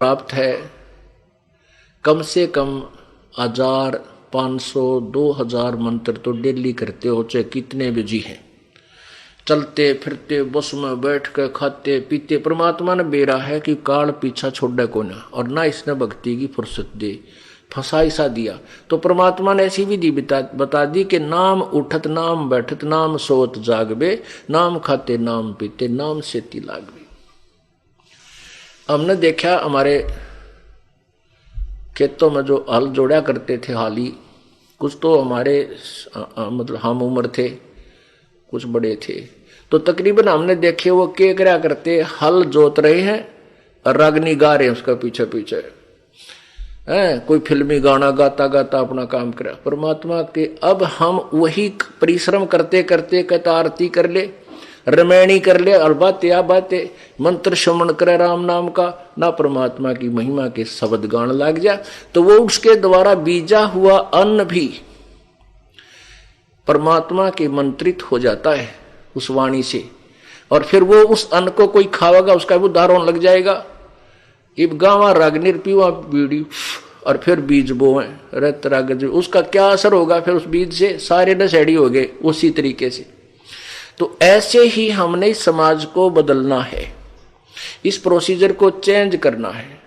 प्राप्त है। कम से कम 1000, 500, 2000 मंत्र तो डेली करते हो, चाहे कितने बिजी हैं, चलते फिरते बस में बैठ कर खाते पीते। परमात्मा ने बेरा है कि काल पीछा छोड़े को ना, और ना इसने भक्ति की फुर्सत दे, फंसाई सा दिया। तो परमात्मा ने ऐसी विधि बता दी कि नाम उठत नाम बैठत नाम सोत जागबे, नाम खाते नाम पीते नाम से ती लागबे। हमने देखा हमारे खेतों में जो हल जोड़ा करते थे हाली, कुछ तो हमारे मतलब हम उम्र थे, कुछ बड़े थे, तो तकरीबन हमने देखे वो क्या क्या करते, हल जोत रहे हैं और रागनी गा रहे हैं उसका पीछे पीछे है, कोई फिल्मी गाना गाता गाता अपना काम करे। परमात्मा के अब हम वही परिश्रम करते करते कहता आरती कर ले, रमैणी कर ले, और बातें मंत्र श्रवण करे राम नाम का, ना परमात्मा की महिमा के शब्द गान लग जा, तो वो उसके द्वारा बीजा हुआ अन्न भी परमात्मा के मंत्रित हो जाता है उस वाणी से, और फिर वो उस अन्न को कोई खावेगा उसका भी उद्धार होने लग जाएगा। इब गावा रागनिर पीवा बीड़ी और फिर बीज बोए रत राग, उसका क्या असर होगा फिर उस बीज से, सारे नशेड़ी हो गए उसी तरीके से। तो ऐसे ही हमने इस समाज को बदलना है, इस प्रोसीजर को चेंज करना है।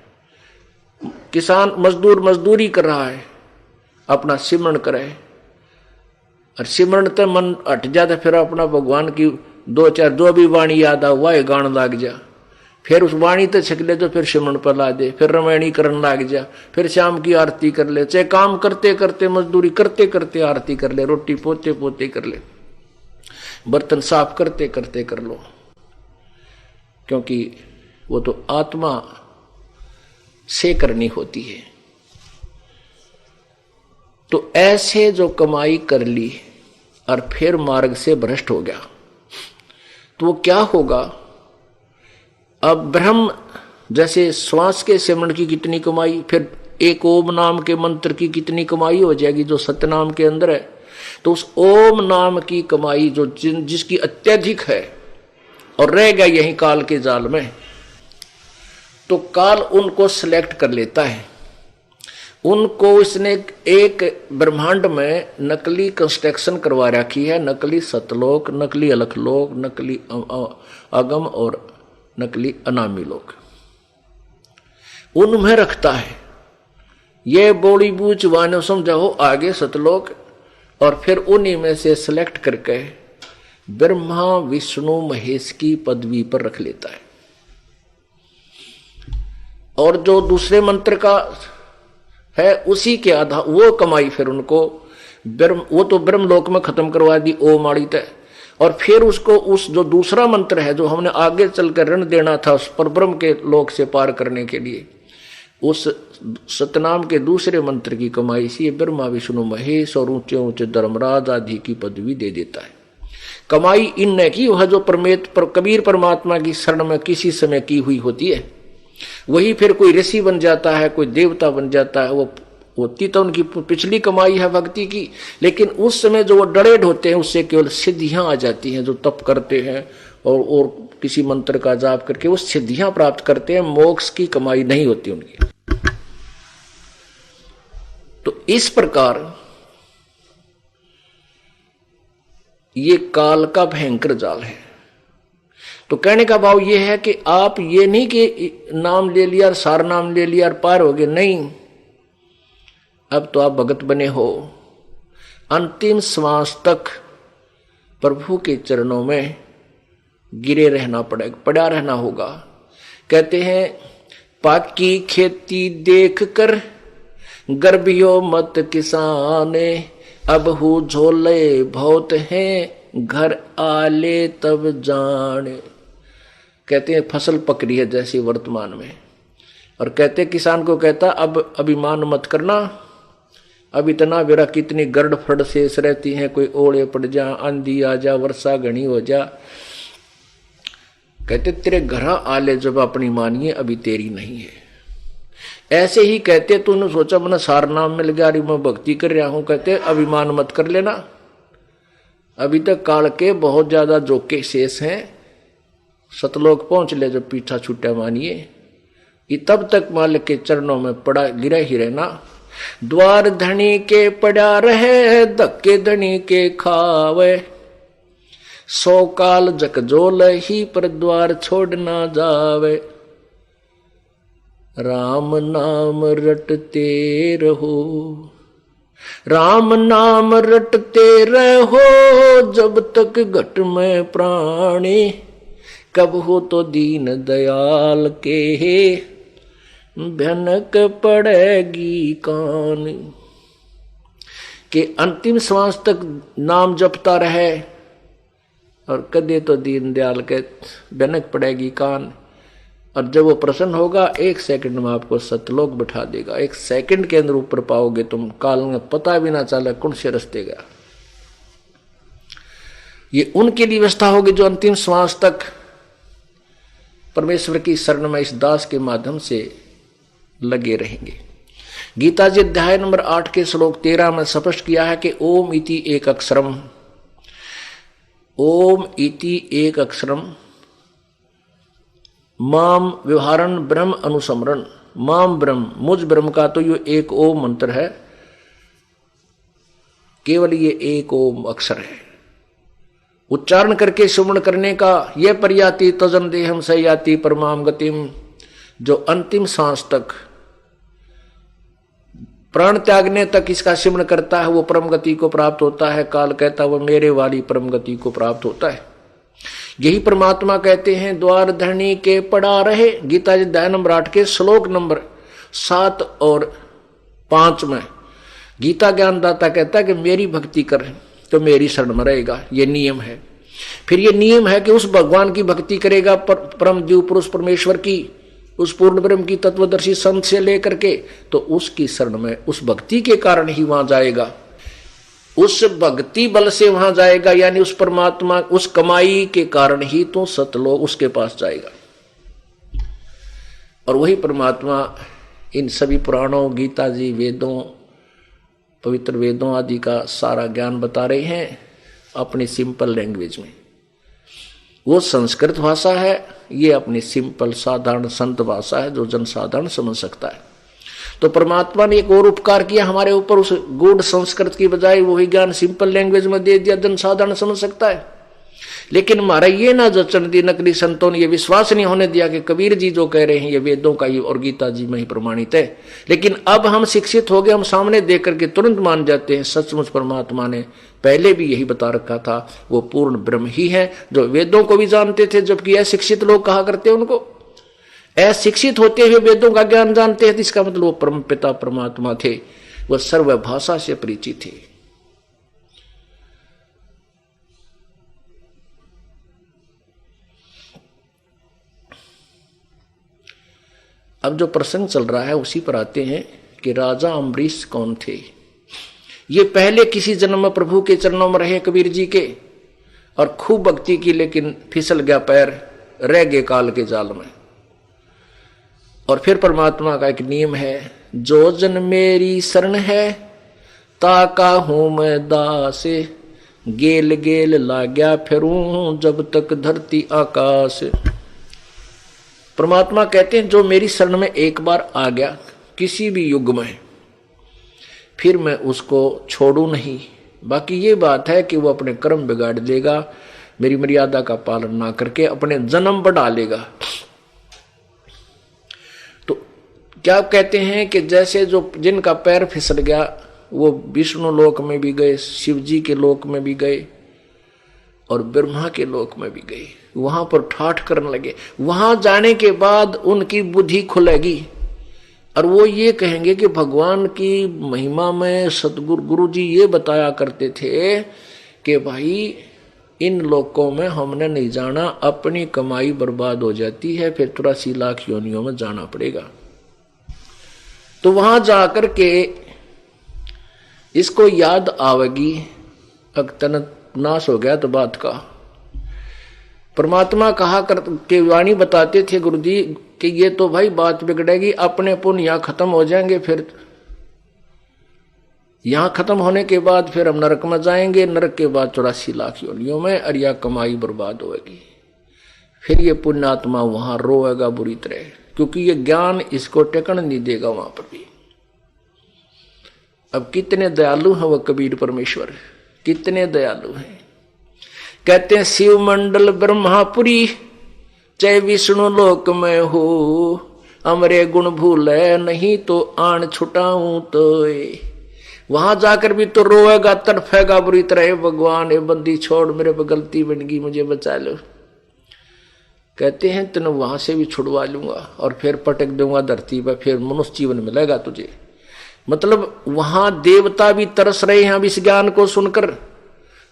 किसान मजदूर मजदूरी कर रहा है, अपना सिमरण करे, और सिमरण तो मन हट जाता, फिर अपना भगवान की 2-4 जो भी वाणी याद आ हुआ है गान लाग जा, फिर उस वाणी तो छक ले, तो फिर सिमरण पर ला दे, फिर रमैणी करने लाग जा, फिर शाम की आरती कर ले, चाहे काम करते करते मजदूरी करते करते आरती कर ले, रोटी पोते पोते कर ले, बर्तन साफ करते करते कर लो, क्योंकि वो तो आत्मा से करनी होती है। तो ऐसे जो कमाई कर ली और फिर मार्ग से भ्रष्ट हो गया, तो वो क्या होगा? अब ब्रह्म जैसे श्वास के सिमरण की कितनी कमाई, फिर एक ओम नाम के मंत्र की कितनी कमाई हो जाएगी जो सतनाम के अंदर है। तो उस ओम नाम की कमाई जो जिसकी अत्यधिक है और रह गया यही काल के जाल में, तो काल उनको सिलेक्ट कर लेता है। उनको इसने एक ब्रह्मांड में नकली कंस्ट्रक्शन करवा रखी है, नकली सतलोक, नकली अलखलोक, नकली अगम और नकली अनामी लोक उनमें रखता है। ये बोली बूझ वानो समझाओ आगे सतलोक, और फिर उन्हीं में से सिलेक्ट करके ब्रह्मा विष्णु महेश की पदवी पर रख लेता है। और जो दूसरे मंत्र का है उसी के आधार वो कमाई फिर उनको वो तो ब्रह्मलोक में खत्म करवा दी ओम आड़ी तय, और फिर उसको उस जो दूसरा मंत्र है जो हमने आगे चलकर ऋण देना था उस पर ब्रह्म के लोक से पार करने के लिए, उस सतनाम के दूसरे मंत्र की कमाई से ब्रह्मा विष्णु महेश और ऊंचे ऊंचे धर्मराज आदि की पदवी दे देता है। कमाई इनने की वह जो कबीर परमात्मा की शरण में किसी समय की हुई होती है, वही फिर कोई ऋषि बन जाता है, कोई देवता बन जाता है, वो होती तो उनकी पिछली कमाई है भक्ति की, लेकिन उस समय जो वो डरेड होते हैं उससे केवल सिद्धियां आ जाती हैं। जो तप करते हैं और किसी मंत्र का जाप करके वो सिद्धियां प्राप्त करते हैं, मोक्ष की कमाई नहीं होती उनकी। तो इस प्रकार ये काल का भयंकर जाल है। तो कहने का भाव ये है कि आप ये नहीं कि नाम ले लिया और सार नाम ले लिया और पार हो गए, नहीं, अब तो आप भगत बने हो। अंतिम श्वास तक प्रभु के चरणों में गिरे रहना पड़ेगा, पड़ा रहना होगा। कहते हैं पाकी खेती देख कर गर्भियो मत किसाने, अब हु झोले बहुत हैं घर आले तब जाने। कहते हैं फसल पक रही है जैसे वर्तमान में, और कहते किसान को कहता अब अभिमान मत करना, अब इतना बेरा कितनी गर्द फड़ शेष रहती हैं, कोई ओले पड़ जा, आंधी आ जा, वर्षा घनी हो जा। कहते तेरे घर आले जब अपनी मानिए अभी तेरी नहीं है। ऐसे ही कहते तूने सोचा मैंने सार नाम मिल गया, मैं भक्ति कर रहा हूं, कहते अभिमान मत कर लेना, अभी तक काल के बहुत ज्यादा जोके शेष हैं, सतलोक पहुंच ले जब पीछा छूटा मानिए। ये तब तक मालिक के चरणों में पड़ा गिरा ही रहना। द्वार धनी के पड़ा रहे, धक्के धनी के खावे, 100 काल जकजोल ही पर द्वार छोड़ ना जावे। राम नाम रटते रहो, राम नाम रटते रहो, जब तक घट में प्राणी, कब हो तो दीन दयाल के भनक पड़ेगी कान। के अंतिम श्वास तक नाम जपता रहे और कदे तो दीन दयाल के भनक पड़ेगी कान। और जब वो प्रसन्न होगा 1 सेकंड में आपको सतलोक बिठा देगा। 1 सेकंड के अंदर ऊपर पाओगे तुम, काल में पता भी ना चले कौन से रास्ते गया। ये उनके लिए व्यवस्था होगी जो अंतिम श्वास तक परमेश्वर की शरण में इस दास के माध्यम से लगे रहेंगे। गीता जी अध्याय नंबर 8 के श्लोक 13 में स्पष्ट किया है कि ओम इति एक अक्षरम, ओम इति एक अक्षरम माम व्यवहारन ब्रह्म अनुसमरण। माम ब्रह्म, मुझ ब्रह्म का तो ये एक ओम मंत्र है, केवल ये एक ओम अक्षर है। उच्चारण करके सुमरण करने का यह पर्याति तजन देहम सयाति परमाम गतिम। जो अंतिम सांस तक प्राण त्यागने तक इसका सिमरण करता है वो परम गति को प्राप्त होता है। काल कहता वो मेरे वाली परम गति को प्राप्त होता है। यही परमात्मा कहते हैं द्वार धरणी के पड़ा रहे। गीता जी अध्याय नंबर 8 के श्लोक नंबर 7 और 5 में गीता ज्ञानदाता कहता है कि मेरी भक्ति कर तो मेरी शरण में रहेगा। ये नियम है। फिर ये नियम है कि उस भगवान की भक्ति करेगा, परम जीव पुरुष परमेश्वर की, उस पूर्ण ब्रह्म की तत्वदर्शी संत से लेकर के, तो उसकी शरण में उस भक्ति के कारण ही वहां जाएगा। उस भक्ति बल से वहां जाएगा, यानी उस परमात्मा उस कमाई के कारण ही तो सतलोक उसके पास जाएगा। और वही परमात्मा इन सभी पुराणों, गीता जी, वेदों, पवित्र वेदों आदि का सारा ज्ञान बता रहे हैं अपनी सिंपल लैंग्वेज में। वो संस्कृत भाषा है, ये अपनी सिंपल साधारण संत भाषा है जो जनसाधारण समझ सकता है। तो परमात्मा ने एक और उपकार किया हमारे ऊपर, उस गूढ़ संस्कृत की बजाय वही ज्ञान सिंपल लैंग्वेज में दे दिया, जनसाधारण समझ सकता है। लेकिन हमारा ये ना जचन दी नकली संतों ने ये विश्वास नहीं होने दिया कि कबीर जी जो कह रहे हैं ये वेदों का ही और गीता जी में ही प्रमाणित है। लेकिन अब हम शिक्षित हो गए, हम सामने देख करके तुरंत मान जाते हैं सचमुच परमात्मा ने पहले भी यही बता रखा था। वो पूर्ण ब्रह्म ही है जो वेदों को भी जानते थे, जबकि अशिक्षित लोग कहा करते उनको। अशिक्षित होते हुए वेदों का ज्ञान जानते हैं, इसका मतलब वो परम पिता परमात्मा थे, वह सर्व भाषा से परिचित थे। अब जो प्रसंग चल रहा है उसी पर आते हैं कि राजा अम्बरीश कौन थे। ये पहले किसी जन्म में प्रभु के चरणों में रहे कबीर जी के, और खूब भक्ति की, लेकिन फिसल गया पैर, रह गए काल के जाल में। और फिर परमात्मा का एक नियम है, जो जन मेरी शरण है ताका हूं मैं दास, गेल गेल लाग्या फिरूं जब तक धरती आकाश। परमात्मा कहते हैं जो मेरी शरण में एक बार आ गया किसी भी युग में, फिर मैं उसको छोड़ू नहीं। बाकी ये बात है कि वो अपने कर्म बिगाड़ देगा, मेरी मर्यादा का पालन ना करके अपने जन्म बढ़ा लेगा। तो क्या कहते हैं कि जैसे जो जिनका पैर फिसल गया वो विष्णु लोक में भी गए, शिव जी के लोक में भी गए और ब्रह्मा के लोक में भी गए, वहां पर ठाठ करने लगे। वहां जाने के बाद उनकी बुद्धि खुलेगी और वो ये कहेंगे कि भगवान की महिमा में सतगुरु गुरु जी ये बताया करते थे कि भाई इन लोकों में हमने नहीं जाना, अपनी कमाई बर्बाद हो जाती है, फिर 83 लाख योनियों में जाना पड़ेगा। तो वहां जाकर के इसको याद आवेगी, अक्तन नाश हो गया तो बात का। परमात्मा कहा कर के वाणी बताते थे गुरु जी कि ये तो भाई बात बिगड़ेगी, अपने पुण्य यहाँ खत्म हो जाएंगे, फिर यहाँ खत्म होने के बाद फिर हम नरक में जाएंगे, नरक के बाद 84 लाख योनियों में, और यह कमाई बर्बाद होगी। फिर ये पुण्यात्मा वहां रोएगा बुरी तरह क्योंकि ये ज्ञान इसको टेकन नहीं देगा वहां पर भी। अब कितने दयालु हैं वह कबीर परमेश्वर, कितने दयालु हैं। कहते हैं शिव मंडल ब्रह्मापुरी चाहे विष्णु लोक में हो, अमरे गुण भूले नहीं तो आन छुटाऊं तो। वहां जाकर भी तो रोएगा, तड़फेगा बुरी तरह, भगवान ये बंदी छोड़, मेरे पे गलती बन गई, मुझे बचा लो। कहते हैं तेन वहां से भी छुड़वा लूंगा और फिर पटक दूंगा धरती पर, फिर मनुष्य जीवन मिलेगा तुझे। मतलब वहां देवता भी तरस रहे हैं अब इस ज्ञान को सुनकर।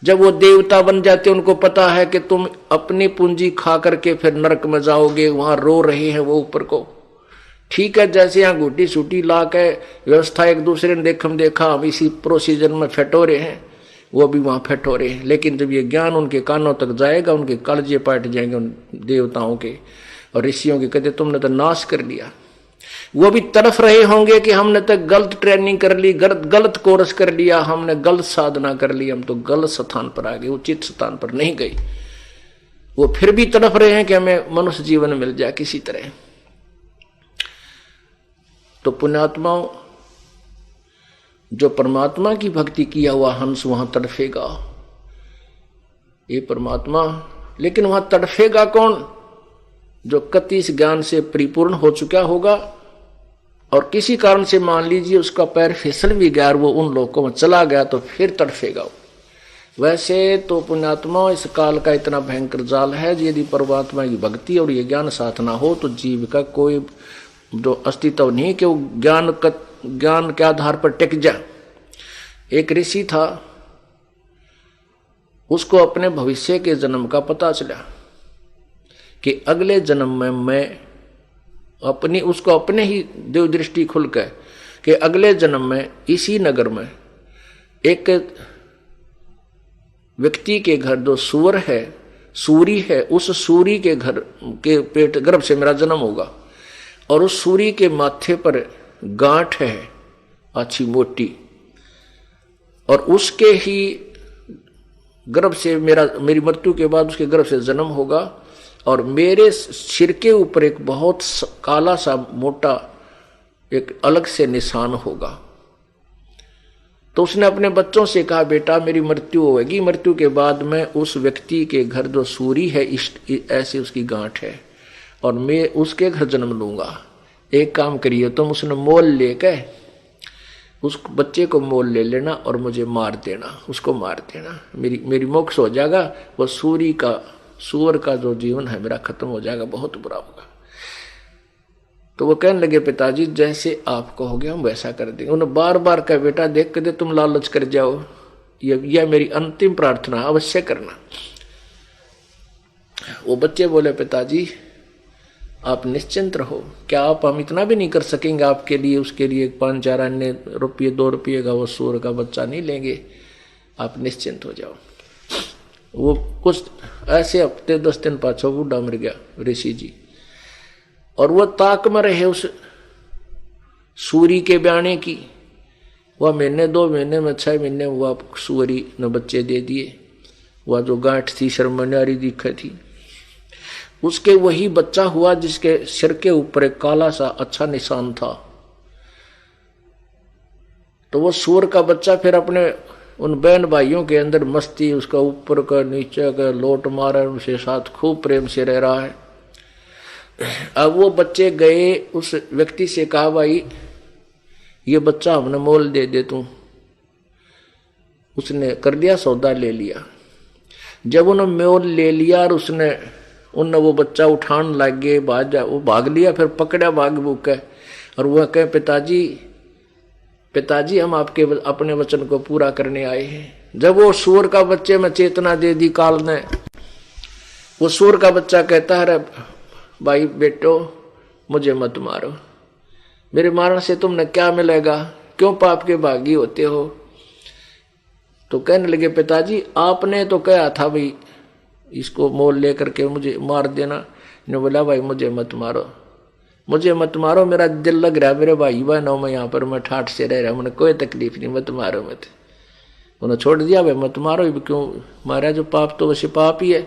जब वो देवता बन जाते उनको पता है कि तुम अपनी पूंजी खा करके फिर नरक में जाओगे, वहां रो रहे हैं वो ऊपर को। ठीक है, जैसे यहाँ घुटी सूटी ला के व्यवस्था एक दूसरे ने देखा हम इसी प्रोसीजर में फटोरे हैं, वो भी वहां फटोरे हैं। लेकिन जब ये ज्ञान उनके कानों तक जाएगा, उनके कलजे पाट जाएंगे उन देवताओं के और ऋषियों के, कहते तुमने तो नाश कर लिया। वो भी तरफ रहे होंगे कि हमने तो गलत ट्रेनिंग कर ली, गलत कोर्स कर लिया, हमने गलत साधना कर ली, हम तो गलत स्थान पर आ गए, उचित स्थान पर नहीं गए। वो फिर भी तरफ रहे हैं कि हमें मनुष्य जीवन मिल जाए किसी तरह। तो पुण्यात्माओं, जो परमात्मा की भक्ति किया हुआ हंस वहां तड़फेगा, ये परमात्मा। लेकिन वहां तड़फेगा कौन? जो कति इस ज्ञान से परिपूर्ण हो चुका होगा और किसी कारण से मान लीजिए उसका पैर फिसल भी गया और वो उन लोगों में चला गया, तो फिर तड़फेगा। वैसे तो पुण्यात्मा इस काल का इतना भयंकर जाल है, यदि परमात्मा की भक्ति और ये ज्ञान साथ ना हो तो जीव का कोई जो अस्तित्व नहीं कि वो ज्ञान के आधार पर टिक जाए। एक ऋषि था, उसको अपने भविष्य के जन्म का पता चला कि अगले जन्म में मैं उसको अपने ही देव दृष्टि खुल गए कि अगले जन्म में इसी नगर में एक व्यक्ति के घर जो सूरी है, उस सूरी के घर के पेट गर्भ से मेरा जन्म होगा और उस सूरी के माथे पर गांठ है अच्छी मोटी, और उसके ही गर्भ से मेरी मृत्यु के बाद उसके गर्भ से जन्म होगा और मेरे सिर के ऊपर एक बहुत काला सा मोटा एक अलग से निशान होगा। तो उसने अपने बच्चों से कहा, बेटा मेरी मृत्यु होगी, मृत्यु के बाद मैं उस व्यक्ति के घर जो सूरी है ऐसी उसकी गांठ है और मैं उसके घर जन्म लूंगा। एक काम करिए तुम, उसने मोल लेके उस बच्चे को मोल ले लेना और मुझे मार देना, उसको मार देना, मेरी मोक्ष हो जाएगा। वो सूअर का जो जीवन है मेरा खत्म हो जाएगा, बहुत बुरा होगा। तो वो कहने लगे, पिताजी जैसे आप कहोगे हम वैसा कर देंगे। उन्होंने बार बार कहा, बेटा देख के दे तुम लालच कर जाओ, यह मेरी अंतिम प्रार्थना अवश्य करना। वो बच्चे बोले, पिताजी आप निश्चिंत रहो, क्या आप हम इतना भी नहीं कर सकेंगे आपके लिए, उसके लिए 5-4 अन्य रुपये 2 रुपये का वो सूअर का बच्चा नहीं लेंगे, आप निश्चिंत हो जाओ। वो कुछ ऐसे हफ्ते 10 दिन पाछो बूढ़ा मर गया ऋषि जी, और वो ताक में रहे उस सूरी के ब्याने की। वह महीने 2 महीने में 6 महीने वह सूरी ने बच्चे दे दिए। वह जो गांठ थी शर्मन्यारी दिखे थी, उसके वही बच्चा हुआ जिसके सिर के ऊपर एक काला सा अच्छा निशान था। तो वो सूअर का बच्चा फिर अपने उन बहन भाइयों के अंदर मस्ती, उसका ऊपर का नीचे का लोट मारा, उनसे साथ खूब प्रेम से रह रहा है। अब वो बच्चे गए उस व्यक्ति से कहा, भाई ये बच्चा हमने मोल दे दे तू। उसने कर दिया, सौदा ले लिया। जब उन्होंने मोल ले लिया और उनने वो बच्चा उठान लग गए, वो भाग लिया, फिर पकड़ा भाग भूख है। और वह कहे, पिताजी हम आपके अपने वचन को पूरा करने आए हैं। जब वो सूअर का बच्चे में चेतना दे दी काल ने, वो सूअर का बच्चा कहता है, भाई बेटो मुझे मत मारो, मेरे मारने से तुमने क्या मिलेगा, क्यों पाप के भागी होते हो। तो कहने लगे, पिताजी आपने तो कहा था भाई इसको मोल लेकर के मुझे मार देना। ने बोला, भाई मुझे मत मारो, मेरा दिल लग रहा है, मेरे भाई बहनों में यहाँ पर मैं ठाठ से रह रहा हूँ, मुझे कोई तकलीफ नहीं, मत मारो मत। उन्होंने छोड़ दिया, भाई मत मारो, क्यों मारा, जो पाप तो वैसे पाप ही है।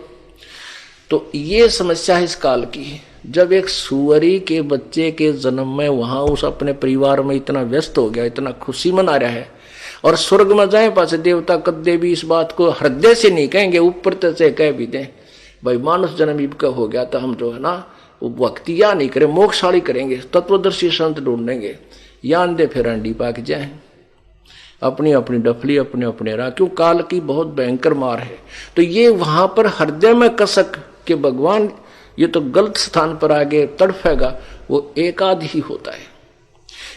तो ये समस्या है इस काल की। जब एक सुअरी के बच्चे के जन्म में वहां उस अपने परिवार में इतना व्यस्त हो गया, इतना खुशी मना रहा है, और स्वर्ग में जाए पास देवता कद्दे भी इस बात को हृदय से नहीं कहेंगे, ऊपर से कह भी दें भाई मानुष जन्म इबका हो गया, तो हम जो है ना वो भक्ति या नहीं करें, मोक्षशाली करेंगे, तत्वदर्शी संत ढूंढेंगे, यान दे फिर अंडी पाक जाए, अपनी अपनी डफली अपने अपने राह, क्यों काल की बहुत भयंकर मार है। तो ये वहां पर हृदय में कसक के भगवान ये तो गलत स्थान पर आगे तड़फेगा, वो एक आध ही होता है।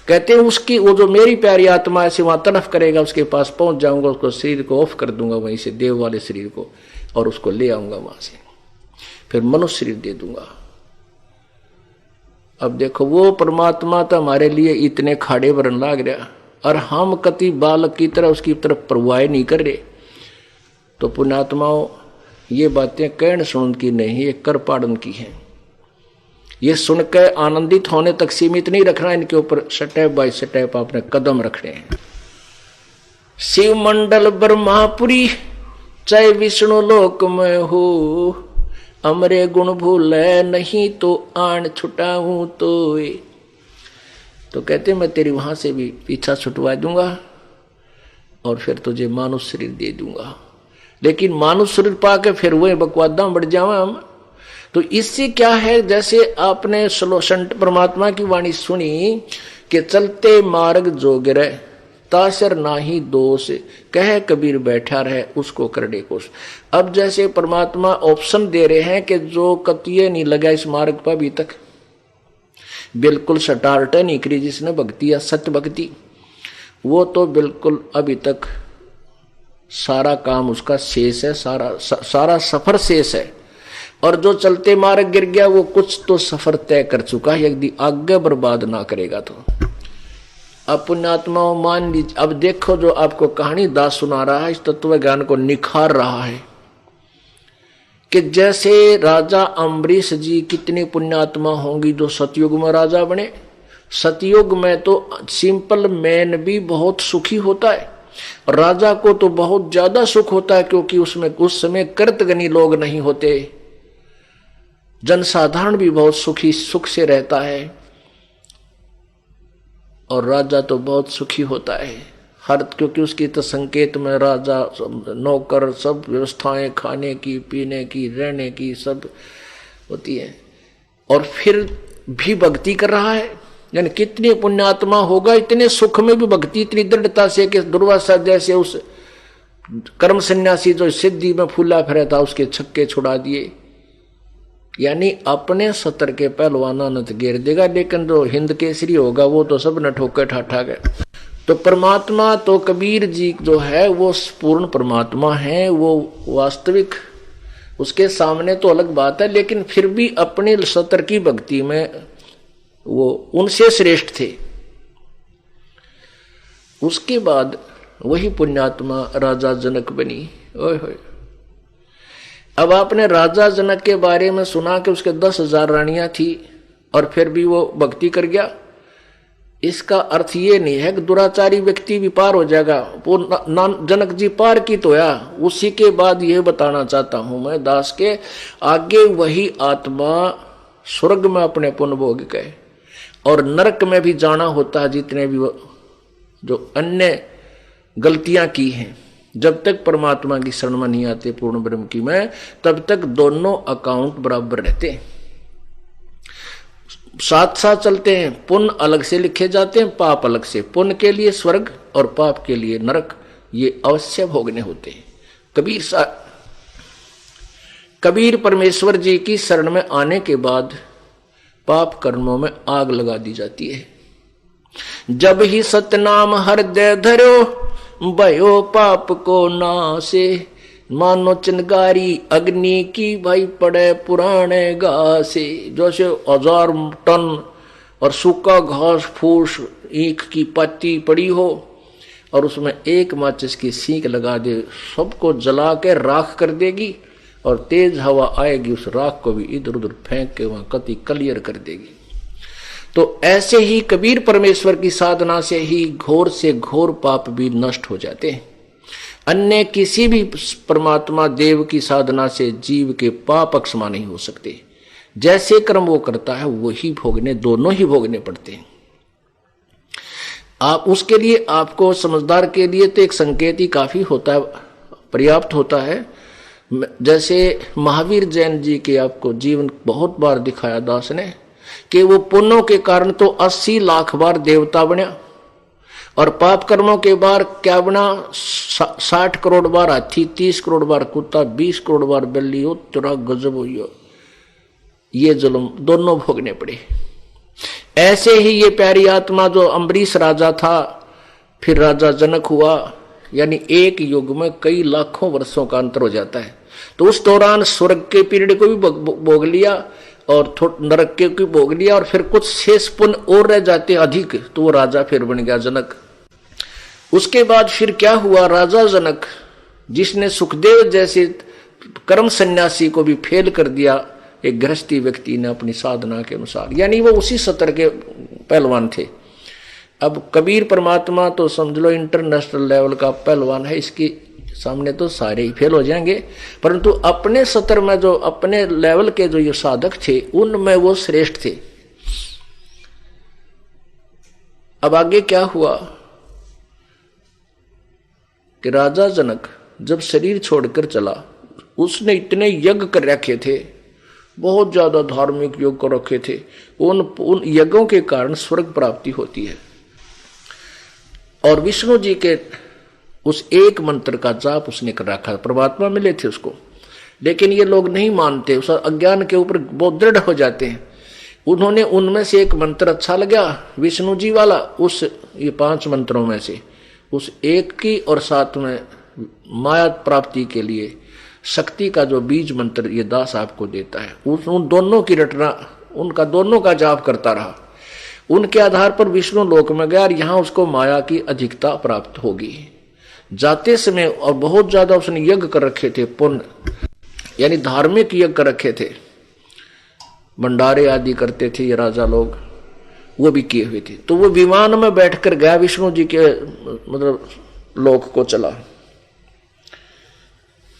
कहते हैं उसकी वो जो मेरी प्यारी आत्मा ऐसे वहां तड़फ करेगा, उसके पास पहुंच जाऊंगा, उसको शरीर को ऑफ कर दूंगा वहीं से, देव वाले शरीर को, और उसको ले आऊंगा वहां से, फिर मनुष्य शरीर दे दूंगा। अब देखो वो परमात्मा तो हमारे लिए इतने खाड़े वरन लाग रहा, और हम कति बालक की तरह उसकी तरफ परवाह नहीं कर रहे। तो पुण्यात्माओं ये बातें कहन सुन की नहीं, ये कर पाड़न की है। ये सुनकर आनंदित होने तक सीमित नहीं रखना, इनके ऊपर स्टेप बाय स्टेप आपने कदम रखने हैं। शिव मंडल ब्रह्मापुरी चाहे विष्णु लोक में हो, अमरे गुण भूले नहीं तो आन छुटाऊं तो कहते मैं तेरी वहां से भी पीछा छुटवा दूंगा और फिर तुझे मानुष शरीर दे दूंगा। लेकिन मानुष शरीर पाके फिर वही बकवादा बढ़ जावे हम। तो इससे क्या है, जैसे आपने संत परमात्मा की वाणी सुनी कि चलते मार्ग जोगिर तासर नाही दोष, कह कबीर बैठा रहे उसको करने कोश। अब जैसे परमात्मा ऑप्शन दे रहे हैं कि जो कतिये नहीं लगा इस मार्ग पर अभी तक, बिल्कुल स्टार्ट नहीं करी जिसने भक्ति या सत्य भक्ति, वो तो बिल्कुल अभी तक सारा काम उसका शेष है, सारा सफर शेष है। और जो चलते मार्ग गिर गया वो कुछ तो सफर तय कर चुका है, यदि आगे बर्बाद ना करेगा तो। अब पुण्यात्माओं मान लीजिए, अब देखो जो आपको कहानी दास सुना रहा है इस तत्व ज्ञान को निखार रहा है कि जैसे राजा अम्बरीश जी कितनी पुण्यात्मा होंगी जो सतयुग में राजा बने। सतयुग में तो सिंपल मैन भी बहुत सुखी होता है, राजा को तो बहुत ज्यादा सुख होता है, क्योंकि उसमें उस समय कर्तगनी लोग नहीं होते, जनसाधारण भी बहुत सुख से रहता है, और राजा तो बहुत सुखी होता है हर, क्योंकि उसकी तो संकेत में राजा नौकर सब व्यवस्थाएं खाने की पीने की रहने की सब होती है, और फिर भी भक्ति कर रहा है। यानी कितनी पुण्यात्मा होगा, इतने सुख में भी भक्ति इतनी दृढ़ता से कि दुर्वासा जैसे उस कर्म सन्यासी जो सिद्धि में फूला फिरा था उसके छक्के छुड़ा दिए। यानी अपने सतर के पहलवाना न घेर देगा, लेकिन जो हिंद केसरी होगा वो तो सब न ठोकर ठाठा गए। तो परमात्मा तो कबीर जी जो है वो पूर्ण परमात्मा है, वो वास्तविक, उसके सामने तो अलग बात है, लेकिन फिर भी अपने सतर की भक्ति में वो उनसे श्रेष्ठ थे। उसके बाद वही पुण्यात्मा राजा जनक बनी। ओए होए, अब आपने राजा जनक के बारे में सुना कि उसके 10,000 रानियां थी और फिर भी वो भक्ति कर गया। इसका अर्थ ये नहीं है कि दुराचारी व्यक्ति भी पार हो जाएगा, वो जनक जी पार की तो या। उसी के बाद ये बताना चाहता हूं मैं दास के आगे वही आत्मा स्वर्ग में अपने पुण्य भोग गए और नरक में भी जाना होता है, जितने भी जो अन्य गलतियां की हैं। जब तक परमात्मा की शरण में नहीं आते पूर्ण ब्रह्म की में, तब तक दोनों अकाउंट बराबर रहते हैं, साथ साथ चलते हैं। पुण्य अलग से लिखे जाते हैं, पाप अलग से। पुण्य के लिए स्वर्ग और पाप के लिए नरक, ये अवश्य भोगने होते हैं। कबीर परमेश्वर जी की शरण में आने के बाद पाप कर्मों में आग लगा दी जाती है। जब ही सतनाम हृदय धरो भयो पाप को नासे, मानो चिनगारी अग्नि की भाई पड़े पुराने घासे। जैसे 1000 टन और सूखा घास फूस ईख की पत्ती पड़ी हो और उसमें एक माचिस की सीख लगा दे, सबको जला के राख कर देगी, और तेज हवा आएगी उस राख को भी इधर उधर फेंक के वहां कति क्लियर कर देगी। तो ऐसे ही कबीर परमेश्वर की साधना से ही घोर से घोर पाप भी नष्ट हो जाते हैं। अन्य किसी भी परमात्मा देव की साधना से जीव के पाप अक्षमा नहीं हो सकते। जैसे कर्म वो करता है वही भोगने, दोनों ही भोगने पड़ते हैं। आप उसके लिए, आपको समझदार के लिए तो एक संकेत ही काफी होता है, पर्याप्त होता है। जैसे महावीर जैन जी के आपको जीवन बहुत बार दिखाया दास ने कि वो पुण्यों के कारण तो 80 लाख बार देवता बना और पाप कर्मों के बार क्या बना, 60 करोड़ बार हाथी, 30 करोड़ बार कुत्ता, 20 करोड़ बार बिल्ली हो, तेरा गजब हो। ये जुल्म दोनों भोगने पड़े। ऐसे ही ये प्यारी आत्मा जो अम्बरीश राजा था, फिर राजा जनक हुआ, यानी एक युग में कई लाखों वर्षों का अंतर हो जाता है। तो उस दौरान स्वर्ग के पीरियड को भी भोग लिया और नरक के भी भोग लिया, और फिर कुछ शेष पुण्य और रह जाते अधिक, तो वो राजा फिर बन गया जनक। उसके बाद फिर क्या हुआ, राजा जनक जिसने सुखदेव जैसे कर्म सन्यासी को भी फेल कर दिया, एक गृहस्थी व्यक्ति ने अपनी साधना के अनुसार, यानी वो उसी सत्र के पहलवान थे। अब कबीर परमात्मा तो समझ लो इंटरनेशनल लेवल का पहलवान है, इसके सामने तो सारे ही फेल हो जाएंगे, परंतु अपने सत्र में जो अपने लेवल के जो ये साधक थे उनमें वो श्रेष्ठ थे। अब आगे क्या हुआ कि राजा जनक जब शरीर छोड़कर चला, उसने इतने यज्ञ कर रखे थे, बहुत ज्यादा धार्मिक यज्ञ कर रखे थे, उन यज्ञों के कारण स्वर्ग प्राप्ति होती है। और विष्णु जी के उस एक मंत्र का जाप उसने कर रखा, परमात्मा मिले थे उसको, लेकिन ये लोग नहीं मानते, उस अज्ञान के ऊपर बहुत दृढ़ हो जाते हैं। उन्होंने उनमें से एक मंत्र अच्छा लगा विष्णु जी वाला, उस ये 5 मंत्रों में से उस एक की, और साथ में माया प्राप्ति के लिए शक्ति का जो बीज मंत्र ये दास आपको देता है, उन दोनों की रटना, उनका दोनों का जाप करता रहा। उनके आधार पर विष्णु लोक में गया और यहां उसको माया की अधिकता प्राप्त होगी। जाते समय और बहुत ज्यादा उसने यज्ञ कर रखे थे, पुण्य यानी धार्मिक यज्ञ कर रखे थे, भंडारे आदि करते थे ये राजा लोग, वो भी किए हुए थे। तो वो विमान में बैठकर गया, विष्णु जी के मतलब लोक को चला।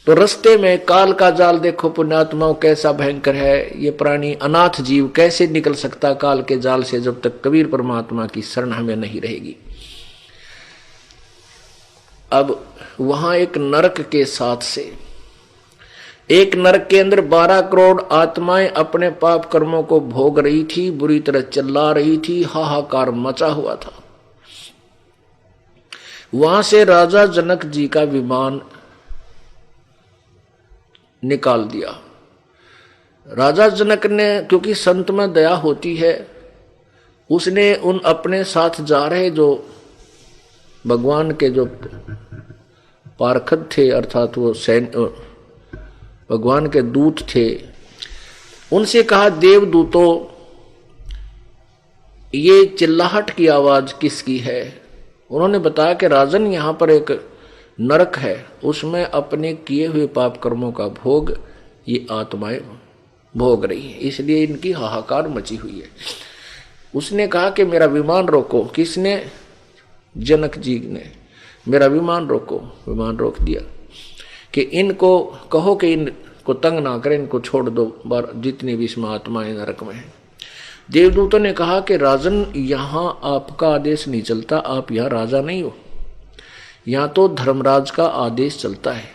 तो रास्ते में काल का जाल देखो पुण्यात्माओं कैसा भयंकर है, ये प्राणी अनाथ जीव कैसे निकल सकता काल के जाल से, जब तक कबीर परमात्मा की शरण हमें नहीं रहेगी। अब वहां एक नरक के साथ से, एक नरक के अंदर 12 करोड़ आत्माएं अपने पाप कर्मों को भोग रही थी, बुरी तरह चिल्ला रही थी, हाहाकार मचा हुआ था। वहां से राजा जनक जी का विमान निकाल दिया। राजा जनक ने, क्योंकि संत में दया होती है, उसने उन अपने साथ जा रहे जो भगवान के जो पार्षद थे, अर्थात वो सैन्य भगवान के दूत थे, उनसे कहा देवदूतों ये चिल्लाहट की आवाज किसकी है। उन्होंने बताया कि राजन यहां पर एक नरक है, उसमें अपने किए हुए पाप कर्मों का भोग ये आत्माएं भोग रही है, इसलिए इनकी हाहाकार मची हुई है। उसने कहा कि मेरा विमान रोको। किसने? जनक जी ने, मेरा विमान रोको। विमान रोक दिया कि इनको कहो कि इनको तंग ना करें, इनको छोड़ दो, बार जितनी भी इसमें आत्माएं नरक में है। देवदूतों ने कहा कि राजन यहां आपका आदेश नहीं चलता, आप यहां राजा नहीं हो, यहां तो धर्मराज का आदेश चलता है।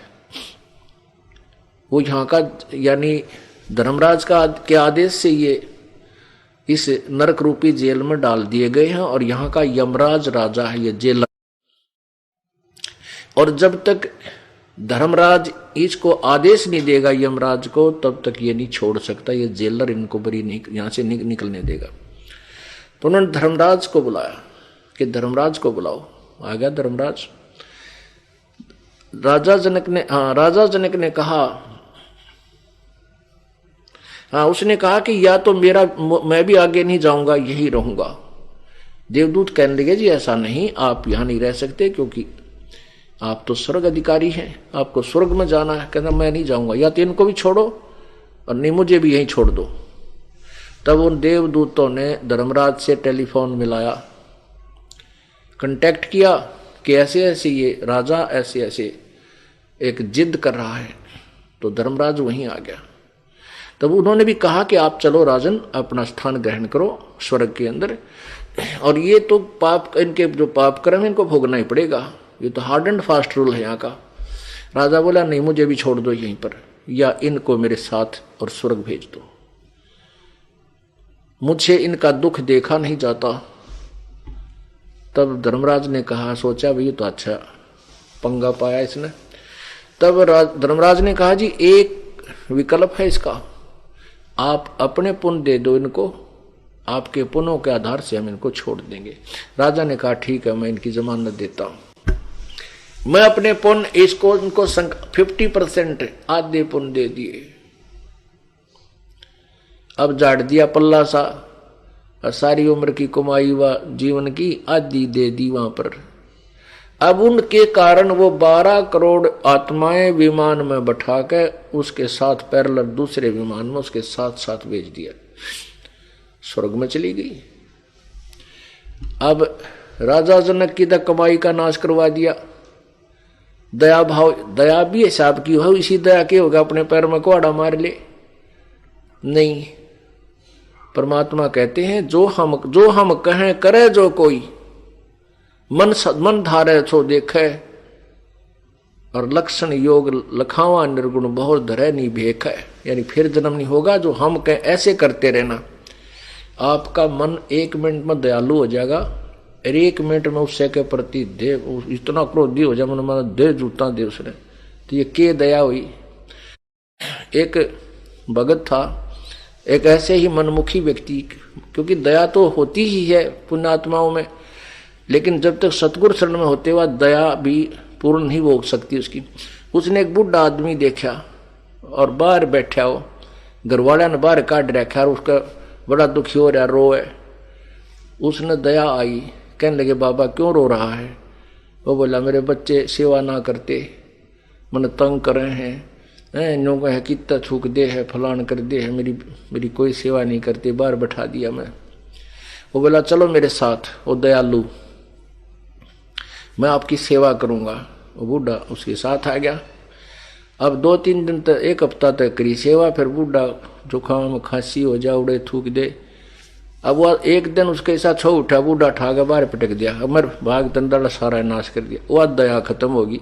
वो यहां का यानी धर्मराज का के आदेश से ये इस नरक रूपी जेल में डाल दिए गए हैं, और यहां का यमराज राजा है ये जेलर। और जब तक धर्मराज इसको आदेश नहीं देगा यमराज को, तब तक ये नहीं छोड़ सकता, ये जेलर इनको बरी नहीं यहां से निकलने देगा। तो उन्होंने धर्मराज को बुलाया कि धर्मराज को बुलाओ। आ गया धर्मराज। राजा जनक ने कहा, हाँ, उसने कहा कि या तो मैं भी आगे नहीं जाऊंगा, यही रहूंगा। देवदूत कहने लगे जी ऐसा नहीं, आप यहां नहीं रह सकते, क्योंकि आप तो स्वर्ग अधिकारी हैं, आपको स्वर्ग में जाना है। कहना मैं नहीं जाऊंगा, या तो इनको भी छोड़ो और नहीं मुझे भी यहीं छोड़ दो। तब उन देवदूतों ने धर्मराज से टेलीफोन मिलाया, कांटेक्ट किया कि ऐसे ऐसे ये राजा ऐसे ऐसे एक जिद कर रहा है। तो धर्मराज वहीं आ गया। तब उन्होंने भी कहा कि आप चलो राजन, अपना स्थान ग्रहण करो स्वर्ग के अंदर, और ये तो पाप, इनके जो पाप कर्म इनको भोगना ही पड़ेगा, ये तो हार्ड एंड फास्ट रूल है यहाँ का। राजा बोला नहीं, मुझे भी छोड़ दो यहीं पर, या इनको मेरे साथ और स्वर्ग भेज दो, मुझे इनका दुख देखा नहीं जाता। तब धर्मराज ने कहा, सोचा भाई तो अच्छा पंगा पाया इसने। तब धर्मराज ने कहा जी एक विकल्प है इसका, आप अपने पुण्य दे दो इनको, आपके पुण्यों के आधार से हम इनको छोड़ देंगे। राजा ने कहा ठीक है, मैं इनकी जमानत देता हूं, मैं अपने पुण्य इसको इनको 50% आधे पुण्य दे दिए। अब झाड़ दिया पल्ला सा, सारी उम्र की कमाई व जीवन की आधी दे दी वहां पर। अब उनके कारण वो 12 करोड़ आत्माएं विमान में बैठा के उसके साथ पैरेलल दूसरे विमान में उसके साथ साथ भेज दिया, स्वर्ग में चली गई। अब राजा जनक की तक कमाई का नाश करवा दिया। दया भाव, दया भी हिसाब की हो, इसी दया के होगा अपने पैर में कुहाड़ा मार ले, नहीं। परमात्मा कहते हैं जो हम कहें करे जो कोई, मन धारे सो देखे, और लक्षण योग लखावा निर्गुण बहुत धरे नहीं भेख है, यानी फिर जन्म नहीं होगा। जो हम कहें ऐसे करते रहना, आपका मन 1 मिनट में दयालु हो जाएगा, और 1 मिनट में उससे के प्रति दे इतना क्रोधी हो जाए, मन दे जूता दे उसने, तो ये के दया हुई। एक भगत था, एक ऐसे ही मनमुखी व्यक्ति, क्योंकि दया तो होती ही है पुण्यात्माओं में, लेकिन जब तक सतगुरु शरण में होते हुआ दया भी पूर्ण नहीं हो सकती उसकी। उसने एक बुढ़ा आदमी देखा और बाहर बैठा हो, घरवाला ने बाहर काट रखा और उसका बड़ा दुखी हो रहा, रो है। उसने दया आई, कहने लगे बाबा क्यों रो रहा है? वो बोला मेरे बच्चे सेवा ना करते, मन तंग कर रहे हैं, नो कहे कितना थूक दे है, फलान कर दे है, मेरी कोई सेवा नहीं करते, बाहर बैठा दिया मैं। वो बोला चलो मेरे साथ, वो दयालु, मैं आपकी सेवा करूंगा। वो बूढ़ा उसके साथ आ गया। अब 2-3 दिन तक, 1 हफ्ता तक करी सेवा, फिर बूढ़ा जुकाम खांसी हो जा, उड़े थूक दे। अब वो एक दिन उसके साथ छो उठा, बूढ़ा ठा के बाहर पटक दिया, अमर भाग तंदाड़ा सारा नाश कर दिया। वो दया खत्म होगी।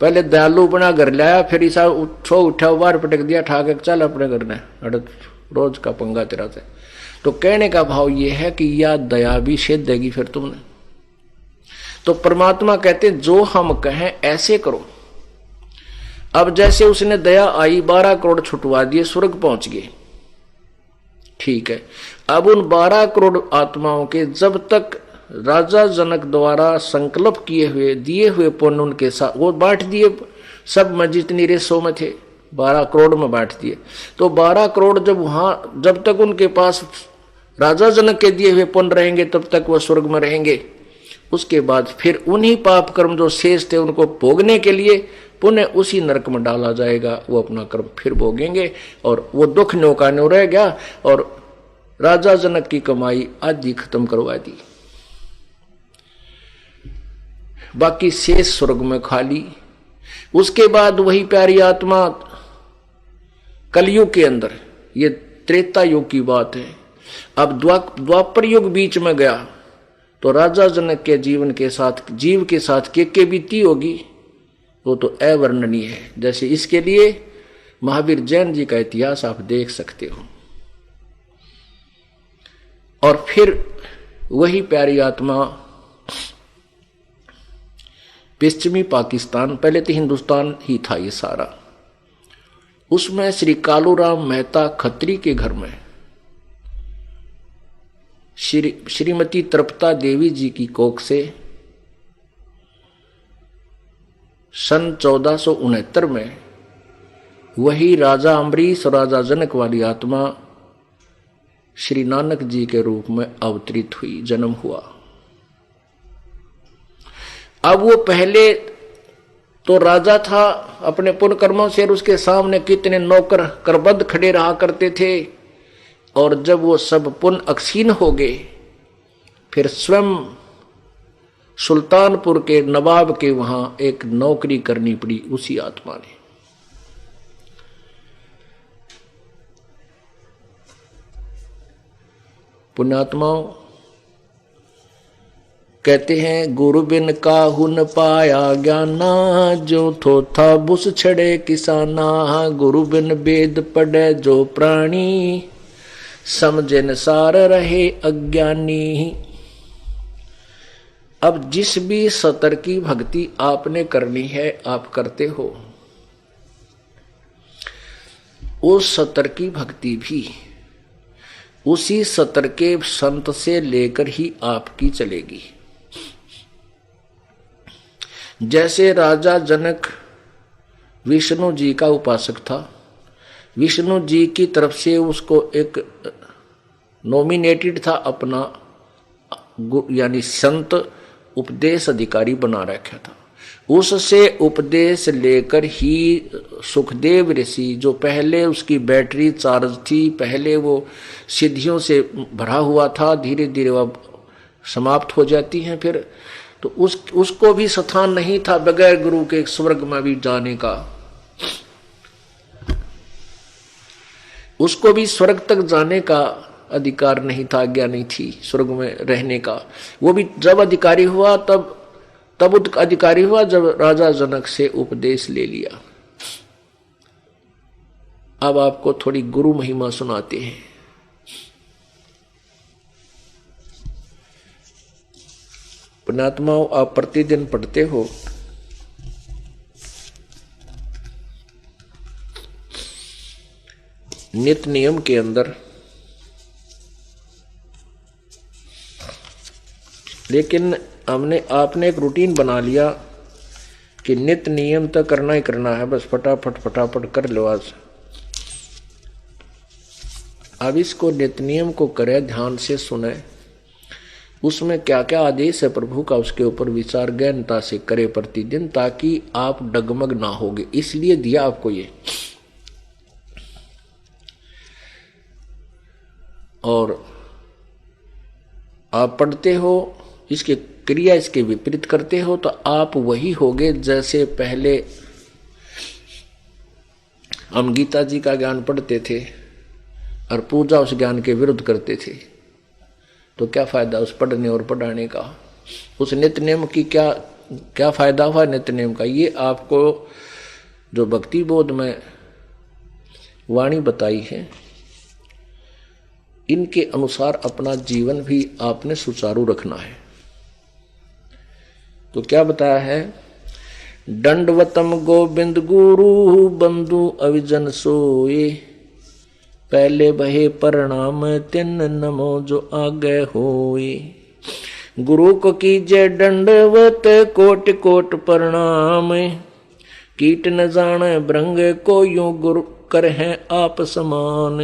पहले दयालु बना घर लाया, फिर ऐसा छो उठा बाहर पटक दिया, ठा के चल अपने घर ने, रोज का पंगा तेरा से। तो कहने का भाव ये है कि यह दया भी सिद्ध देगी फिर तुमने। तो परमात्मा कहते जो हम कहें ऐसे करो। अब जैसे उसने दया आई, 12 करोड़ छुटवा दिए, स्वर्ग पहुंच गए, ठीक है। अब उन 12 करोड़ आत्माओं के जब तक राजा जनक द्वारा संकल्प किए हुए दिए हुए पुण्य उनके साथ वो बांट दिए, सब में जितनी रेसों में थे 12 करोड़ में बांट दिए। तो 12 करोड़ जब तक उनके पास राजा जनक के दिए हुए पुण्य रहेंगे तब तक वो स्वर्ग में रहेंगे। उसके बाद फिर उन्हीं पाप कर्म जो शेष थे उनको भोगने के लिए पुण्य उसी नरक में डाला जाएगा, वो अपना कर्म फिर भोगेंगे। और वो दुख न्यो का न्यो रह गया, और राजा जनक की कमाई आधी खत्म करवा दी, बाकी शेष स्वर्ग में खाली। उसके बाद वही प्यारी आत्मा कलयुग के अंदर, ये त्रेता युग की बात है, अब द्वापर युग बीच में गया तो राजा जनक के जीवन के साथ जीव के साथ के बीती होगी, वो तो अवर्णनीय है। जैसे इसके लिए महावीर जैन जी का इतिहास आप देख सकते हो। और फिर वही प्यारी आत्मा पश्चिमी पाकिस्तान, पहले तो हिंदुस्तान ही था ये सारा, उसमें श्री कालूराम मेहता खत्री के घर में श्रीमती तृप्ता देवी जी की कोख से सन 1469 में वही राजा अम्बरीश और राजा जनक वाली आत्मा श्री नानक जी के रूप में अवतरित हुई, जन्म हुआ। अब वो पहले तो राजा था अपने पुण्य कर्मों से, उसके सामने कितने नौकर करबद्ध खड़े रहा करते थे। और जब वो सब पुण्य अक्षीण हो गए, फिर स्वयं सुल्तानपुर के नवाब के वहां एक नौकरी करनी पड़ी उसी आत्मा ने। पुण्यात्माओं कहते हैं गुरु बिन काहू न पाया ज्ञाना, जो थोथा बुस छड़े किसाना। गुरु बिन वेद पढ़े जो प्राणी, समझे न सार रहे अज्ञानी। अब जिस भी सतर की भक्ति आपने करनी है आप करते हो, उस सतर की भक्ति भी उसी सतर के संत से लेकर ही आपकी चलेगी। जैसे राजा जनक विष्णु जी का उपासक था, विष्णु जी की तरफ से उसको एक नॉमिनेटेड था अपना यानी संत उपदेश अधिकारी बना रखा था। उससे उपदेश लेकर ही सुखदेव ऋषि, जो पहले उसकी बैटरी चार्ज थी, पहले वो सिद्धियों से भरा हुआ था, धीरे धीरे वह समाप्त हो जाती हैं फिर, तो उसको भी स्थान नहीं था बगैर गुरु के स्वर्ग में भी जाने का। उसको भी स्वर्ग तक जाने का अधिकार नहीं था, आज्ञा नहीं थी स्वर्ग में रहने का। वो भी जब अधिकारी हुआ तब अधिकारी हुआ जब राजा जनक से उपदेश ले लिया। अब आपको थोड़ी गुरु महिमा सुनाते हैं। पुण्यात्माओं, आप प्रतिदिन पढ़ते हो नित्य नियम के अंदर, लेकिन आपने एक रूटीन बना लिया कि नित्य नियम तो करना ही करना है, बस फटाफट कर लो आज। अब इसको नित्य नियम को करे, ध्यान से सुने, उसमें क्या क्या आदेश है प्रभु का उसके ऊपर विचार गहनता से करे प्रतिदिन, ताकि आप डगमग ना होगे। इसलिए दिया आपको ये। और आप पढ़ते हो, इसके क्रिया इसके विपरीत करते हो, तो आप वही होगे जैसे पहले हम गीता जी का ज्ञान पढ़ते थे और पूजा उस ज्ञान के विरुद्ध करते थे। तो क्या फायदा उस पढ़ने और पढ़ाने का? उस नित्य नियम की क्या फायदा हुआ नित्य नियम का? ये आपको जो भक्ति बोध में वाणी बताई है, इनके अनुसार अपना जीवन भी आपने सुचारू रखना है। तो क्या बताया है? दंडवतम गोविंद गुरु बंधु अविजन सोए, पहले बहे प्रणाम तिन नमो जो आगे होए। गुरु को कीजे दंडवत कोट कोट प्रणाम, कीट न जाने भृंग को यूं गुरु कर हैं आप समान।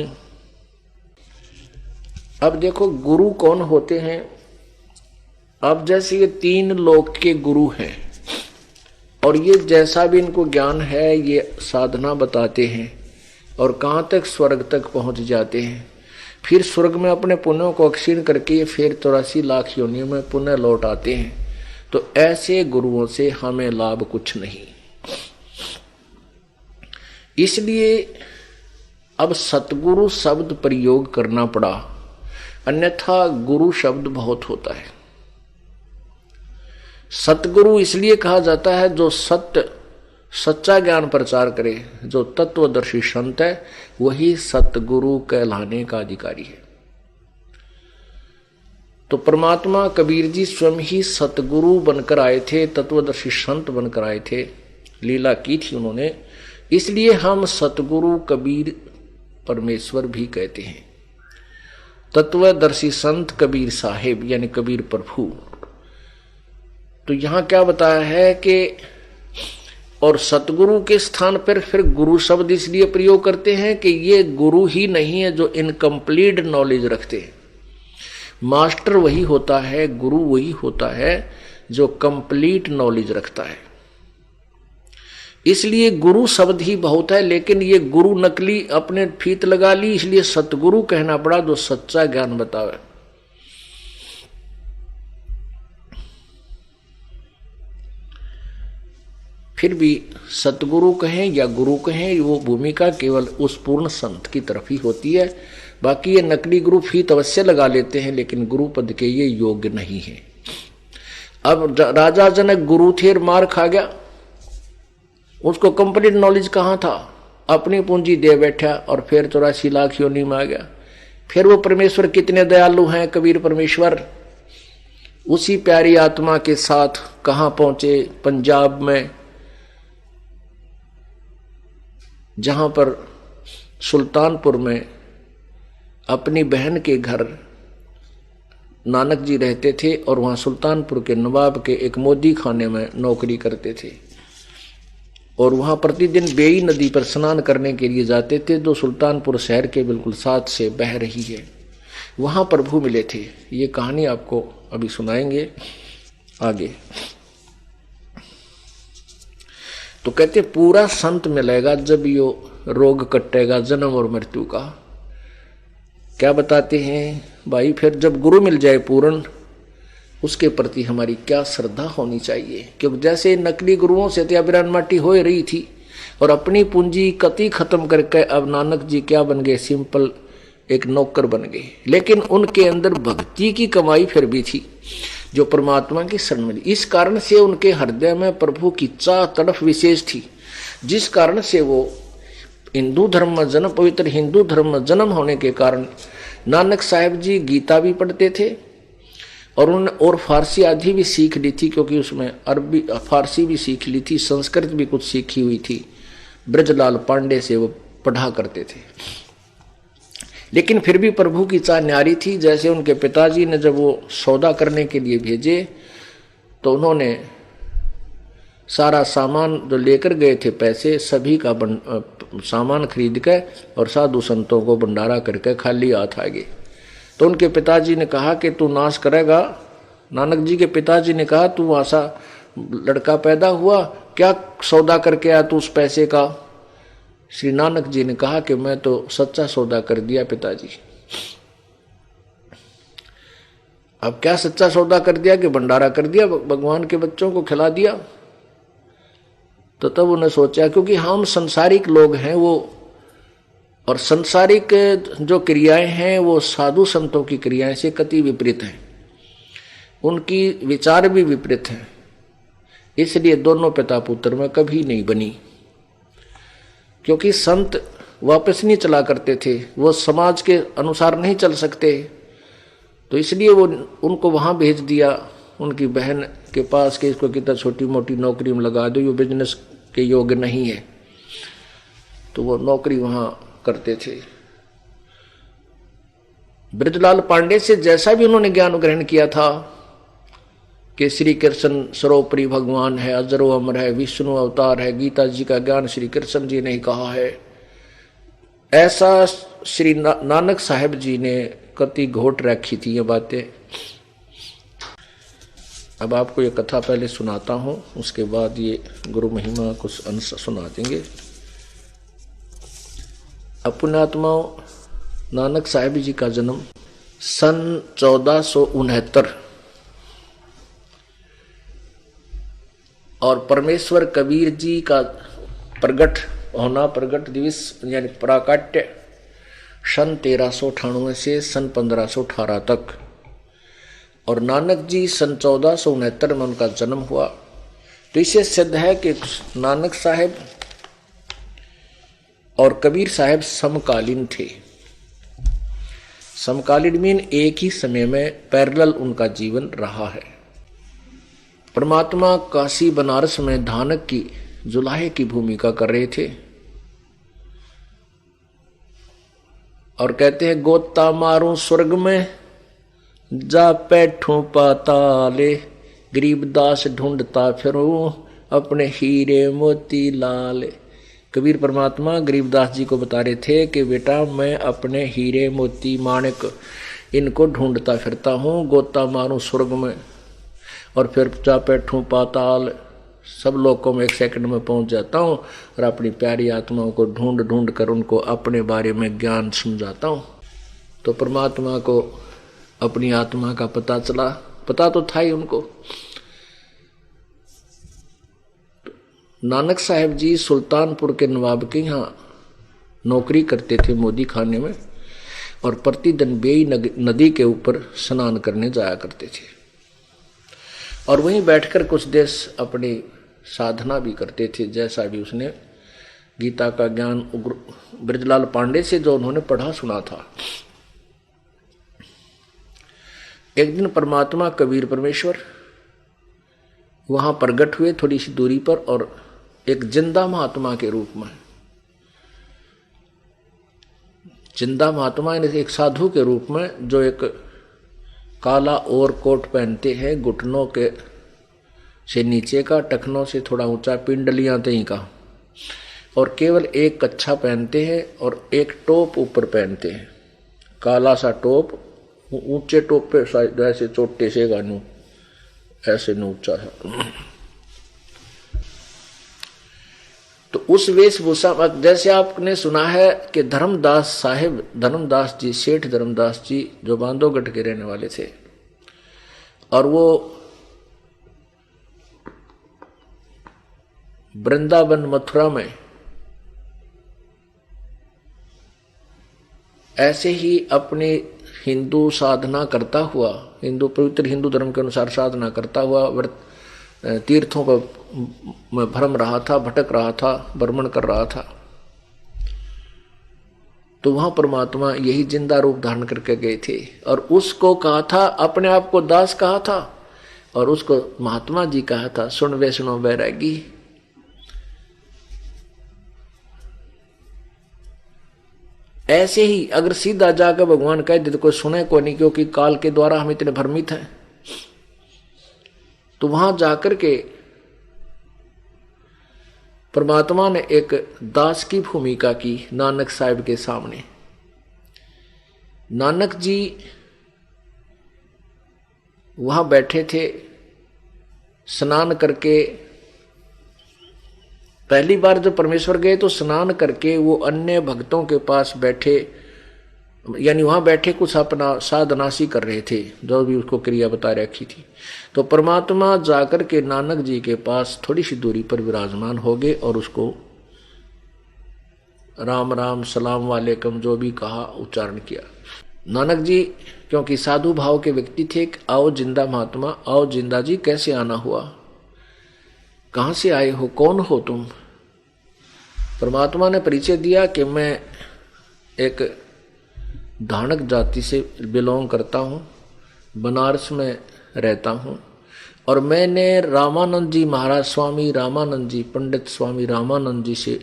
अब देखो गुरु कौन होते हैं। अब जैसे ये 3 लोक के गुरु हैं और ये जैसा भी इनको ज्ञान है ये साधना बताते हैं और कहाँ तक स्वर्ग तक पहुंच जाते हैं। फिर स्वर्ग में अपने पुण्यों को क्षीण करके फिर 84 लाख योनियों में पुनः लौट आते हैं। तो ऐसे गुरुओं से हमें लाभ कुछ नहीं। इसलिए अब सतगुरु शब्द प्रयोग करना पड़ा, अन्यथा गुरु शब्द बहुत होता है। सतगुरु इसलिए कहा जाता है जो सच्चा ज्ञान प्रचार करे, जो तत्वदर्शी संत है वही सतगुरु कहलाने का अधिकारी है। तो परमात्मा कबीर जी स्वयं ही सतगुरु बनकर आए थे, तत्वदर्शी संत बनकर आए थे, लीला की थी उन्होंने। इसलिए हम सतगुरु कबीर परमेश्वर भी कहते हैं। तत्वदर्शी संत कबीर साहेब यानी कबीर प्रभु। तो यहां क्या बताया है कि और सतगुरु के स्थान पर फिर गुरु शब्द इसलिए प्रयोग करते हैं कि ये गुरु ही नहीं है जो इनकम्प्लीट नॉलेज रखते हैं। मास्टर वही होता है, गुरु वही होता है जो कंप्लीट नॉलेज रखता है। इसलिए गुरु शब्द ही बहुत है, लेकिन ये गुरु नकली अपने फीत लगा ली, इसलिए सतगुरु कहना पड़ा जो सच्चा ज्ञान बतावे। फिर भी सतगुरु कहें या गुरु कहें, वो भूमिका केवल उस पूर्ण संत की तरफ ही होती है। बाकी ये नकली गुरु फी तो अवश्य लगा लेते हैं, लेकिन गुरु पद के ये योग्य नहीं है। अब राजा जनक गुरु थे और मार खा गया, उसको कंप्लीट नॉलेज कहाँ था, अपनी पूंजी दे बैठा और फिर 84 लाख योनि में आ गया। फिर वो परमेश्वर कितने दयालु हैं, कबीर परमेश्वर उसी प्यारी आत्मा के साथ कहाँ पहुंचे, पंजाब में, जहां पर सुल्तानपुर में अपनी बहन के घर नानक जी रहते थे और वहां सुल्तानपुर के नवाब के एक मोदी खाने में नौकरी करते थे और वहां प्रतिदिन बेई नदी पर स्नान करने के लिए जाते थे, जो सुल्तानपुर शहर के बिल्कुल साथ से बह रही है। वहां प्रभु मिले थे। ये कहानी आपको अभी सुनाएंगे आगे। तो कहते पूरा संत मिलेगा जब यो रोग कटेगा जन्म और मृत्यु का। क्या बताते हैं भाई, फिर जब गुरु मिल जाए पूर्ण, उसके प्रति हमारी क्या श्रद्धा होनी चाहिए। क्योंकि जैसे नकली गुरुओं से त्याबिरान माटी हो रही थी और अपनी पूंजी कति खत्म करके अब नानक जी क्या बन गए, सिंपल एक नौकर बन गए। लेकिन उनके अंदर भक्ति की कमाई फिर भी थी जो परमात्मा की शरण मिली। इस कारण से उनके हृदय में प्रभु की चाह तड़फ विशेष थी, जिस कारण से वो हिंदू धर्म में जन्म, पवित्र हिंदू धर्म में जन्म होने के कारण नानक साहब जी गीता भी पढ़ते थे और फारसी आदि भी सीख ली थी, क्योंकि उसमें अरबी फारसी भी सीख ली थी, संस्कृत भी कुछ सीखी हुई थी। ब्रजलाल पांडे से वो पढ़ा करते थे। लेकिन फिर भी प्रभु की चाह न्यारी थी। जैसे उनके पिताजी ने जब वो सौदा करने के लिए भेजे तो उन्होंने सारा सामान जो लेकर गए थे, पैसे सभी का सामान खरीद के और साधु संतों को भंडारा करके खाली हाथ आ गए। तो उनके पिताजी ने कहा कि तू नाश करेगा। नानक जी के पिताजी ने कहा तू ऐसा लड़का पैदा हुआ, क्या सौदा करके आया तू उस पैसे का। श्री नानक जी ने कहा कि मैं तो सच्चा सौदा कर दिया पिताजी। अब क्या सच्चा सौदा कर दिया कि भंडारा कर दिया, भगवान के बच्चों को खिला दिया। तो तब उन्हें सोचा, क्योंकि हम संसारिक लोग हैं वो, और संसारिक जो क्रियाएं हैं वो साधु संतों की क्रियाएं से कति विपरीत हैं, उनकी विचार भी विपरीत हैं। इसलिए दोनों पिता पुत्र में कभी नहीं बनी, क्योंकि संत वापस नहीं चला करते थे, वो समाज के अनुसार नहीं चल सकते। तो इसलिए वो उनको वहां भेज दिया उनकी बहन के पास कि इसको कितना छोटी मोटी नौकरी में लगा दो, ये बिजनेस के योग्य नहीं है। तो वो नौकरी वहां करते थे। ब्रजलाल पांडे से जैसा भी उन्होंने ज्ञान ग्रहण किया था कि श्री कृष्ण सर्वोपरि भगवान है, अजरो अमर है, विष्णु अवतार है, गीता जी का ज्ञान श्री कृष्ण जी ने ही कहा है, ऐसा श्री नानक साहब जी ने कति घोट रखी थी ये बातें। अब आपको ये कथा पहले सुनाता हूं, उसके बाद ये गुरु महिमा कुछ अंश सुना देंगे। पुण्यात्माओं, नानक साहब जी का जन्म सन 1469 और परमेश्वर कबीर जी का प्रगट होना, प्रगट दिवस यानी प्राकट्य सन 1398 से सन 1518 तक, और नानक जी सन 1469 में उनका जन्म हुआ। तो इससे सिद्ध है कि नानक साहब और कबीर साहब समकालीन थे। समकालीन मीन एक ही समय में पैरेलल उनका जीवन रहा है। परमात्मा काशी बनारस में धानक की जुलाहे की भूमिका कर रहे थे और कहते हैं गोता मारूं स्वर्ग में जा बैठूं पाताले, गरीबदास ढूंढता फिरूं अपने हीरे मोती लाल। कबीर परमात्मा गरीबदास जी को बता रहे थे कि बेटा मैं अपने हीरे मोती माणिक इनको ढूंढता फिरता हूँ, गोता मारूं स्वर्ग में और फिर जा बैठूं पाताल, सब लोगों में 1 सेकंड में पहुंच जाता हूँ और अपनी प्यारी आत्माओं को ढूंढ ढूंढ कर उनको अपने बारे में ज्ञान समझाता हूँ। तो परमात्मा को अपनी आत्मा का पता चला, पता तो था ही उनको। नानक साहब जी सुल्तानपुर के नवाब के यहाँ नौकरी करते थे मोदी खाने में, और प्रतिदिन बेई नदी के ऊपर स्नान करने जाया करते थे और वहीं बैठकर कुछ देर अपनी साधना भी करते थे। जैसा भी उसने गीता का ज्ञान ब्रजलाल पांडे से जो उन्होंने पढ़ा सुना था। एक दिन परमात्मा कबीर परमेश्वर वहां प्रगट हुए थोड़ी सी दूरी पर और एक जिंदा महात्मा के रूप में, जिंदा महात्मा एक साधु के रूप में, जो एक काला और कोट पहनते हैं, घुटनों के से नीचे का, टखनों से थोड़ा ऊंचा, पिंडलियां तई का, और केवल एक कच्छा पहनते हैं और एक टोप ऊपर पहनते हैं, काला सा टोप, ऊंचे टोप पे शायद ऐसे चोटे से गानू ऐसे न ऊंचा सा। तो उस वेशभूषा, जैसे आपने सुना है कि धर्मदास साहिब, धर्मदास जी, सेठ धर्मदास जी जो बांधवगढ़ के रहने वाले थे, और वो वृंदावन मथुरा में ऐसे ही अपने हिंदू साधना करता हुआ, हिंदू पवित्र हिंदू धर्म के अनुसार साधना करता हुआ तीर्थों पर भ्रम रहा था, भटक रहा था, भ्रमण कर रहा था। तो वहां परमात्मा यही जिंदा रूप धारण करके गए थे और उसको कहा था, अपने आप को दास कहा था और उसको महात्मा जी कहा था, सुन वैष्णो बैरागी। ऐसे ही अगर सीधा जाकर भगवान कह दे तो कोई सुने को नहीं, क्योंकि काल के द्वारा हम इतने भ्रमित हैं। तो वहां जाकर के परमात्मा ने एक दास की भूमिका की नानक साहिब के सामने। नानक जी वहां बैठे थे, स्नान करके, पहली बार जब परमेश्वर गए तो स्नान करके वो अन्य भक्तों के पास बैठे, यानी वहां बैठे कुछ अपना साधनासी कर रहे थे, जो भी उसको क्रिया बता रखी थी। तो परमात्मा जाकर के नानक जी के पास थोड़ी सी दूरी पर विराजमान हो गए और उसको राम राम सलाम वालेकुम जो भी कहा उच्चारण किया। नानक जी क्योंकि साधु भाव के व्यक्ति थे, आओ जिंदा महात्मा, आओ जिंदा जी, कैसे आना हुआ, कहां से आए हो, कौन हो तुम? परमात्मा ने परिचय दिया कि मैं एक धानक जाति से बिलोंग करता हूं, बनारस में रहता हूं और मैंने रामानंद जी महाराज, स्वामी रामानंद जी, पंडित स्वामी रामानंद जी से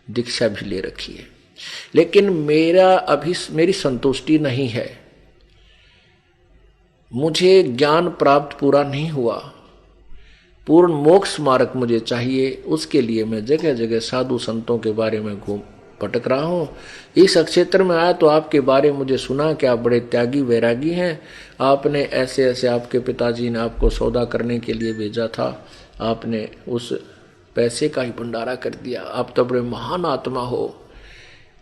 दीक्षा भी ले रखी है, लेकिन मेरी संतुष्टि नहीं है, मुझे ज्ञान प्राप्त पूरा नहीं हुआ, पूर्ण मोक्ष मार्ग मुझे चाहिए। उसके लिए मैं जगह जगह साधु संतों के बारे में घूम भटक रहा हूँ। इस क्षेत्र में आया तो आपके बारे में मुझे सुना कि आप बड़े त्यागी वैरागी हैं, आपने ऐसे ऐसे, आपके पिताजी ने आपको सौदा करने के लिए भेजा था, आपने उस पैसे का ही भंडारा कर दिया, आप तो बड़े महान आत्मा हो,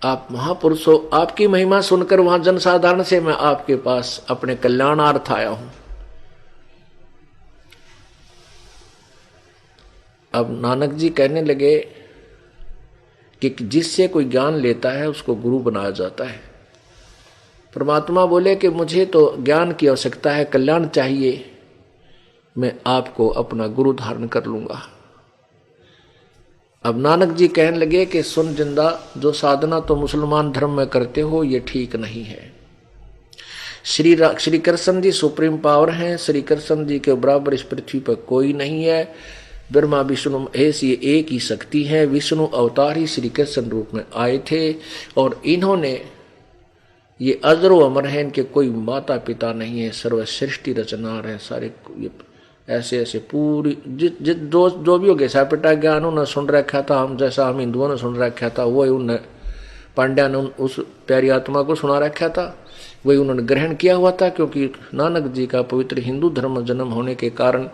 आप महापुरुष हो। आपकी महिमा सुनकर वहां जनसाधारण से मैं आपके पास अपने कल्याणार्थ आया हूं। अब नानक जी कहने लगे कि जिससे कोई ज्ञान लेता है उसको गुरु बनाया जाता है। परमात्मा बोले कि मुझे तो ज्ञान की आवश्यकता है, कल्याण चाहिए, मैं आपको अपना गुरु धारण कर लूंगा। अब नानक जी कहने लगे कि सुन जिंदा, जो साधना तो मुसलमान धर्म में करते हो ये ठीक नहीं है। श्री कृष्ण जी सुप्रीम पावर हैं, श्री कृष्ण जी के बराबर इस पृथ्वी पर कोई नहीं है। ब्रह्मा विष्णु महेश ये एक ही शक्ति है, विष्णु अवतार ही श्री कृष्ण रूप में आए थे और इन्होंने ये अजरो अमर है, इनके कोई माता पिता नहीं है, सर्वश्रेष्ठी रचनार है सारे। ये ऐसे ऐसे पूरी जो भी हो गया सापिटा ज्ञान उन्होंने सुन रखा था, हम जैसा हम हिंदुओं ने सुन रखा था वही उन्हें पांड्या ने उस प्यारी आत्मा को सुना रखा था, वही उन्होंने ग्रहण किया हुआ था। क्योंकि नानक जी का पवित्र हिंदू धर्म में जन्म होने के कारण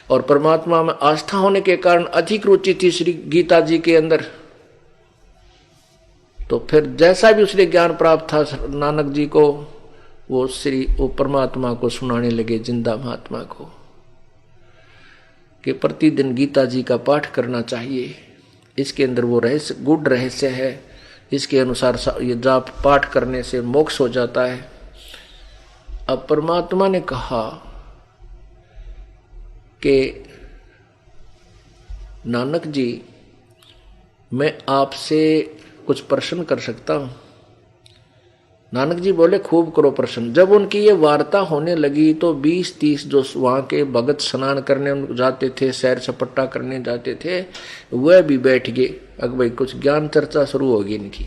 और परमात्मा में आस्था होने के कारण अधिक रुचि थी श्री गीता जी के अंदर। तो फिर जैसा भी उसने ज्ञान प्राप्त था नानक जी को, वो परमात्मा को सुनाने लगे, जिंदा महात्मा को, कि प्रतिदिन गीता जी का पाठ करना चाहिए। इसके अंदर वो रहस्य, गुड रहस्य है, इसके अनुसार ये जाप पाठ करने से मोक्ष हो जाता है। अब परमात्मा ने कहा कि नानक जी, मैं आपसे कुछ प्रश्न कर सकता हूं? नानक जी बोले, खूब करो प्रश्न। जब उनकी ये वार्ता होने लगी तो 20-30 जो वहां के भगत स्नान करने जाते थे, सैर सपट्टा करने जाते थे, वह भी बैठ गए। अब भाई कुछ ज्ञान चर्चा शुरू होगी इनकी।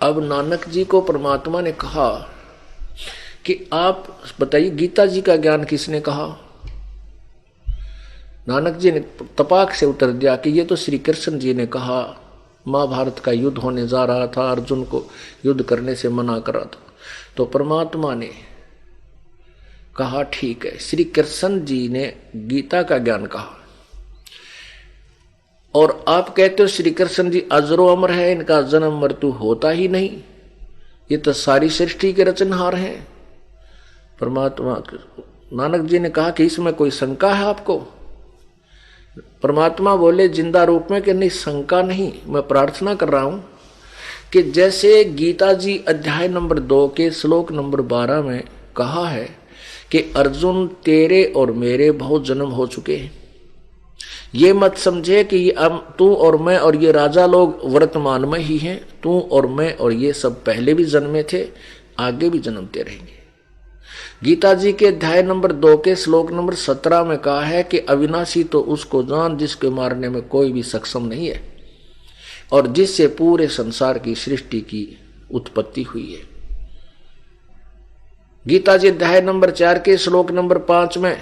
अब नानक जी को परमात्मा ने कहा कि आप बताइए, गीता जी का ज्ञान किसने कहा? नानक जी ने तपाक से उत्तर दिया कि ये तो श्री कृष्ण जी ने कहा। महाभारत का युद्ध होने जा रहा था, अर्जुन को युद्ध करने से मना करा था। तो परमात्मा ने कहा, ठीक है, श्री कृष्ण जी ने गीता का ज्ञान कहा और आप कहते हो श्री कृष्ण जी अजरो अमर है, इनका जन्म मृत्यु होता ही नहीं, ये तो सारी सृष्टि के रचनहार हैं। परमात्मा नानक जी ने कहा कि इसमें कोई शंका है आपको? परमात्मा बोले जिंदा रूप में कि नहीं, शंका नहीं, मैं प्रार्थना कर रहा हूं कि जैसे गीता जी अध्याय नंबर 2 के श्लोक नंबर 12 में कहा है कि अर्जुन तेरे और मेरे बहुत जन्म हो चुके हैं, ये मत समझे कि तू और मैं और ये राजा लोग वर्तमान में ही हैं। तू और मैं और ये सब पहले भी जन्मे थे, आगे भी जन्मते रहेंगे। गीता जी के अध्याय नंबर 2 के श्लोक नंबर 17 में कहा है कि अविनाशी तो उसको जान जिसके मारने में कोई भी सक्षम नहीं है और जिससे पूरे संसार की सृष्टि की उत्पत्ति हुई है। गीता जी अध्याय नंबर 4 के श्लोक नंबर 5 में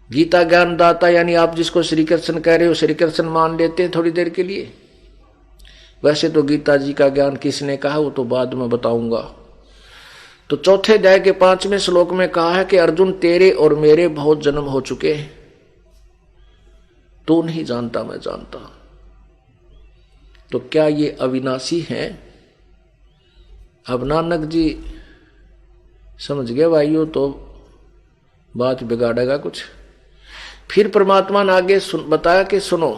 गीता ज्ञान दाता यानी आप जिसको श्री कृष्ण कह रहे हो, श्री कृष्ण मान लेते हैं थोड़ी देर के लिए। वैसे तो गीता जी का ज्ञान किसने कहा वो तो बाद में बताऊंगा। तो चौथे अध्याय के 5वें श्लोक में कहा है कि अर्जुन तेरे और मेरे बहुत जन्म हो चुके हैं, तू नहीं जानता मैं जानता। तो क्या ये अविनाशी हैं? अब नानक जी समझ गए भाइयों, तो बात बिगाड़ेगा कुछ। फिर परमात्मा ने आगे बताया कि सुनो,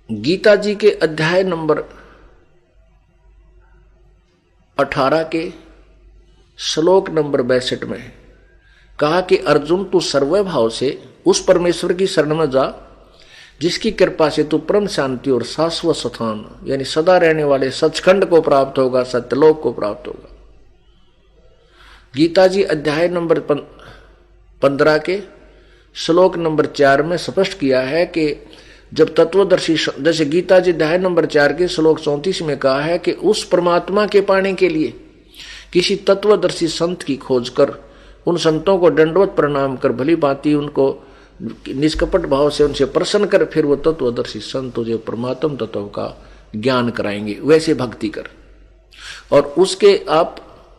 गीता जी के अध्याय नंबर 18 के श्लोक नंबर 62 में कहा कि अर्जुन तू सर्वभाव से उस परमेश्वर की शरण में जा जिसकी कृपा से तू परम शांति और शाश्वत स्थान यानी सदा रहने वाले सचखंड को प्राप्त होगा, सत्यलोक को प्राप्त होगा। गीता जी अध्याय नंबर 15 के श्लोक नंबर 4 में स्पष्ट किया है कि जब तत्वदर्शी, जैसे गीता जी अध्याय नंबर 4 के श्लोक 34 में कहा है कि उस परमात्मा के पाने के लिए किसी तत्वदर्शी संत की खोज कर उन संतों को दंडवत प्रणाम कर भली भांति उनको निष्कपट भाव से उनसे प्रसन्न कर, फिर वो तत्वदर्शी संत तुझे परमात्म तत्व का ज्ञान कराएंगे। वैसे भक्ति कर और उसके आप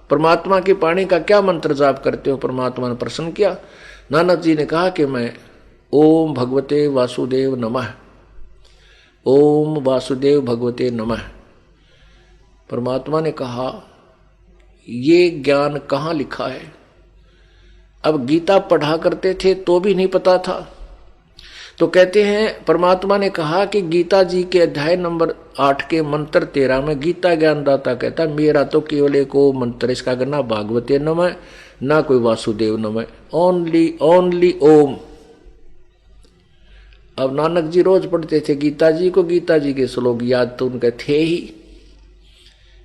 परमात्मा के पाने का क्या मंत्र जाप करते हो? परमात्मा ने प्रसन्न किया। नानक जी ने कहा कि मैं ओम भगवते वासुदेव नमः, ओम वासुदेव भगवते नमः। परमात्मा ने कहा ये ज्ञान कहाँ लिखा है? अब गीता पढ़ा करते थे तो भी नहीं पता था। तो कहते हैं परमात्मा ने कहा कि गीता जी के अध्याय नंबर 8 के मंत्र 13 में गीता ज्ञान दाता कहता मेरा तो केवल एक ओम मंत्र, इसका ना भागवते नमः ना कोई वासुदेव नमः, ओनली ओम। अब नानक जी रोज पढ़ते थे गीता जी को, गीता जी के श्लोक याद तो उनके थे ही।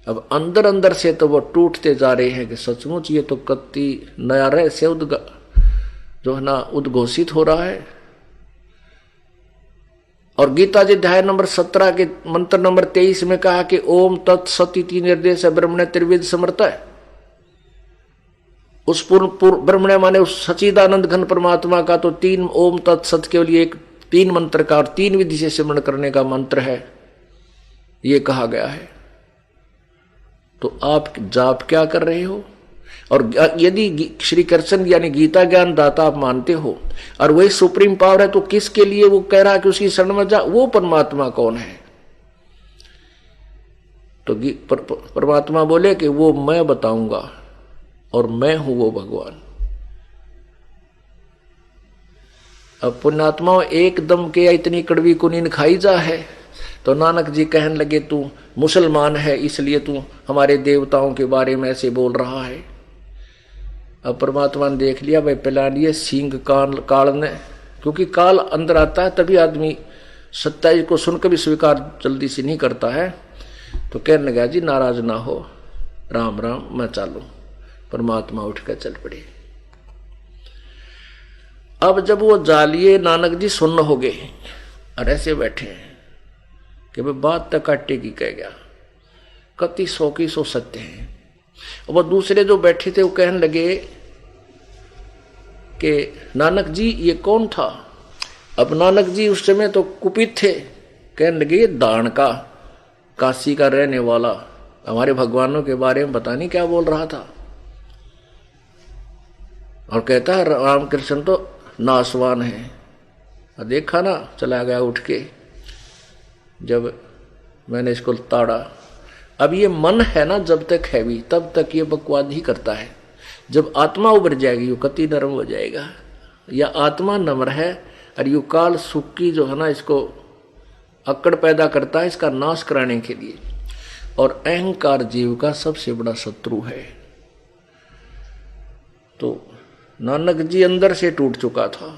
अब अंदर अंदर से तो वो टूटते जा रहे हैं कि सचमुच ये तो कत्ती नया रहस्य जो है ना उद्घोषित हो रहा है। और गीता जी अध्याय नंबर 17 के मंत्र नंबर 23 में कहा कि ओम तत्सति निर्देश ब्रह्मण्य त्रिविध समर्थ है। उस ब्रह्मण्य माने उस सच्चिदानंद घन परमात्मा का तो 3 ओम तत्सत के लिए एक 3 मंत्र का और 3 विधि से सिमरण करने का मंत्र है, ये कहा गया है। तो आप जाप क्या कर रहे हो? और यदि श्री कृष्ण यानी गीता ज्ञान दाता आप मानते हो और वही सुप्रीम पावर है, तो किसके लिए वो कह रहा है कि उसकी शरण में जा? वो परमात्मा कौन है? तो परमात्मा बोले कि वो मैं बताऊंगा और मैं हूं वो भगवान। अब पुण्यात्मा एकदम के इतनी कड़वी कुनीन खाई जा है, तो नानक जी कहने लगे तू मुसलमान है इसलिए तू हमारे देवताओं के बारे में ऐसे बोल रहा है। अब परमात्मा ने देख लिया भाई पिला लिए सींग काल ने, क्योंकि काल अंदर आता है तभी आदमी सच्चाई को सुनकर भी स्वीकार जल्दी से नहीं करता है। तो कहने लगा जी नाराज ना हो, राम राम मैं चालू। परमात्मा उठकर चल पड़े। अब जब वो जालिए नानक जी सुन्न हो गए और ऐसे बैठे हैं कि भाई बात तक काटे की कह गया, कति 100 की 100 सत्य है। और वो दूसरे जो बैठे थे वो कहने लगे कि नानक जी ये कौन था। अब नानक जी उस समय तो कुपित थे, कहने लगे ये दान का काशी का रहने वाला हमारे भगवानों के बारे में पता नहीं क्या बोल रहा था। और कहता है रामकृष्ण तो नासवान है। देखा ना, चला गया उठ के। जब मैंने इसको ताड़ा, अब ये मन है ना जब तक है भी तब तक ये बकवाद ही करता है। जब आत्मा उभर जाएगी यो कति नरम हो जाएगा। या आत्मा नम्र है और यू काल सुख की जो है ना इसको अकड़ पैदा करता है इसका नाश कराने के लिए। और अहंकार जीव का सबसे बड़ा शत्रु है। तो नानक जी अंदर से टूट चुका था,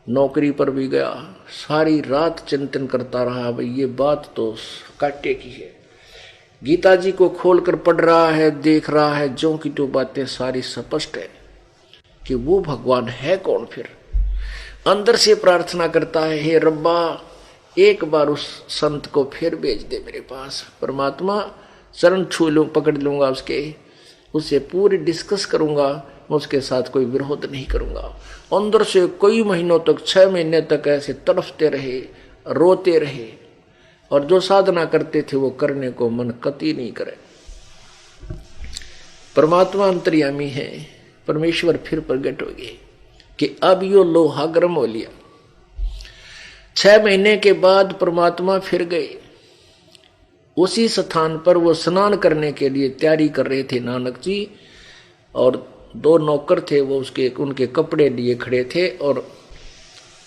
नौकरी पर भी गया, सारी रात चिंतन करता रहा भाई ये बात तो काटे की है। गीता जी को खोलकर पढ़ रहा है, देख रहा है, जो की तो बातें सारी स्पष्ट है कि वो भगवान है कौन। फिर अंदर से प्रार्थना करता है, हे रब्बा एक बार उस संत को फिर भेज दे मेरे पास। परमात्मा चरण छू लूं, पकड़ लूंगा उससे पूरी डिस्कस करूंगा, मैं उसके साथ कोई विरोध नहीं करूंगा। अंदर से कई महीनों तक 6 महीने तक ऐसे तड़फते रहे, रोते रहे, और जो साधना करते थे वो करने को मन कति नहीं करे। परमात्मा अंतर्यामी है, परमेश्वर फिर प्रकट हो गए कि अब यो लोहा गर्म हो लिया। 6 महीने के बाद परमात्मा फिर गए उसी स्थान पर। वो स्नान करने के लिए तैयारी कर रहे थे नानक जी, और 2 नौकर थे वो उनके कपड़े लिए खड़े थे। और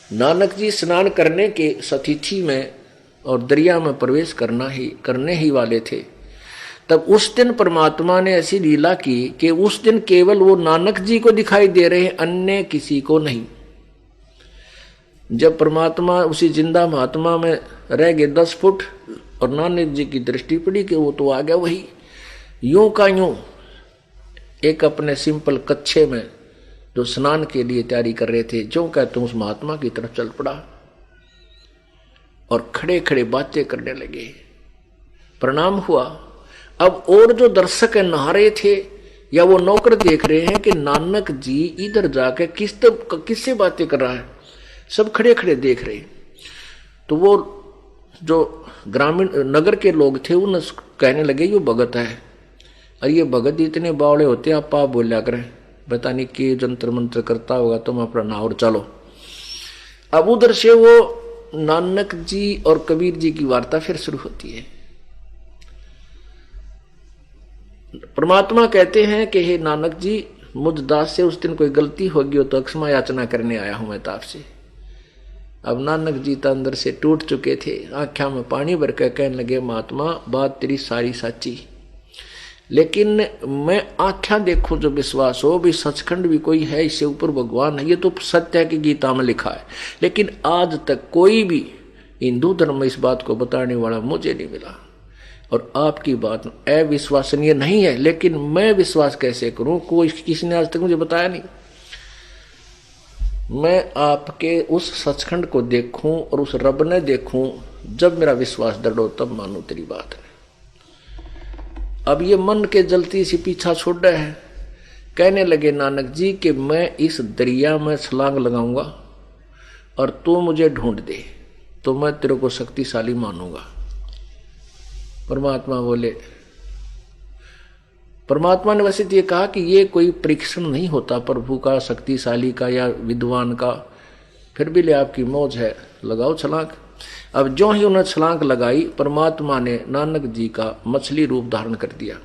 नानक जी स्नान करने के सतिथि में और दरिया में प्रवेश करने ही वाले थे। तब उस दिन परमात्मा ने ऐसी लीला की कि उस दिन केवल वो नानक जी को दिखाई दे रहे, अन्य किसी को नहीं। जब परमात्मा उसी जिंदा महात्मा में रह गए 10 फुट और नानक जी की दृष्टि पड़ी कि वो तो आ गया वही, यूं का यूं एक अपने सिंपल कच्छे में जो स्नान के लिए तैयारी कर रहे थे, जो कहते उस महात्मा की तरफ चल पड़ा और खड़े खड़े बातें करने लगे। प्रणाम हुआ। अब और जो दर्शक नहा रहे थे या वो नौकर देख रहे हैं कि नानक जी इधर जाकर किससे बातें कर रहा है, सब खड़े खड़े देख रहे। तो वो जो ग्रामीण नगर के लोग थे उन कहने लगे ये भगत है, और ये भगत इतने बावड़े होते आप बोलिया करें, बता नहीं कि जंतर मंत्र करता होगा, तुम अपना नाव चलो। अब उधर से वो नानक जी और कबीर जी की वार्ता फिर शुरू होती है। परमात्मा कहते हैं कि हे नानक जी, मुझ दास से उस दिन कोई गलती होगी हो तो क्षमा याचना करने आया हूं मैं ताप से। अब नानक जी तो अंदर से टूट चुके थे, आंखों में पानी भर कर कहने लगे, महात्मा बात तेरी सारी सच्ची, लेकिन मैं आंखें देखूं जो विश्वास हो भी सचखंड भी कोई है, इससे ऊपर भगवान है, ये तो सत्य है कि गीता में लिखा है, लेकिन आज तक कोई भी हिंदू धर्म में इस बात को बताने वाला मुझे नहीं मिला। और आपकी बात अविश्वसनीय नहीं है, लेकिन मैं विश्वास कैसे करूं, कोई किसी ने आज तक मुझे बताया नहीं। मैं आपके उस सचखंड को देखूं और उस रब ने देखूं, जब मेरा विश्वास दृढ़ हो तब मानूं तेरी बात है। अब ये मन के जलती सी पीछा छोड़ रहे हैं। कहने लगे नानक जी कि मैं इस दरिया में छलांग लगाऊंगा और तू मुझे ढूंढ दे तो मैं तेरे को शक्तिशाली मानूंगा। परमात्मा बोले, परमात्मा ने वैसे ये कहा कि ये कोई परीक्षण नहीं होता प्रभु का, शक्तिशाली का या विद्वान का, फिर भी ले आपकी मौज है, लगाओ छलांग। अब जो ही उन्हें छलांग लगाई, परमात्मा ने नानक जी का मछली रूप धारण कर दिया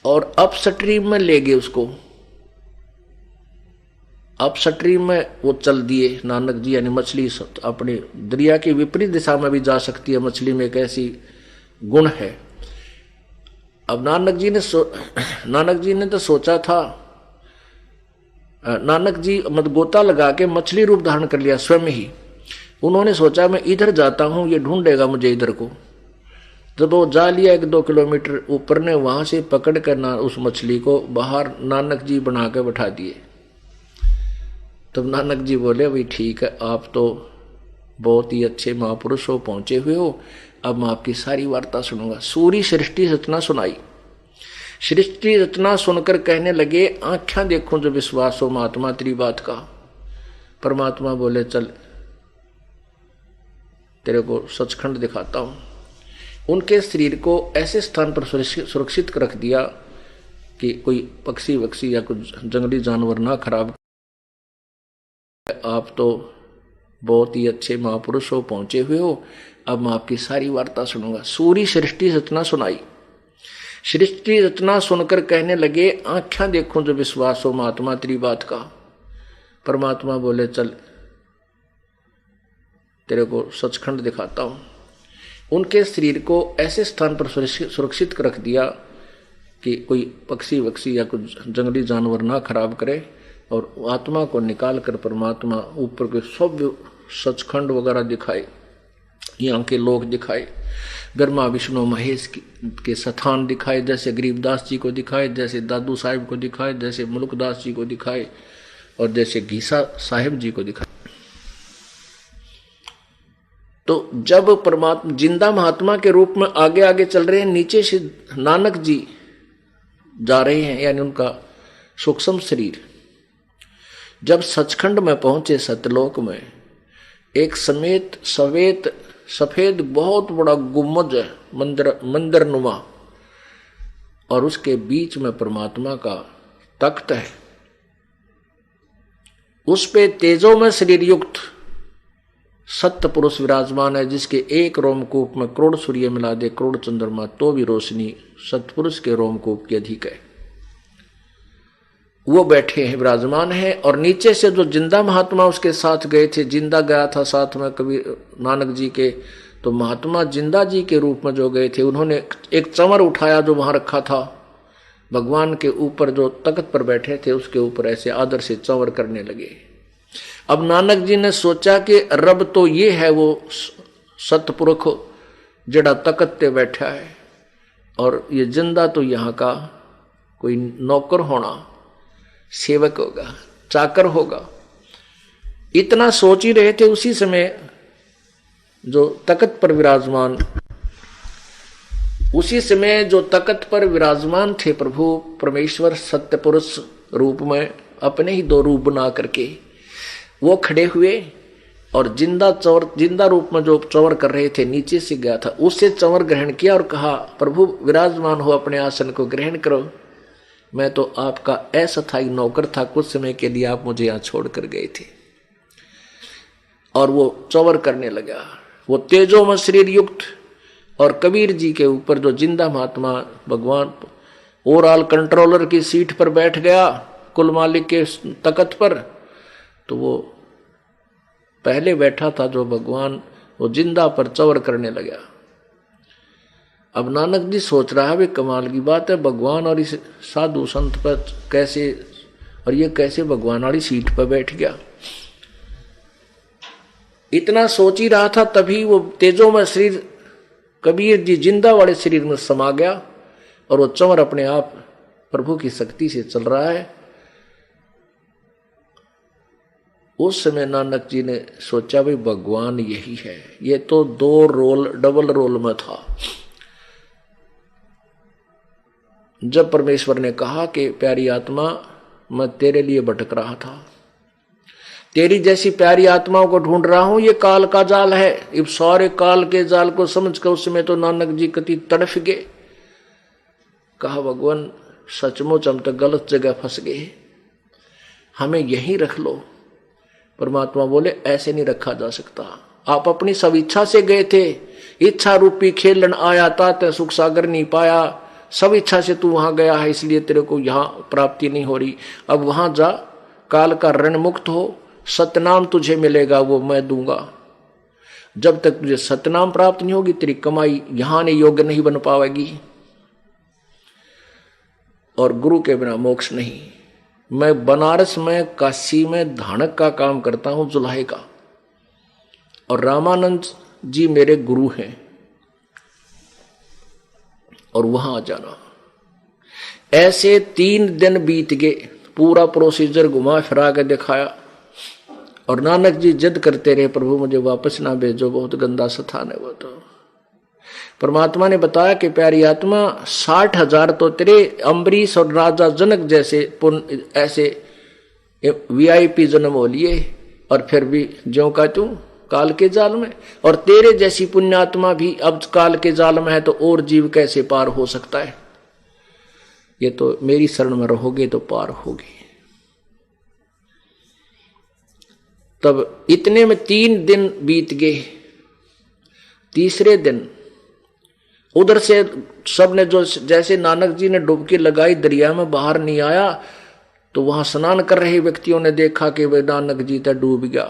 और अप स्ट्रीम में ले गए उसको। अप स्ट्रीम में वो चल दिए नानक जी, यानी मछली अपने दरिया की विपरीत दिशा में भी जा सकती है। मछली में एक ऐसी गुण है। अब नानक जी ने तो सोचा था, नानक जी मतलब गोता लगा के मछली रूप धारण कर लिया स्वयं ही। उन्होंने सोचा मैं इधर जाता हूं, ये ढूंढेगा मुझे इधर को। जब वो जा लिया 1-2 किलोमीटर ऊपर ने, वहां से पकड़ कर उस मछली को बाहर नानक जी बना के बैठा दिए। तब नानक जी बोले भाई ठीक है, आप तो बहुत ही अच्छे महापुरुष हो, पहुंचे हुए हो, अब मैं आपकी सारी वार्ता सुनूंगा। सूरी सृष्टि रचना सुनाई। सृष्टि रचना सुनकर कहने लगे आंखें देखूं जो विश्वास हो महात्मा तेरी बात का। परमात्मा बोले चल तेरे को सचखंड दिखाता हूं। उनके शरीर को ऐसे स्थान पर सुरक्षित रख दिया कि कोई पक्षी वक्षी या कुछ जंगली जानवर ना खराब। आप तो बहुत ही अच्छे महापुरुष हो, पहुंचे हुए हो, अब मैं आपकी सारी वार्ता सुनूंगा। सूरी सृष्टि रचना सुनाई। सृष्टि रचना सुनकर कहने लगे आंखें देखूं जो विश्वास हो महात्मा तेरी बात का। परमात्मा बोले चल तेरे को सचखंड दिखाता हूं। उनके शरीर को ऐसे स्थान पर सुरक्षित रख दिया कि कोई पक्षी वक्षी या कुछ जंगली जानवर ना खराब करे, और आत्मा को निकाल कर परमात्मा ऊपर के सब सचखंड वगैरह दिखाए, यहाँ के लोग दिखाए, ब्रह्मा विष्णु महेश के स्थान दिखाए, जैसे गरीबदास जी को दिखाए, जैसे दादू साहिब को दिखाए, जैसे मुल्कदास जी को दिखाए, और जैसे घीसा साहिब जी को दिखाए। तो जब परमात्मा जिंदा महात्मा के रूप में आगे आगे चल रहे हैं, नीचे से नानक जी जा रहे हैं, यानी उनका सूक्ष्म शरीर। जब सचखंड में पहुंचे सतलोक में, एक सफेद बहुत बड़ा गुम्बद है, मंदिर नुमा, और उसके बीच में परमात्मा का तख्त है। उस पे तेजो में शरीर युक्त सत्य पुरुष विराजमान है, जिसके एक रोमकूप में करोड़ सूर्य मिला दे, करोड़ चंद्रमा, तो भी रोशनी सतपुरुष के रोमकूप की अधिक है। वो बैठे हैं, विराजमान है। और नीचे से जो जिंदा महात्मा उसके साथ गए थे, जिंदा गया था साथ में कबीर नानक जी के, तो महात्मा जिंदा जी के रूप में जो गए थे, उन्होंने एक चंवर उठाया जो वहां रखा था, भगवान के ऊपर जो तख्त पर बैठे थे उसके ऊपर ऐसे आदर से चंवर करने लगे। अब नानक जी ने सोचा कि रब तो ये है वो सतपुरुष जड़ा तख्त पे बैठा है, और ये जिंदा तो यहाँ का कोई नौकर होना, सेवक होगा, चाकर होगा। इतना सोच ही रहे थे, उसी समय जो तख्त पर विराजमान थे प्रभु परमेश्वर सत्य पुरुष रूप में, अपने ही 2 रूप बना करके वो खड़े हुए, और जिंदा रूप में जो चंवर कर रहे थे नीचे से गया था, उससे चंवर ग्रहण किया और कहा प्रभु विराजमान हो, अपने आसन को ग्रहण करो, मैं तो आपका अस्थायी नौकर था, कुछ समय के लिए आप मुझे यहाँ छोड़ कर गए थे। और वो चंवर करने लगा, वो तेजो में शरीर युक्त, और कबीर जी के ऊपर जो जिंदा महात्मा भगवान ओवरऑल कंट्रोलर की सीट पर बैठ गया, कुल मालिक के तख्त पर, तो वो पहले बैठा था जो भगवान, वो जिंदा पर चंवर करने लगा। अब नानक जी सोच रहा है वे कमाल की बात है, भगवान और इस साधु संत पर कैसे, और ये कैसे भगवान वाली सीट पर बैठ गया। इतना सोच ही रहा था, तभी वो तेजो में शरीर कबीर जी जिंदा वाले शरीर में समा गया, और वो चंवर अपने आप प्रभु की शक्ति से चल रहा है। उस समय नानक जी ने सोचा भाई भगवान यही है, ये तो 2 रोल डबल रोल में था। जब परमेश्वर ने कहा कि प्यारी आत्मा मैं तेरे लिए भटक रहा था, तेरी जैसी प्यारी आत्माओं को ढूंढ रहा हूं, ये काल का जाल है। इस सारे काल के जाल को समझकर उस समय तो नानक जी कति तड़फ गए। कहा भगवान सचमुच हम तो गलत जगह फंस गए, हमें यहीं रख लो। परमात्मा बोले ऐसे नहीं रखा जा सकता, आप अपनी सब इच्छा से गए थे, इच्छा रूपी खेलन आया था, ते सुख सागर नहीं पाया, सब इच्छा से तू वहां गया है, इसलिए तेरे को यहाँ प्राप्ति नहीं हो रही। अब वहां जा काल का ऋण मुक्त हो, सतनाम तुझे मिलेगा वो मैं दूंगा। जब तक तुझे सतनाम प्राप्त नहीं होगी तेरी कमाई यहां ने योग्य नहीं बन पाएगी, और गुरु के बिना मोक्ष नहीं। मैं बनारस में, काशी में धानक का काम करता हूं, जुलाहे का, और रामानंद जी मेरे गुरु हैं, और वहां आ जाना। ऐसे 3 दिन बीत गए, पूरा प्रोसीजर घुमा फिरा के दिखाया, और नानक जी जिद करते रहे, प्रभु मुझे वापस ना भेजो, बहुत गंदा स्थान है वो। तो परमात्मा ने बताया कि प्यारी आत्मा 60,000 तो तेरे अम्बरीश और राजा जनक जैसे ऐसे VIP जन्म हो लिए, और फिर भी ज्यों का तू काल के जाल में, और तेरे जैसी पुण्यात्मा भी अब काल के जाल में है, तो और जीव कैसे पार हो सकता है? ये तो मेरी शरण में रहोगे तो पार होगे। तब इतने में 3 दिन बीत गए। तीसरे दिन उधर से सबने जो जैसे नानक जी ने डुबकी लगाई दरिया में बाहर नहीं आया, तो वहां स्नान कर रहे व्यक्तियों ने देखा कि वे नानक जी तो डूब गया।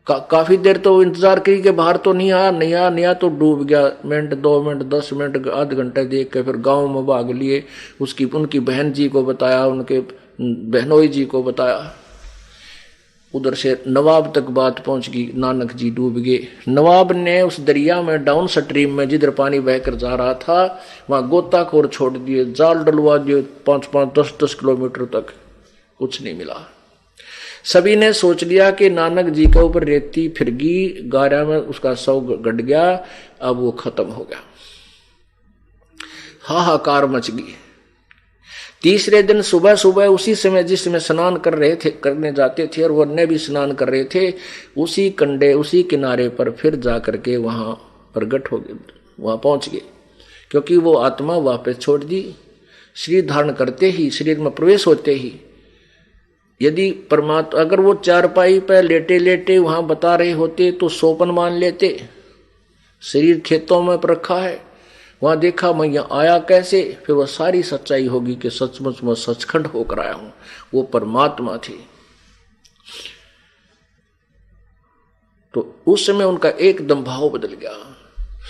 काफी देर तो इंतजार करी कि बाहर तो नहीं आया तो डूब गया। मिनट 2 मिनट 10 मिनट आध घंटे देख के फिर गांव में भाग लिए, उनकी बहन जी को बताया, उनके बहनोई जी को बताया। उधर से नवाब तक बात पहुंच गई, नानक जी डूब गए। नवाब ने उस दरिया में डाउन स्ट्रीम में जिधर पानी बहकर जा रहा था वहां गोताखोर छोड़ दिए, जाल डलवा दिए 5-5 10-10 किलोमीटर तक, कुछ नहीं मिला। सभी ने सोच लिया कि नानक जी के ऊपर रेती फिर गई, गारा में उसका शव गड़ गया, अब वो खत्म हो गया। हाहाकार मच गई। तीसरे दिन सुबह सुबह उसी समय जिस समय स्नान करने जाते थे, और वो अन्य भी स्नान कर रहे थे, उसी कंडे उसी किनारे पर फिर जा करके वहां प्रकट हो गए, वहां पहुंच गए। क्योंकि वो आत्मा वापस छोड़ दी, शरीर धारण करते ही, शरीर में प्रवेश होते ही, यदि परमात्मा अगर वो चारपाई पर लेटे लेटे वहां बता रहे होते तो सोपन मान लेते। शरीर खेतों में रखा है, वहां देखा मैं यहां आया कैसे, फिर वह सारी सच्चाई होगी कि सचमुच मैं सचखंड होकर आया हूं, वो परमात्मा थी। तो उस समय उनका एकदम भाव बदल गया,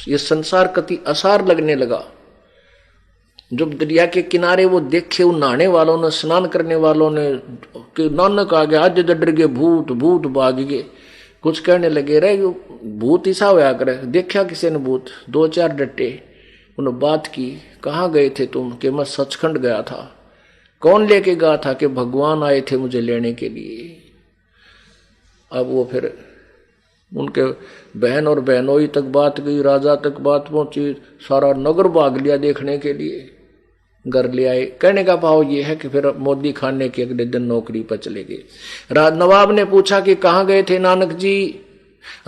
ये संसार कति असार लगने लगा। जब दरिया के किनारे वो देखे, उन नहाने वालों ने, स्नान करने वालों ने कि नानक आ गया, आज डर गए, भूत भूत भाग गए। कुछ कहने लगे, रहे भूत ऐसा होया करे, देखा किसी ने भूत, 2-4 डटे। उन्होंने बात की, कहाँ गए थे तुम? कि मैं सचखंड गया था। कौन लेके गया था? कि भगवान आए थे मुझे लेने के लिए। अब वो फिर उनके बहन और बहनोई तक बात गई, राजा तक बात पहुंची, सारा नगर भाग लिया देखने के लिए, घर ले आए। कहने का भाव ये है कि फिर मोदी खाने के अगले दिन नौकरी पर चले गए। नवाब ने पूछा कि कहाँ गए थे नानक जी?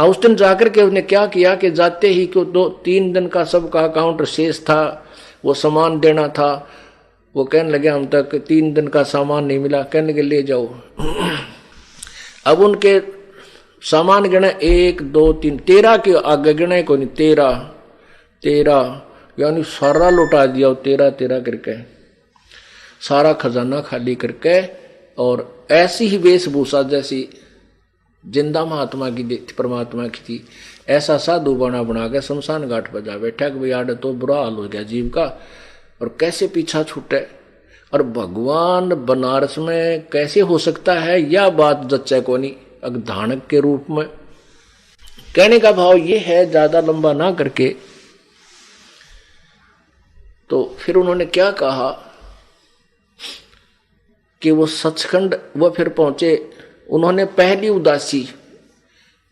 उस दिन जाकर के उसने क्या किया कि जाते ही को 2-3 दिन का सबका अकाउंट शेष था, वो सामान देना था। वो कहने लगे हम तक 3 दिन का सामान नहीं मिला। कहने के ले जाओ। अब उनके सामान गिने 1 2 3 13 के आगे गिने को नहीं, 13 यानी सारा लुटा दिया 13 करके, सारा खजाना खाली करके। और ऐसी ही वेशभूषा जैसी जिंदा महात्मा की परमात्मा की थी, ऐसा साधु बना के शमशान घाट पर जा बैठा कि भाई आड़े तो बुरा हाल हो गया जीव का, और कैसे पीछा छूटे। और भगवान बनारस में कैसे हो सकता है, यह बात जच्चे को नहीं, धानक के रूप में। कहने का भाव ये है, ज्यादा लंबा ना करके, तो फिर उन्होंने क्या कहा कि वो सचखंड वो फिर पहुंचे। उन्होंने पहली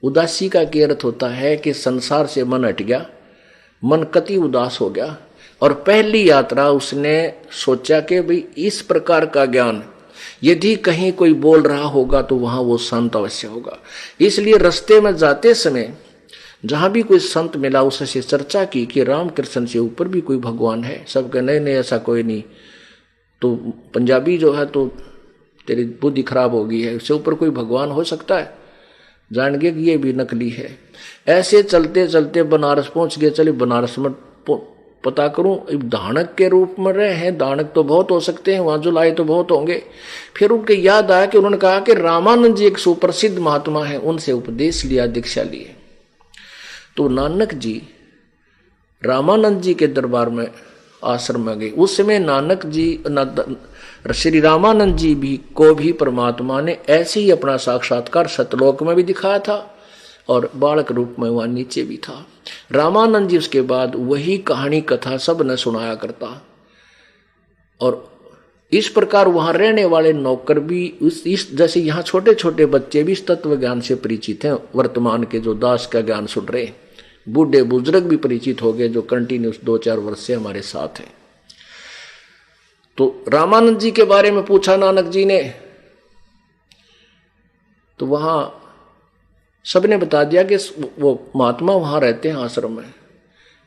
उदासी का क्या अर्थ होता है कि संसार से मन हट गया, मन कति उदास हो गया। और पहली यात्रा उसने सोचा कि भाई इस प्रकार का ज्ञान यदि कहीं कोई बोल रहा होगा तो वहां वो संत अवश्य होगा। इसलिए रास्ते में जाते समय जहां भी कोई संत मिला उससे चर्चा की कि रामकृष्ण से ऊपर भी कोई भगवान है। सबके नहीं ऐसा कोई नहीं, तो पंजाबी जो है तो तेरी बुद्धि खराब हो गई है, उससे ऊपर कोई भगवान हो सकता है? जान गए कि ये भी नकली है। ऐसे चलते चलते बनारस पहुंच गए। चले बनारस में पता करूं, दानक के रूप में रहे हैं, दानक तो बहुत हो सकते हैं, वहां जुलाए तो बहुत होंगे। फिर उनके याद आया कि उन्होंने कहा कि रामानंद जी एक सुप्रसिद्ध महात्मा है, उनसे उपदेश लिया, दीक्षा लिए। तो नानक जी रामानंद जी के दरबार में आश्रम में गए। उस समय नानक जी श्री रामानंद जी भी को भी परमात्मा ने ऐसे ही अपना साक्षात्कार सतलोक में भी दिखाया था और बालक रूप में वहां नीचे भी था। रामानंद जी उसके बाद वही कहानी कथा सब ने सुनाया करता। और इस प्रकार वहां रहने वाले नौकर भी इस जैसे यहाँ छोटे छोटे बच्चे भी इस तत्व ज्ञान से परिचित हैं। वर्तमान के जो दास का ज्ञान सुन रहे, बूढ़े बुजुर्ग भी परिचित हो गए जो कंटिन्यूस 2-4 वर्ष से हमारे साथ हैं। तो रामानंद जी के बारे में पूछा नानक जी ने, तो वहां सबने बता दिया कि वो महात्मा वहां रहते हैं आश्रम में।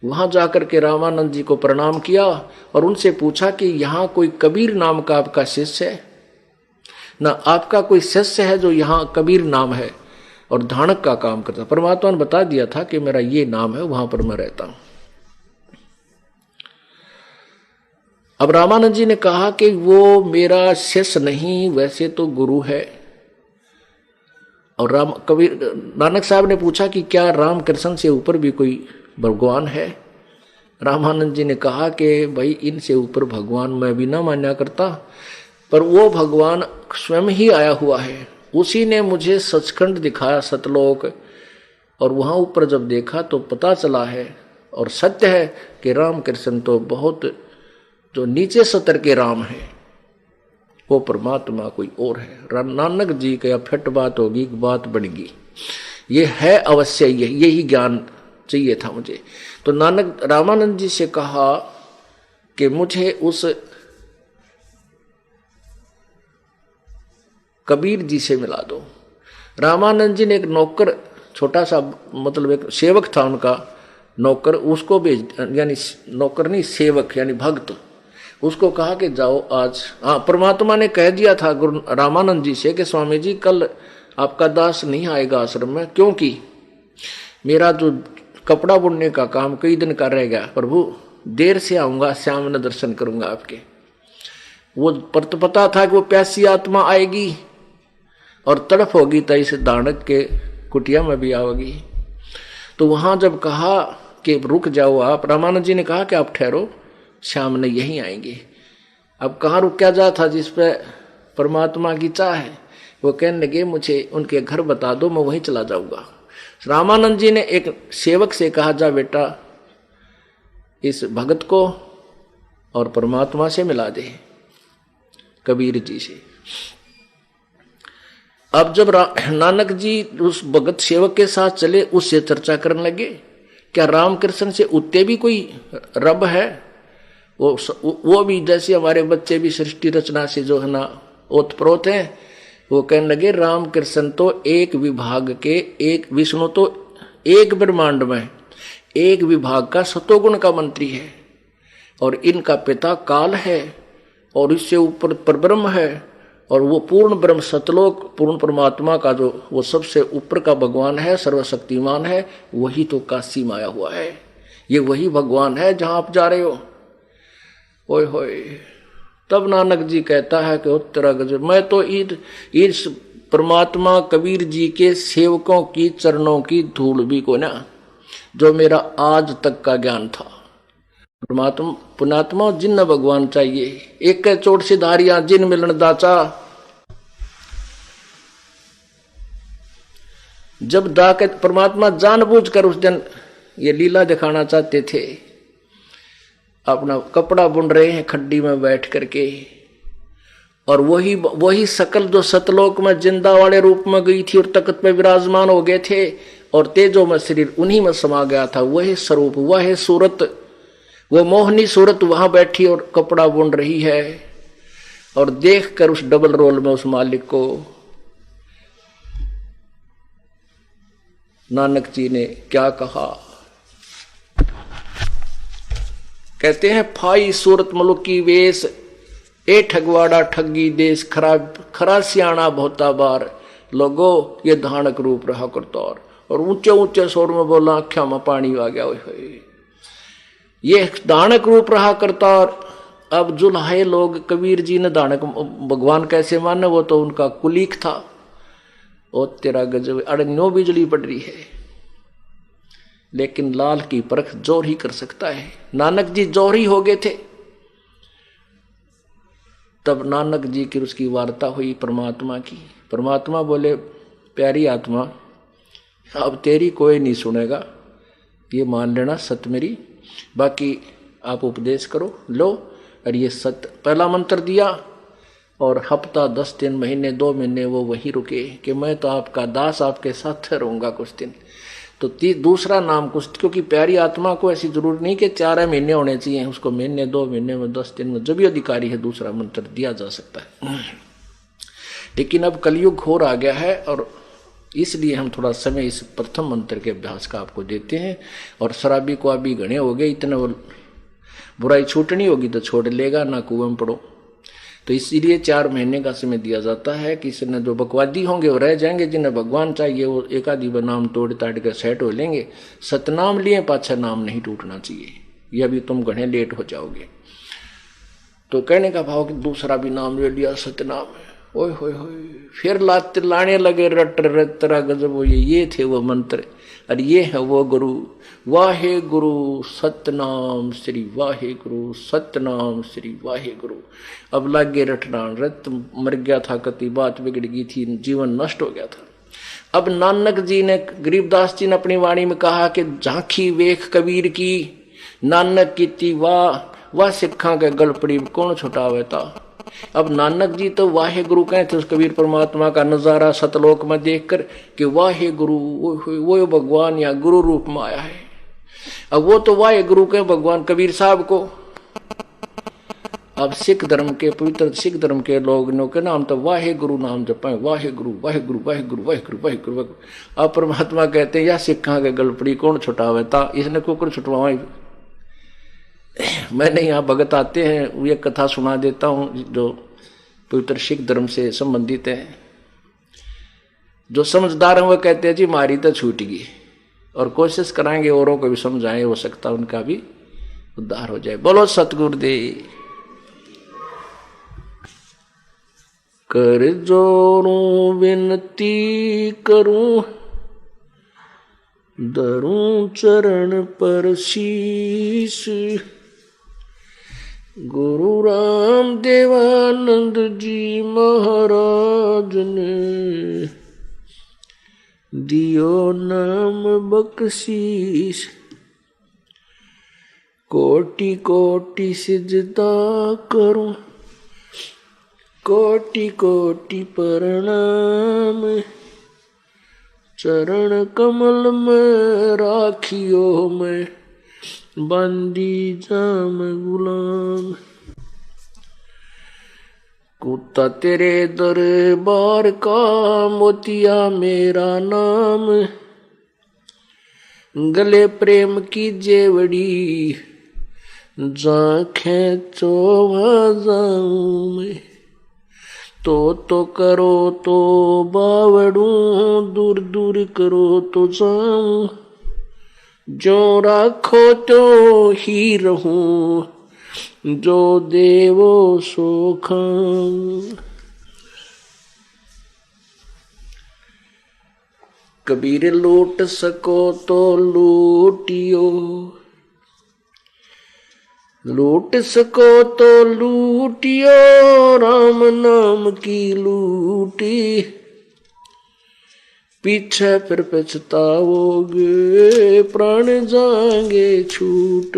वहां जाकर के रामानंद जी को प्रणाम किया और उनसे पूछा कि यहाँ कोई कबीर नाम का आपका शिष्य है ना, आपका कोई शिष्य है जो यहाँ कबीर नाम है और धानक का काम करता। परमात्मा ने बता दिया था कि मेरा ये नाम है, वहां पर मैं रहता हूं। अब रामानंद जी ने कहा कि वो मेरा शिष्य नहीं, वैसे तो गुरु है। और नानक साहब ने पूछा कि क्या रामकृष्ण से ऊपर भी कोई भगवान है? रामानंद जी ने कहा कि भाई इनसे ऊपर भगवान मैं भी ना मान्या करता, पर वो भगवान स्वयं ही आया हुआ है। उसी ने मुझे सचखंड दिखाया, सतलोक, और वहां ऊपर जब देखा तो पता चला है और सत्य है कि रामकृष्ण तो बहुत जो नीचे सतर के राम है, वो परमात्मा कोई और है। नानक जी का फिट बात होगी, बात बनेगी, ये है अवश्य, यही ज्ञान चाहिए था मुझे। तो नानक रामानंद जी से कहा कि मुझे उस कबीर जी से मिला दो। रामानंद जी ने एक नौकर, छोटा सा मतलब एक सेवक था उनका नौकर, उसको भेज, यानी नौकर नहीं सेवक यानी भक्त, उसको कहा कि जाओ आज। हाँ, परमात्मा ने कह दिया था गुरु रामानंद जी से कि स्वामी जी कल आपका दास नहीं आएगा आश्रम में, क्योंकि मेरा जो कपड़ा बुनने का काम कई दिन का रह गया, प्रभु देर से आऊंगा, शाम में दर्शन करूंगा आपके। वो पता था कि वो प्यासी आत्मा आएगी और तड़फ होगी, तो इस दानक के कुटिया में भी आओगी। तो वहां जब कहा कि रुक जाओ आप, रामानंद जी ने कहा कि आप ठहरो, शाम ने यहीं आएंगे। अब कहाँ रुक जा था जिस पे परमात्मा की चाह है। वो कहने लगे मुझे उनके घर बता दो, मैं वहीं चला जाऊंगा। रामानंद जी ने एक सेवक से कहा, जा बेटा इस भगत को और परमात्मा से मिला दे, कबीर जी से। अब जब नानक जी उस भगत सेवक के साथ चले, उससे चर्चा करने लगे, क्या रामकृष्ण से उत्ते भी कोई रब है? वो भी जैसे हमारे बच्चे भी सृष्टि रचना से जो है ना ओतप्रोत हैं। वो कहने लगे रामकृष्ण तो एक विभाग के, एक विष्णु तो एक ब्रह्मांड में एक विभाग का सतोगुण का मंत्री है, और इनका पिता काल है, और इससे ऊपर परब्रह्म है, और वो पूर्ण ब्रह्म सतलोक पूर्ण परमात्मा का जो वो सबसे ऊपर का भगवान है, सर्वशक्तिमान है, वही तो काशी में आया हुआ है। ये वही भगवान है जहां आप जा रहे हो। ओए होए, तब नानक जी कहता है कि उत्तरा गजब, मैं तो इस परमात्मा कबीर जी के सेवकों की चरणों की धूल भी को ना, जो मेरा आज तक का ज्ञान था। परमात्मा पुणात्मा जिन भगवान चाहिए, एक चोट से धारिया जिन मिलन दाचा। जब दाके परमात्मा जानबूझकर उस दिन ये लीला दिखाना चाहते थे, अपना कपड़ा बुन रहे हैं खड्डी में बैठ करके, और वही सकल जो सतलोक में जिंदा वाले रूप में गई थी और तख्त पे विराजमान हो गए थे, और तेजो में शरीर उन्हीं में समा गया था। वही स्वरूप, वह सूरत, वो मोहनी सूरत वहां बैठी और कपड़ा बुन रही है। और देख कर उस डबल रोल में उस मालिक को नानक जी ने क्या कहा, कहते हैं फाई सूरत मुल्क की वेश, ए ठगवाड़ा ठगी देश, खरा सियाणा बहुता बार, लोगो ये धानक रूप रहा करतौर। और ऊंचे ऊंचे स्वर में बोला, आख्या में पानी आ गया। ये दानक रूप रहा करता। और अब जुल्हाए लोग कबीर जी ने दानक भगवान कैसे माने, वो तो उनका कुलीक था। ओ तेरा गजब, अड़न्यो बिजली पड़ रही है, लेकिन लाल की परख जोर ही कर सकता है। नानक जी जोर ही हो गए थे। तब नानक जी की उसकी वार्ता हुई परमात्मा की। परमात्मा बोले, प्यारी आत्मा, अब तेरी कोई नहीं सुनेगा, ये मान लेना सत्य मेरी, बाकी आप उपदेश करो। लो, और ये सत्य पहला मंत्र दिया। और हफ्ता 10 दिन, महीने 2 महीने वो वहीं रुके कि मैं तो आपका दास, आपके साथ रहूंगा कुछ दिन। तो दूसरा नाम कुछ, क्योंकि प्यारी आत्मा को ऐसी जरूरत नहीं कि 4 महीने होने चाहिए, उसको महीने 2 महीने में 10 दिन में जब भी अधिकारी है दूसरा मंत्र दिया जा सकता है। लेकिन अब कलयुग घोर आ गया है, और इसलिए हम थोड़ा समय इस प्रथम मंत्र के अभ्यास का आपको देते हैं। और शराबी को अभी घने हो गए, इतने वो बुराई छूटनी होगी तो छोड़ लेगा, ना कुएं में पड़ो। तो इसीलिए 4 महीने का समय दिया जाता है कि इसने जो बकवादी होंगे वो रह जाएंगे, जिन्हें भगवान चाहिए वो एक आधी नाम तोड़ ताड़ कर सेट हो लेंगे। सतनाम लिए पाछा नाम नहीं टूटना चाहिए, यह भी तुम घने लेट हो जाओगे। तो कहने का भाव कि दूसरा भी नाम ले लिया, सतनाम है। ओए होए होए, फिर लाने लगे रट रट तरह गजब। ये थे वो मंत्र, और ये है वो गुरु। वाहे गुरु सतनाम श्री वाहे गुरु, सतनाम श्री वाहे गुरु। अब लागे रटना, रत मर गया था, कति बात बिगड़ गई थी, जीवन नष्ट हो गया था। अब नानक जी ने, गरीबदास जी ने अपनी वाणी में कहा कि झांकी वेख कबीर की, नानक की वाह सिखा के गलपड़ी कौन छुटावे था। अब नानक जी तो वाहे गुरु कहते उस कबीर परमात्मा का नजारा सतलोक में देखकर कि वाहे गुरु वो भगवान या गुरु रूप में आया है। अब वो तो वाहे गुरु के भगवान कबीर साहब को। अब सिख धर्म के, पवित्र सिख धर्म के लोगों के नाम तो वाहे गुरु नाम जपाए, वाहे गुरु वाहे गुरु वाहे गुरु वाहे गुरु वाहे गुरु। अब परमात्मा कहते हैं या सिखा के गलपड़ी कौन छुटावे था, इसने कुकर छुटवाई। मैंने यहाँ भगत आते हैं, ये कथा सुना देता हूँ जो पवित्र सिख धर्म से संबंधित है। जो समझदार हैं वो कहते हैं जी मारी तो छूट गई, और कोशिश कराएंगे औरों को भी समझाएं, हो सकता उनका भी उद्धार हो जाए। बोलो सतगुरुदेव। कर जोरूं विनती करूं, धरूं चरण पर शीश। गुरु राम देवानंद जी महाराज ने दियो नाम बख्शीश। कोटि कोटि सिजदा करूं, कोटि कोटि प्रणाम। चरण कमल में राखियो मैं, बंदी जाम गुलाम। कुत्ता तेरे दरबार का, मोतिया मेरा नाम। गले प्रेम की जेवड़ी, जा खेचो जाऊं मैं। तो करो तो बावड़ूं, दूर दूर करो तो जाऊं। जो राखो तो ही रहूं, जो देवो सो खाऊं। कबीर लूट सको तो लूटियो, लूट सको तो लूटियो। राम नाम की लूटी, पीछे फिर पछताओगे, प्राण जाएंगे छूट।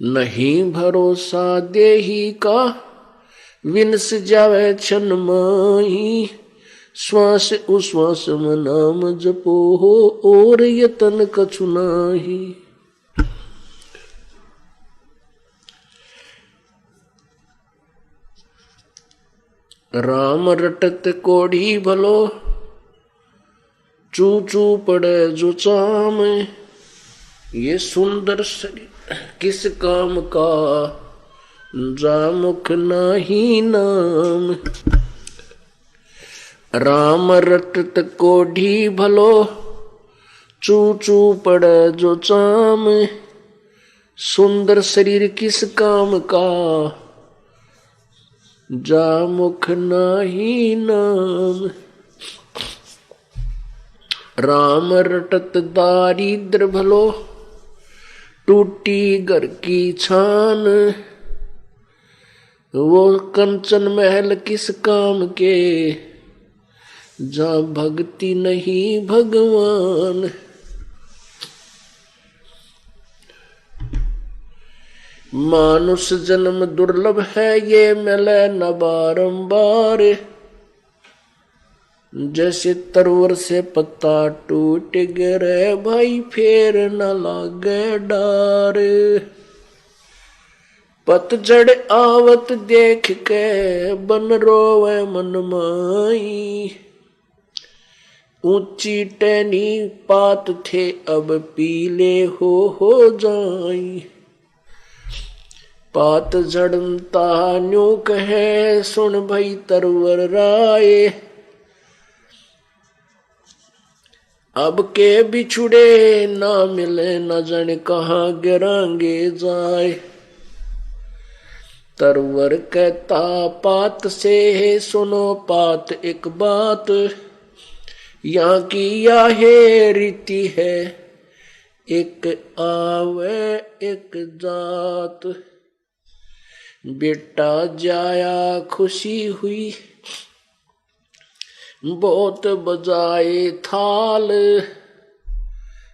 नहीं भरोसा देही का, विनस जावे क्षण माही। श्वास उश्वास में नाम जपो हो, और यतन कछु नाही। राम रटत कोढ़ी भलो, चू चू पड़े जो चाम। ये सुंदर शरीर किस काम का, जा मुख नाही नाम। राम रटत कोढ़ी भलो, चू चू पड़े जो चाम, सुंदर शरीर किस काम का, जा मुख नाही नाम। राम रटत दारिद्र भलो, टूटी घर की छान, वो कंचन महल किस काम के, जा भक्ति नहीं भगवान। मानुष जन्म दुर्लभ है, ये मिले न बारंबार, जैसे तरवर से पत्ता टूट गिरे, भाई फेर न लागे डार। पतझड़ आवत देख के, बन रोवे मन माई, ऊंची टहनी पात थे, अब पीले हो जाई। पात झड़ता न्यू कहे, सुन भई तरवर राय, अब के बिछुड़े ना मिले, न जाने कहाँ गिरांगे जाए। तरवर कहता पात से, सुनो पात एक बात, यहाँ की यह रीति है, एक आवे एक जात। बेटा जाया खुशी हुई, बहुत बजाए थाल,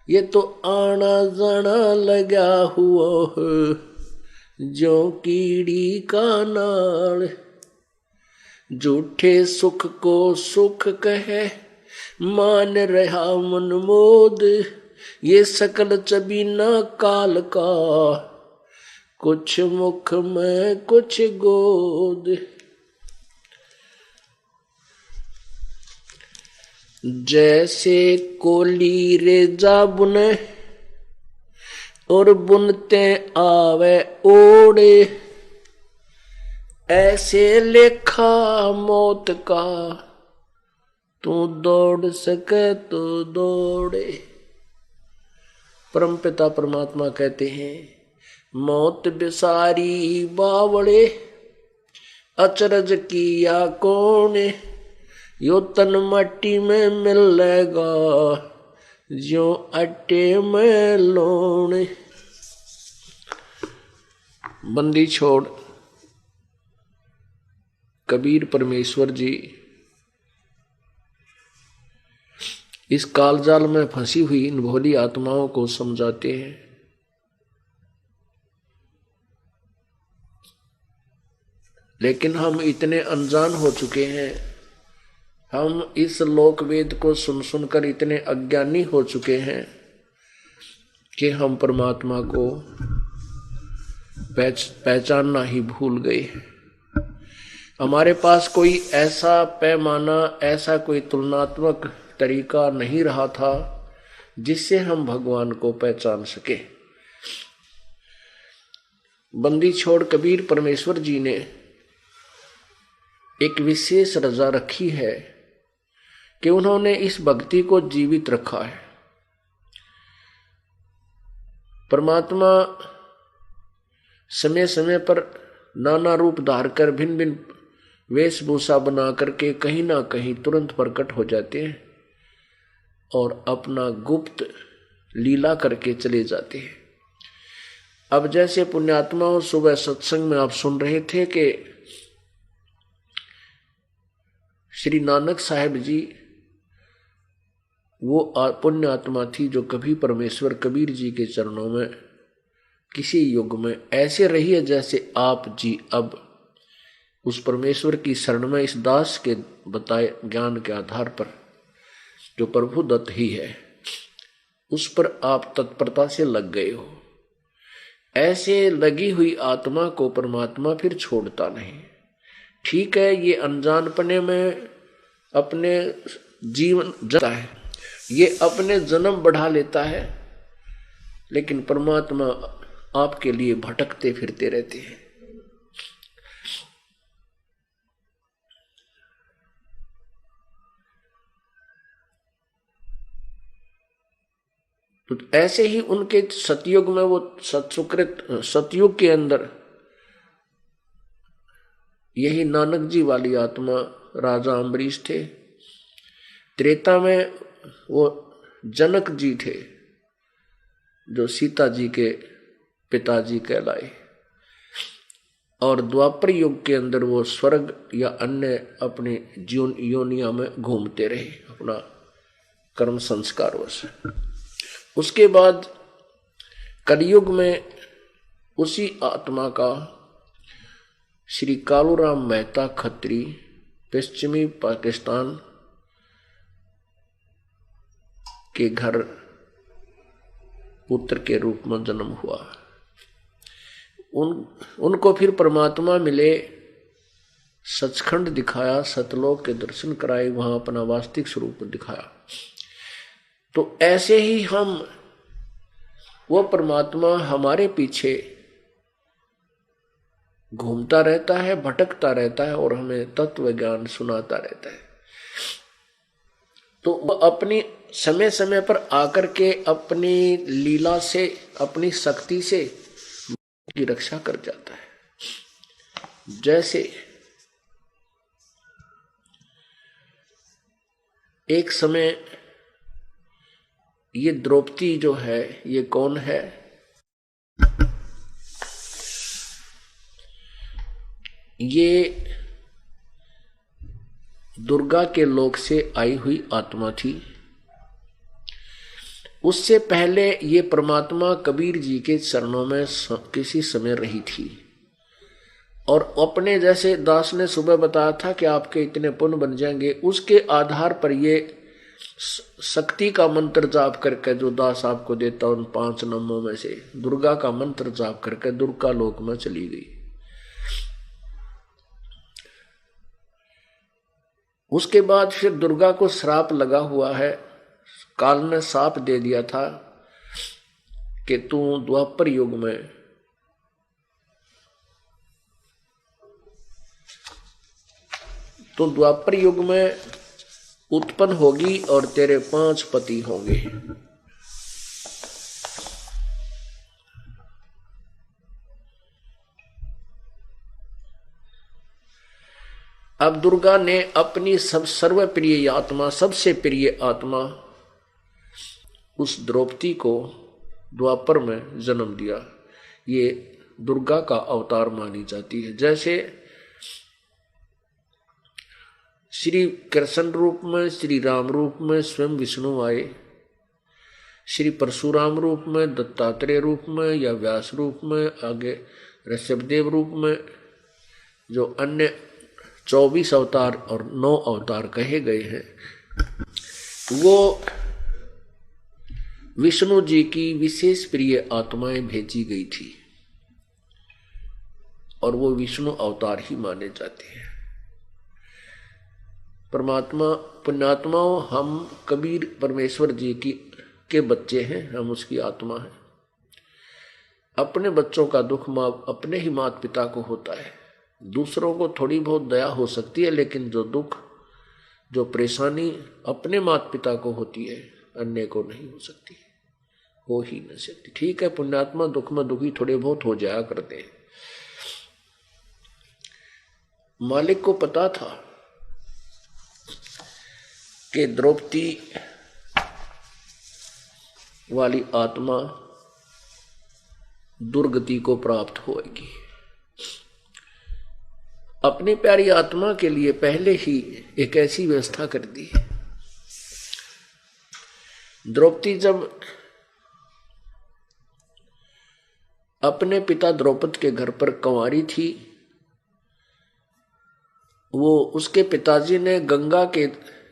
ये तो आना जाना लगा हुआ है, जो कीड़ी का नाल। झूठे सुख को सुख कहे, मान रहा मन मोद, ये सकल चबीना काल का, कुछ मुख में कुछ गोद। जैसे कोली रेजा बुने, और बुनते आवे ओढ़े, ऐसे लेखा मौत का, तू दौड़ सके तो दौड़े। परमपिता परमात्मा कहते हैं, मौत बिसारी बावड़े, अचरज किया कौन, यो तन मट्टी में मिलेगा, जो अट्टे में लोण। बंदी छोड़ कबीर परमेश्वर जी इस कालजाल में फंसी हुई इन भोली आत्माओं को समझाते हैं। लेकिन हम इतने अनजान हो चुके हैं, हम इस लोक वेद को सुन सुनकर इतने अज्ञानी हो चुके हैं कि हम परमात्मा को पहचानना ही भूल गए। हमारे पास कोई ऐसा पैमाना, ऐसा कोई तुलनात्मक तरीका नहीं रहा था जिससे हम भगवान को पहचान सके। बंदी छोड़ कबीर परमेश्वर जी ने एक विशेष रजा रखी है कि उन्होंने इस भक्ति को जीवित रखा है। परमात्मा समय समय पर नाना रूप धार कर, भिन्न भिन्न वेशभूषा बना करके कहीं ना कहीं तुरंत प्रकट हो जाते हैं और अपना गुप्त लीला करके चले जाते हैं। अब जैसे पुण्यात्माओं, सुबह सत्संग में आप सुन रहे थे कि श्री नानक साहिब जी वो पुण्य आत्मा थी जो कभी परमेश्वर कबीर जी के चरणों में किसी युग में ऐसे रही है जैसे आप जी अब उस परमेश्वर की शरण में इस दास के बताए ज्ञान के आधार पर जो प्रभु दत्त ही है उस पर आप तत्परता से लग गए हो। ऐसे लगी हुई आत्मा को परमात्मा फिर छोड़ता नहीं। ठीक है, ये अनजानपने में अपने जीवन जाता है, ये अपने जन्म बढ़ा लेता है, लेकिन परमात्मा आपके लिए भटकते फिरते रहते हैं। तो ऐसे ही उनके सतयुग में वो सतयुग के अंदर यही नानक जी वाली आत्मा राजा अम्बरीश थे। त्रेता में वो जनक जी थे जो सीता जी के पिताजी कहलाए, और द्वापर युग के अंदर वो स्वर्ग या अन्य अपने जीवन योनिया में घूमते रहे अपना कर्म संस्कारों से। उसके बाद कलयुग में उसी आत्मा का श्री कालूराम मेहता खत्री पश्चिमी पाकिस्तान के घर पुत्र के रूप में जन्म हुआ। उनको फिर परमात्मा मिले, सचखंड दिखाया, सतलोक के दर्शन कराए, वहां अपना वास्तविक स्वरूप दिखाया। तो ऐसे ही हम वो परमात्मा हमारे पीछे घूमता रहता है, भटकता रहता है और हमें तत्व ज्ञान सुनाता रहता है। तो वो अपनी समय समय पर आकर के अपनी लीला से, अपनी शक्ति से की रक्षा कर जाता है। जैसे एक समय ये द्रौपदी जो है, ये कौन है? ये दुर्गा के लोक से आई हुई आत्मा थी। उससे पहले ये परमात्मा कबीर जी के चरणों में किसी समय रही थी, और अपने जैसे दास ने सुबह बताया था कि आपके इतने पुण्य बन जाएंगे, उसके आधार पर ये शक्ति का मंत्र जाप करके जो दास आपको देता उन 5 नामों में से दुर्गा का मंत्र जाप करके दुर्गा लोक में चली गई। उसके बाद फिर दुर्गा को श्राप लगा हुआ है। काल ने साप दे दिया था कि तू द्वापर युग में उत्पन्न होगी और तेरे 5 पति होंगे। अब दुर्गा ने अपनी सर्वप्रिय आत्मा, सबसे प्रिय आत्मा उस द्रौपदी को द्वापर में जन्म दिया। ये दुर्गा का अवतार मानी जाती है। जैसे श्री कृष्ण रूप में, श्री राम रूप में स्वयं विष्णु आए, श्री परशुराम रूप में, दत्तात्रेय रूप में या व्यास रूप में, आगे ऋषभदेव रूप में, जो अन्य 24 अवतार और 9 अवतार कहे गए हैं, वो विष्णु जी की विशेष प्रिय आत्माएं भेजी गई थी और वो विष्णु अवतार ही माने जाते हैं। परमात्मा पुण्यात्माओं, हम कबीर परमेश्वर जी के बच्चे हैं, हम उसकी आत्मा हैं। अपने बच्चों का दुख अपने ही माता पिता को होता है। दूसरों को थोड़ी बहुत दया हो सकती है, लेकिन जो दुख, जो परेशानी अपने माता पिता को होती है, अन्य को नहीं हो सकती, हो ही नहीं सकती। ठीक है, पुण्यात्मा दुख में दुखी थोड़े बहुत हो जाया करते हैं। मालिक को पता था कि द्रौपदी वाली आत्मा दुर्गति को प्राप्त होगी। अपनी प्यारी आत्मा के लिए पहले ही एक ऐसी व्यवस्था कर दी। द्रौपदी जब अपने पिता द्रौपद के घर पर कंवारी थी, वो उसके पिताजी ने गंगा के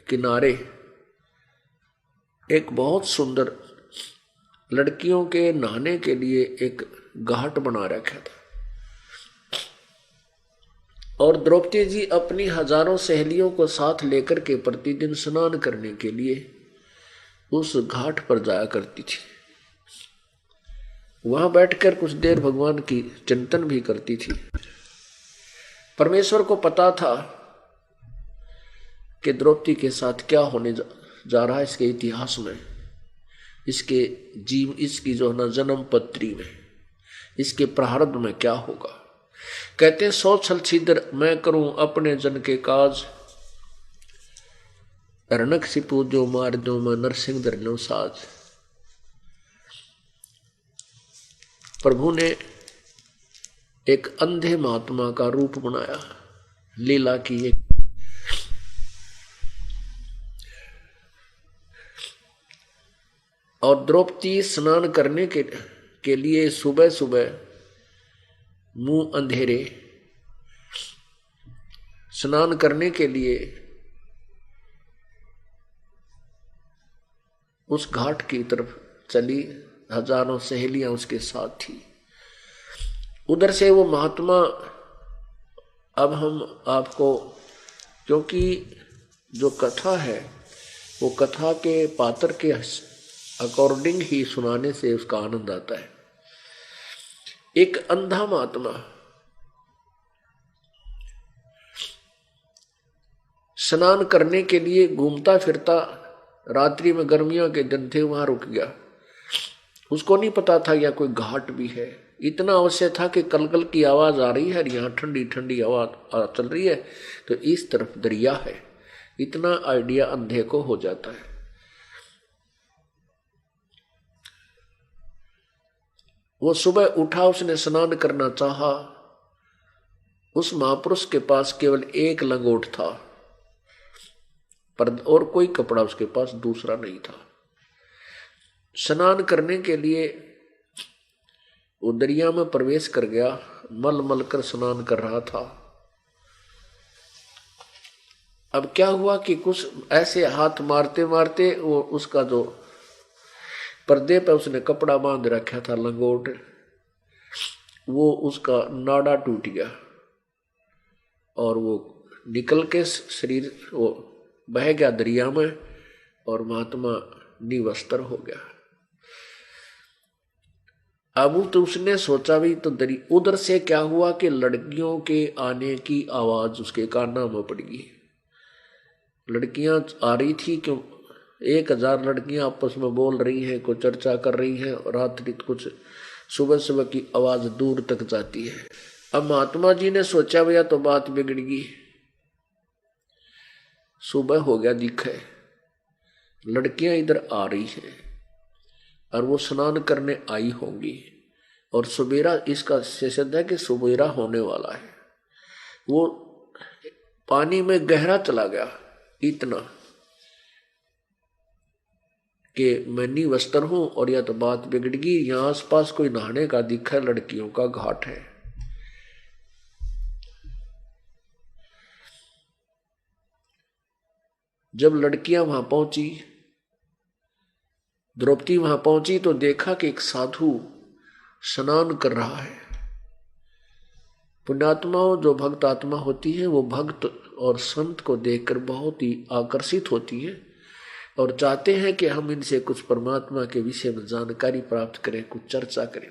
किनारे एक बहुत सुंदर लड़कियों के नहाने के लिए एक घाट बना रखा था, और द्रौपदी जी अपनी हजारों सहेलियों को साथ लेकर के प्रतिदिन स्नान करने के लिए उस घाट पर जाया करती थी। वहां बैठकर कुछ देर भगवान की चिंतन भी करती थी। परमेश्वर को पता था कि द्रौपदी के साथ क्या होने जा रहा है इसके इतिहास में, इसके जीव, इसकी जो है ना जन्म पत्री में, इसके प्रारब्ध में क्या होगा। कहते हैं 100 छल छिद्र मैं करूं अपने जन के काज, रनक सिपू जो मार दो मैं नरसिंह धरनो साज। प्रभु ने एक अंधे महात्मा का रूप बनाया, लीला की एक। और द्रौपदी स्नान करने के लिए सुबह सुबह मुंह अंधेरे स्नान करने के लिए उस घाट की तरफ चली, हजारों सहेलियां उसके साथ थी। उधर से वो महात्मा, अब हम आपको, क्योंकि जो कथा है वो कथा के पात्र के अकॉर्डिंग ही सुनाने से उसका आनंद आता है। एक अंधा महात्मा स्नान करने के लिए घूमता फिरता, रात्रि में गर्मियों के दिन थे, वहां रुक गया। उसको नहीं पता था या कोई घाट भी है, इतना अवश्य था कि कलकल की आवाज आ रही है, यहाँ ठंडी ठंडी हवा चल रही है, तो इस तरफ दरिया है। इतना आइडिया अंधे को हो जाता है। वो सुबह उठा, उसने स्नान करना चाहा। उस महापुरुष के पास केवल एक लंगोट था, पर और कोई कपड़ा उसके पास दूसरा नहीं था। स्नान करने के लिए वो दरिया में प्रवेश कर गया, मल मल कर स्नान कर रहा था। अब क्या हुआ कि कुछ ऐसे हाथ मारते मारते वो उसका जो पर्दे पे उसने कपड़ा बांध रखा था, लंगोट, वो उसका नाड़ा टूट गया और वो निकल के शरीर वो बह गया दरिया में और महात्मा निवस्त्र हो गया। अब तो उसने सोचा भी तो उधर से क्या हुआ कि लड़कियों के आने की आवाज उसके कानों में पड़ गई। लड़कियां आ रही थी, क्यों 1000 लड़कियां आपस में बोल रही हैं, कोई चर्चा कर रही हैं, और रात्रि कुछ सुबह सुबह की आवाज दूर तक जाती है। अब महात्मा जी ने सोचा भैया तो बात बिगड़ गई। सुबह हो गया, दिखे लड़कियां इधर आ रही हैं और वो स्नान करने आई होंगी, और सवेरा, इसका सिद्ध है कि सवेरा होने वाला है। वो पानी में गहरा चला गया, इतना कि मैं निवस्त्र हूं और या तो बात बिगड़ गई। यहां आसपास कोई नहाने का दिखा, लड़कियों का घाट है। जब लड़कियां वहां पहुंची, द्रौपदी वहां पहुंची, तो देखा कि एक साधु स्नान कर रहा है। पुण्यात्माओं, जो भक्त आत्मा होती है, वो भक्त और संत को देखकर बहुत ही आकर्षित होती है और चाहते हैं कि हम इनसे कुछ परमात्मा के विषय में जानकारी प्राप्त करें, कुछ चर्चा करें।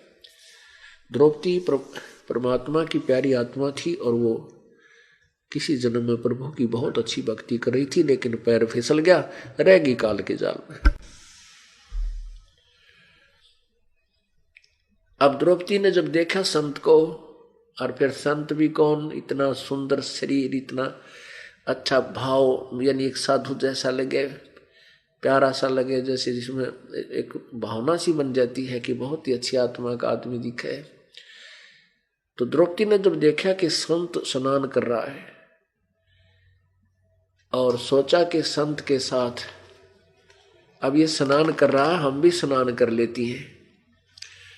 द्रौपदी परमात्मा की प्यारी आत्मा थी और वो किसी जन्म में प्रभु की बहुत अच्छी भक्ति कर रही थी, लेकिन पैर फिसल गया, रह गई काल के जाल में। अब द्रौपदी ने जब देखा संत को, और फिर संत भी कौन, इतना सुंदर शरीर, इतना अच्छा भाव, यानी एक साधु जैसा लगे, प्यारा सा लगे, जैसे जिसमें एक भावना सी बन जाती है कि बहुत ही अच्छी आत्मा का आदमी दिखे। तो द्रौपदी ने जब देखा कि संत स्नान कर रहा है और सोचा कि संत के साथ अब ये स्नान कर रहा है, हम भी स्नान कर लेती हैं।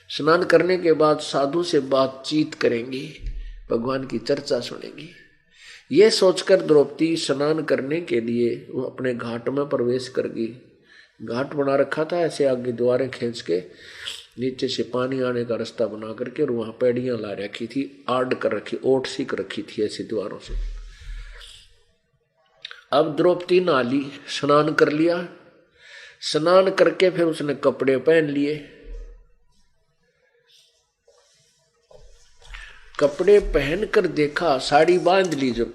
स्नान करने के बाद साधु से बातचीत करेंगी, भगवान की चर्चा सुनेंगी। ये सोचकर द्रौपदी स्नान करने के लिए वो अपने घाट में प्रवेश कर गई। घाट बना रखा था, ऐसे आगे द्वारें खींच के नीचे से पानी आने का रास्ता बना करके, और वहां पैड़ियां ला रखी थी, आड़ कर रखी, ओट सीख रखी थी ऐसे द्वारों से। अब द्रौपदी नाली स्नान कर लिया। स्नान करके फिर उसने कपड़े पहन लिए। कपड़े पहनकर देखा, साड़ी बांध ली। जब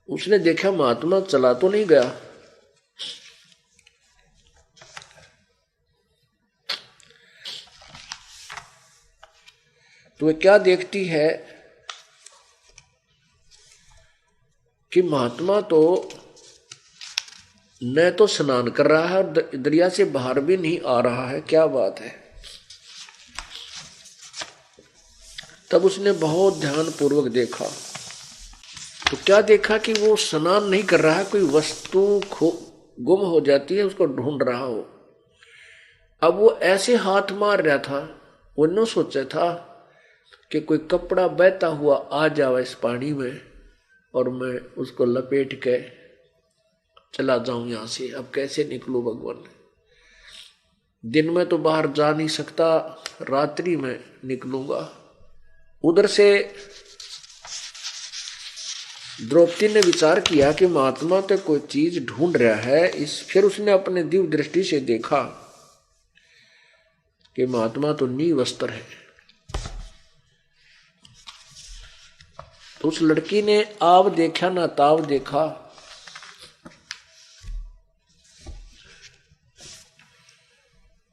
उसने देखा महात्मा चला तो नहीं गया, तो वे क्या देखती है कि महात्मा तो न तो स्नान कर रहा है और दरिया से बाहर भी नहीं आ रहा है, क्या बात है। तब उसने बहुत ध्यान पूर्वक देखा, तो क्या देखा कि वो स्नान नहीं कर रहा है, कोई वस्तु गुम हो जाती है, उसको ढूंढ रहा हो। अब वो ऐसे हाथ मार रहा था, वो न सोचा था कि कोई कपड़ा बहता हुआ आ जाए इस पानी में और मैं उसको लपेट के चला जाऊं यहां से। अब कैसे निकलूं भगवान, दिन में तो बाहर जा नहीं सकता, रात्रि में निकलूंगा। उधर से द्रौपदी ने विचार किया कि महात्मा तो कोई चीज ढूंढ रहा है। फिर उसने अपने दिव्य दृष्टि से देखा कि महात्मा तो निवस्त्र है। तो उस लड़की ने आव देखा ना ताव देखा,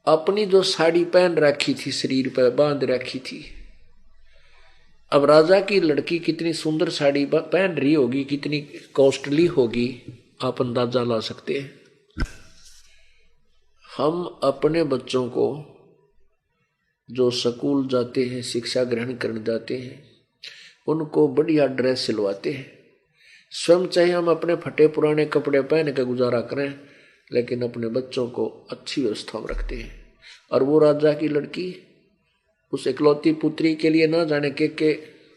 अपनी जो साड़ी पहन रखी थी, शरीर पर बांध रखी थी। अब राजा की लड़की कितनी सुंदर साड़ी पहन रही होगी, कितनी कॉस्टली होगी, आप अंदाजा ला सकते हैं। हम अपने बच्चों को जो स्कूल जाते हैं, शिक्षा ग्रहण करने जाते हैं, उनको बढ़िया ड्रेस सिलवाते हैं। स्वयं चाहे हम अपने फटे पुराने कपड़े पहन के गुजारा करें, लेकिन अपने बच्चों को अच्छी व्यवस्था में रखते हैं। और वो राजा की लड़की उस इकलौती पुत्री के लिए ना जाने के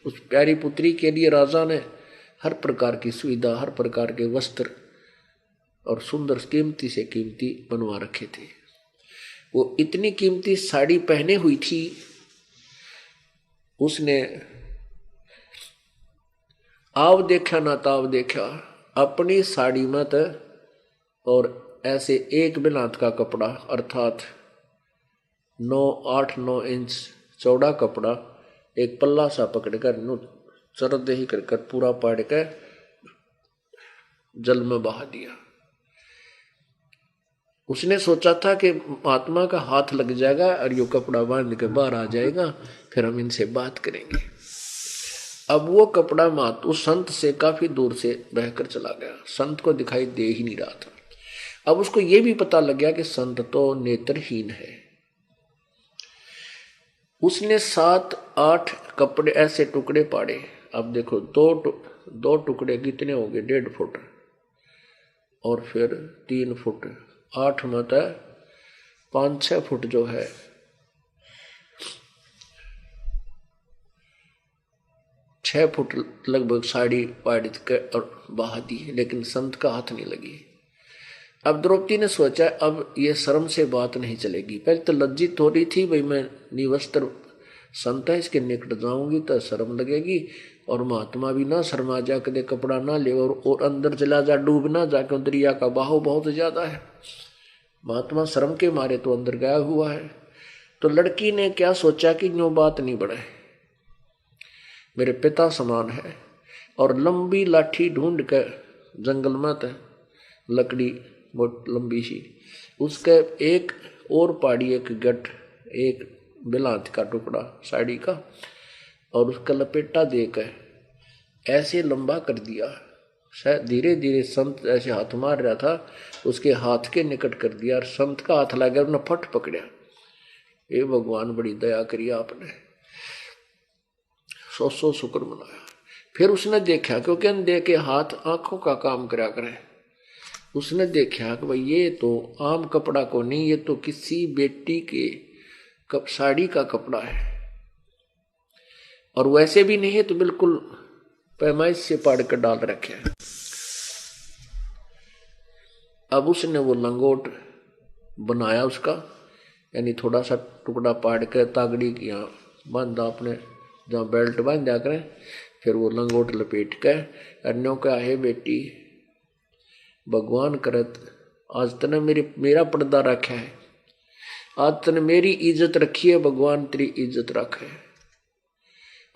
उस प्यारी पुत्री के लिए राजा ने हर प्रकार की सुविधा, हर प्रकार के वस्त्र और सुंदर कीमती से कीमती बनवा रखे थे। वो इतनी कीमती साड़ी पहने हुई थी, उसने आव देखा ना ताव देखा, अपनी साड़ी मत और ऐसे एक बिलात का कपड़ा अर्थात 8-9 इंच चौड़ा कपड़ा एक पल्ला सा पकड़कर चरद ही कर पूरा पाड़ कर जल में बहा दिया। उसने सोचा था कि महात्मा का हाथ लग जाएगा और यो कपड़ा बांध के बाहर आ जाएगा, फिर हम इनसे बात करेंगे। अब वो कपड़ा उस संत से काफी दूर से बहकर चला गया, संत को दिखाई दे ही नहीं रहा था। अब उसको ये भी पता लग गया कि संत तो नेत्रहीन है। उसने 7-8 कपड़े ऐसे टुकड़े पाड़े। अब देखो, दो टुकड़े कितने हो गए, 1.5 फुट और फिर 3 फुट, 8 मत 5-6 फुट जो है, 6 फुट लगभग साड़ी पाड़ के और बहा दी, लेकिन संत का हाथ नहीं लगी। अब द्रौपदी ने सोचा अब ये शर्म से बात नहीं चलेगी। पहले तो लज्जित हो रही थी, भाई मैं निवस्त्र संत है, इसके निकट जाऊंगी तो शर्म लगेगी, और महात्मा भी ना शर्मा जा, कदे कपड़ा ना ले और अंदर चला जा, डूब ना जा, क्यों दरिया का बहाव बहुत ज्यादा है। महात्मा शर्म के मारे तो अंदर गया हुआ है। तो लड़की ने क्या सोचा कि यूं बात नहीं बढ़े, मेरे पिता समान है, और लंबी लाठी ढूंढ कर जंगल में था लकड़ी बहुत लंबी सी, उसके एक और पाड़ी, एक गट, एक बिलात का टुकड़ा साड़ी का, और उसका लपेटा देकर ऐसे लंबा कर दिया। शायद धीरे धीरे संत ऐसे हाथ मार रहा था, उसके हाथ के निकट कर दिया और संत का हाथ लगा, उसने फट पकड़ा। ये भगवान बड़ी दया करी आपने, 100 शुक्र मनाया। फिर उसने देखा, क्योंकि अंधे के हाथ आंखों का काम करा करे, उसने देखा कि भाई ये तो आम कपड़ा को नहीं, ये तो किसी बेटी के साड़ी का कपड़ा है, और वैसे भी नहीं है तो बिल्कुल पैमाइश से पाड़ कर डाल रखे है। अब उसने वो लंगोट बनाया उसका, यानी थोड़ा सा टुकड़ा पाड़ कर तागड़ी की यहाँ बांधा, अपने जहाँ बेल्ट बांध दिया करें, फिर वो लंगोट लपेट कर अन्यों का है बेटी, भगवान करत आज तने मेरा पर्दा रखा है, आज तने मेरी इज्जत रखी है, भगवान तेरी इज्जत रखे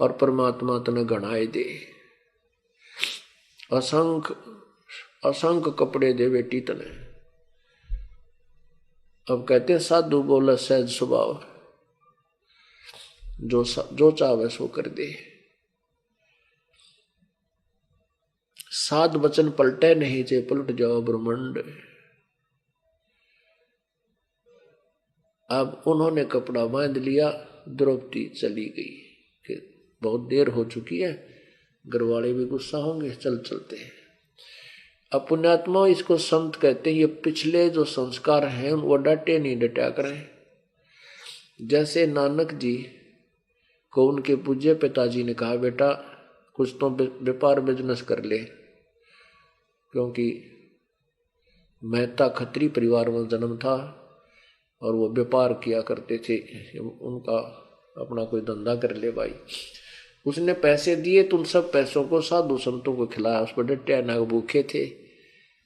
और परमात्मा तने गणाए दे, असंख्य कपड़े दे बेटी तने। अब कहते हैं साधु बोला सहज स्वभाव, जो चाहे सो कर दे। सात वचन पलटे नहीं चे पलट जाओ ब्रह्मांड। अब उन्होंने कपड़ा बांध लिया, द्रौपदी चली गई कि बहुत देर हो चुकी है, घर वाले भी गुस्सा होंगे, चल चलते हैं। अब पुण्यात्मा इसको संत कहते हैं, ये पिछले जो संस्कार हैं वो डटे नहीं डटा करें। जैसे नानक जी को उनके पूज्य पिताजी ने कहा, बेटा कुछ तो व्यापार बिजनेस कर ले, क्योंकि मेहता खत्री परिवार में जन्म था और वो व्यापार किया करते थे, उनका अपना कोई धंधा कर ले भाई। उसने पैसे दिए तो उन सब पैसों को साधु संतों को खिलाया, उस पर डटे ना भूखे थे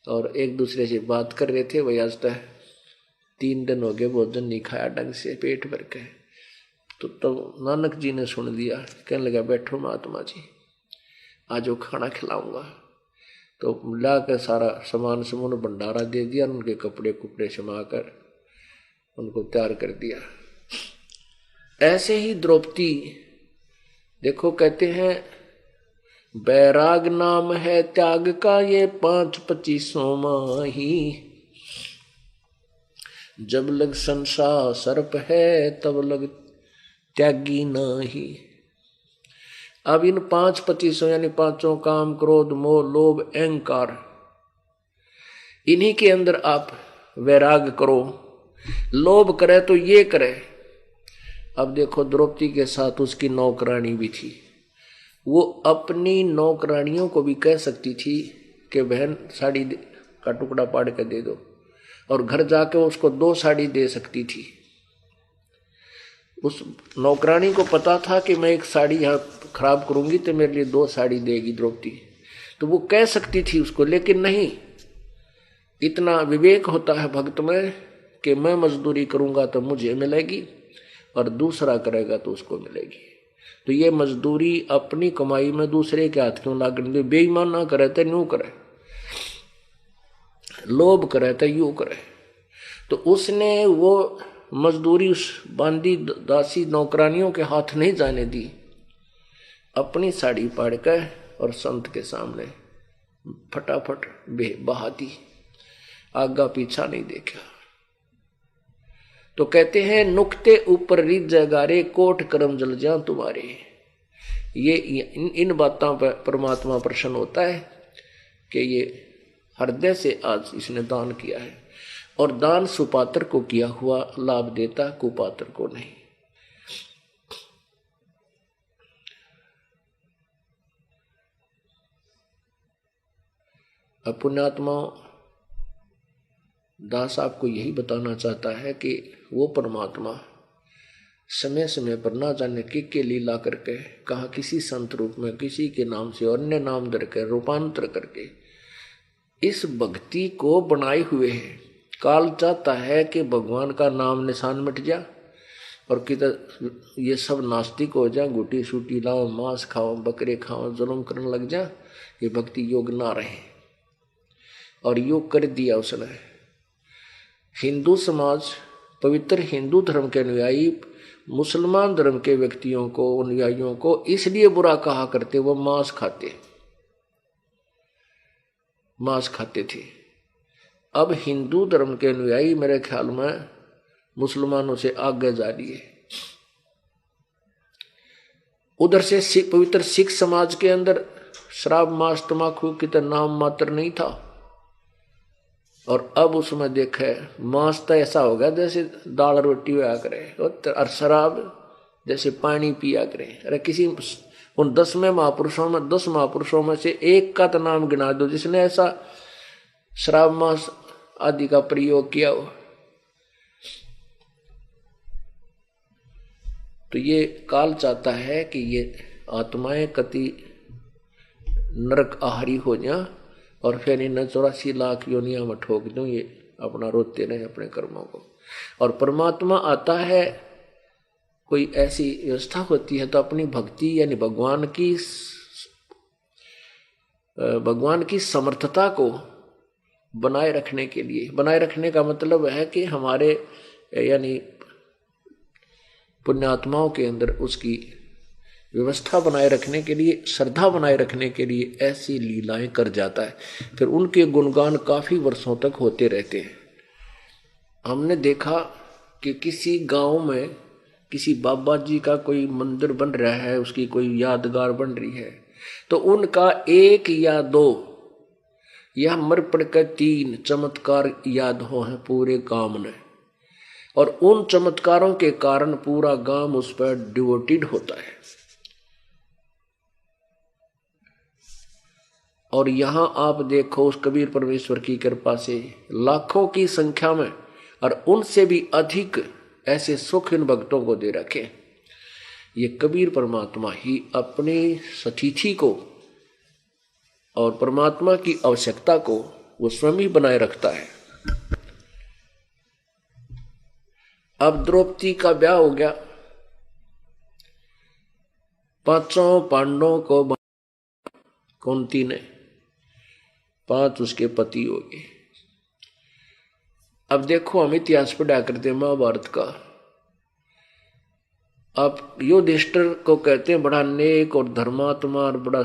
और एक दूसरे से बात कर रहे थे। वही आज तक 3 दिन हो गए भोजन नहीं खाया ढंग से, पेट भर के। तो नानक जी ने सुन लिया, कहने लगा बैठो महात्मा जी, आज वो खाना खिलाऊंगा। तो ला कर सारा सामान समून भंडारा दे दिया, उनके कपड़े कुपड़े समा कर उनको तैयार कर दिया। ऐसे ही द्रौपदी देखो, कहते हैं बैराग नाम है त्याग का, ये 5-25 माही, जब लग संसार सर्प है तब लग त्यागी नाही। अब इन 5-25 यानी पांचों काम, क्रोध, मोह, लोभ, अहंकार, इन्हीं के अंदर आप वैराग करो। लोभ करे तो ये करे। अब देखो द्रौपदी के साथ उसकी नौकरानी भी थी, वो अपनी नौकरानियों को भी कह सकती थी कि बहन साड़ी का टुकड़ा पाड़ के दे दो, और घर जाके उसको 2 साड़ी दे सकती थी। उस नौकरानी को पता था कि मैं एक साड़ी यहाँ खराब करूंगी तो मेरे लिए 2 साड़ी देगी द्रौपदी, तो वो कह सकती थी उसको, लेकिन नहीं। इतना विवेक होता है भक्त में कि मैं मजदूरी करूंगा तो मुझे मिलेगी और दूसरा करेगा तो उसको मिलेगी। तो ये मजदूरी अपनी कमाई में दूसरे के हाथ क्यों लागने दे। बेईमान ना करे तो यूं करे, लोभ करे तो यूं करे। तो उसने वो मजदूरी उस बांदी दासी नौकरानियों के हाथ नहीं जाने दी, अपनी साड़ी पाड़ कर और संत के सामने फटाफट बहा दी, आगा पीछा नहीं देखा। तो कहते हैं नुक्ते ऊपर रिज जगारे, कोट करम जल जा तुम्हारे। ये इन बातों पर परमात्मा प्रसन्न होता है कि ये हृदय से आज इसने दान किया है, और दान सुपात्र को किया हुआ लाभ देता, कुपात्र को नहीं। अब पुण्यात्मा दास आपको यही बताना चाहता है कि वो परमात्मा समय समय पर ना जाने के लीला करके, कहा किसी संत रूप में, किसी के नाम से अन्य नाम धर कर रूपांतर करके इस भक्ति को बनाए हुए है। काल चाहता है कि भगवान का नाम निशान मिट जा और किधर ये सब नास्तिक हो जा, गुटी सूटी लाओ, मांस खाओ, बकरे खाओ, जुल्म करने लग जा, ये भक्ति योग ना रहे। और योग कर दिया उसने। हिंदू समाज, पवित्र हिंदू धर्म के अनुयायी मुसलमान धर्म के व्यक्तियों को, अनुयायियों को इसलिए बुरा कहा करते, वो मांस खाते थे। अब हिंदू धर्म के अनुयायी मेरे ख्याल में मुसलमानों से आगे जा रही है। उधर से पवित्र सिख समाज के अंदर शराब, मांस, तमाकू की तो नाम मात्र नहीं था, और अब उसमें देखे मांस तो ऐसा होगा जैसे दाल रोटी हुआ करे, और शराब जैसे पानी पिया करे। अरे किसी उन 10 महापुरुषों में से एक का तो नाम गिना दो जिसने ऐसा शराब, मांस आदि का प्रयोग किया हो। तो ये काल चाहता है कि ये आत्माएं कति नरक आहारी हो जाए और फिर इन 84 लाख योनिया में ठोक दूं, ये अपना रोते रहे अपने कर्मों को। और परमात्मा आता है, कोई ऐसी व्यवस्था होती है तो अपनी भक्ति यानी भगवान की समर्थता को बनाए रखने के लिए, बनाए रखने का मतलब है कि हमारे यानी पुण्यात्माओं के अंदर उसकी व्यवस्था बनाए रखने के लिए, श्रद्धा बनाए रखने के लिए ऐसी लीलाएं कर जाता है। फिर उनके गुणगान काफी वर्षों तक होते रहते हैं। हमने देखा कि किसी गांव में किसी बाबा जी का कोई मंदिर बन रहा है, उसकी कोई यादगार बन रही है, तो उनका एक या दो या मर पड़ कर 3 चमत्कार याद हो हैं पूरे गांव में, और उन चमत्कारों के कारण पूरा गांव उस पर डिवोटेड होता है। और यहां आप देखो उस कबीर परमेश्वर की कृपा से लाखों की संख्या में और उनसे भी अधिक ऐसे सुख इन भक्तों को दे रखे। ये कबीर परमात्मा ही अपनी सतिथि को और परमात्मा की आवश्यकता को वो स्वयं ही बनाए रखता है। अब द्रौपदी का ब्याह हो गया, 5 पांडवों को कुंती ने, 5 उसके पति हो गए। अब देखो हम इतिहास पढ़ा करते हैं महाभारत का। अब युधिष्ठिर को कहते हैं बड़ा नेक और धर्मात्मा और बड़ा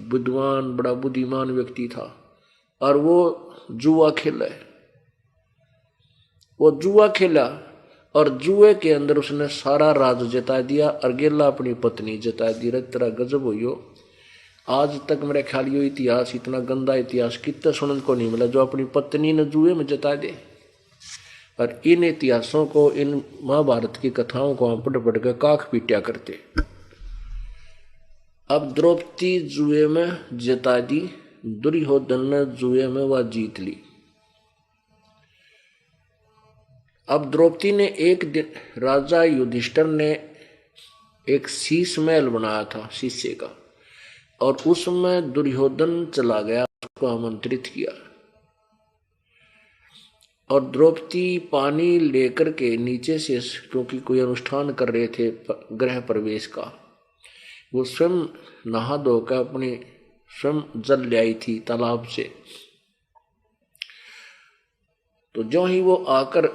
विद्वान, बड़ा बुद्धिमान व्यक्ति था, और वो जुआ खेला है। वो जुआ खेला और जुए के अंदर उसने सारा राज जता दिया और गेला अपनी पत्नी जता दी। तेरा गजब हो। आज तक मेरे ख्याल ये इतिहास, इतना गंदा इतिहास कितना सुनने को नहीं मिला जो अपनी पत्नी ने जुए में जता दे। और इन इतिहासों को, इन महाभारत की कथाओं को हम पढ़ के काख पीटा करते। अब द्रौपदी जुए में जता दी, दुर्योधन ने जुए में वह जीत ली। अब द्रौपदी ने एक दिन, राजा युधिष्ठिर ने एक शीश महल बनाया था शीशे का, और उसमें दुर्योधन चला गया, उसको आमंत्रित किया। और द्रौपदी पानी लेकर के नीचे से, क्योंकि कोई अनुष्ठान कर रहे थे गृह प्रवेश का, वो स्वयं नहा धोकर अपने स्वयं जल ले आई थी तालाब से। तो जो ही वो आकर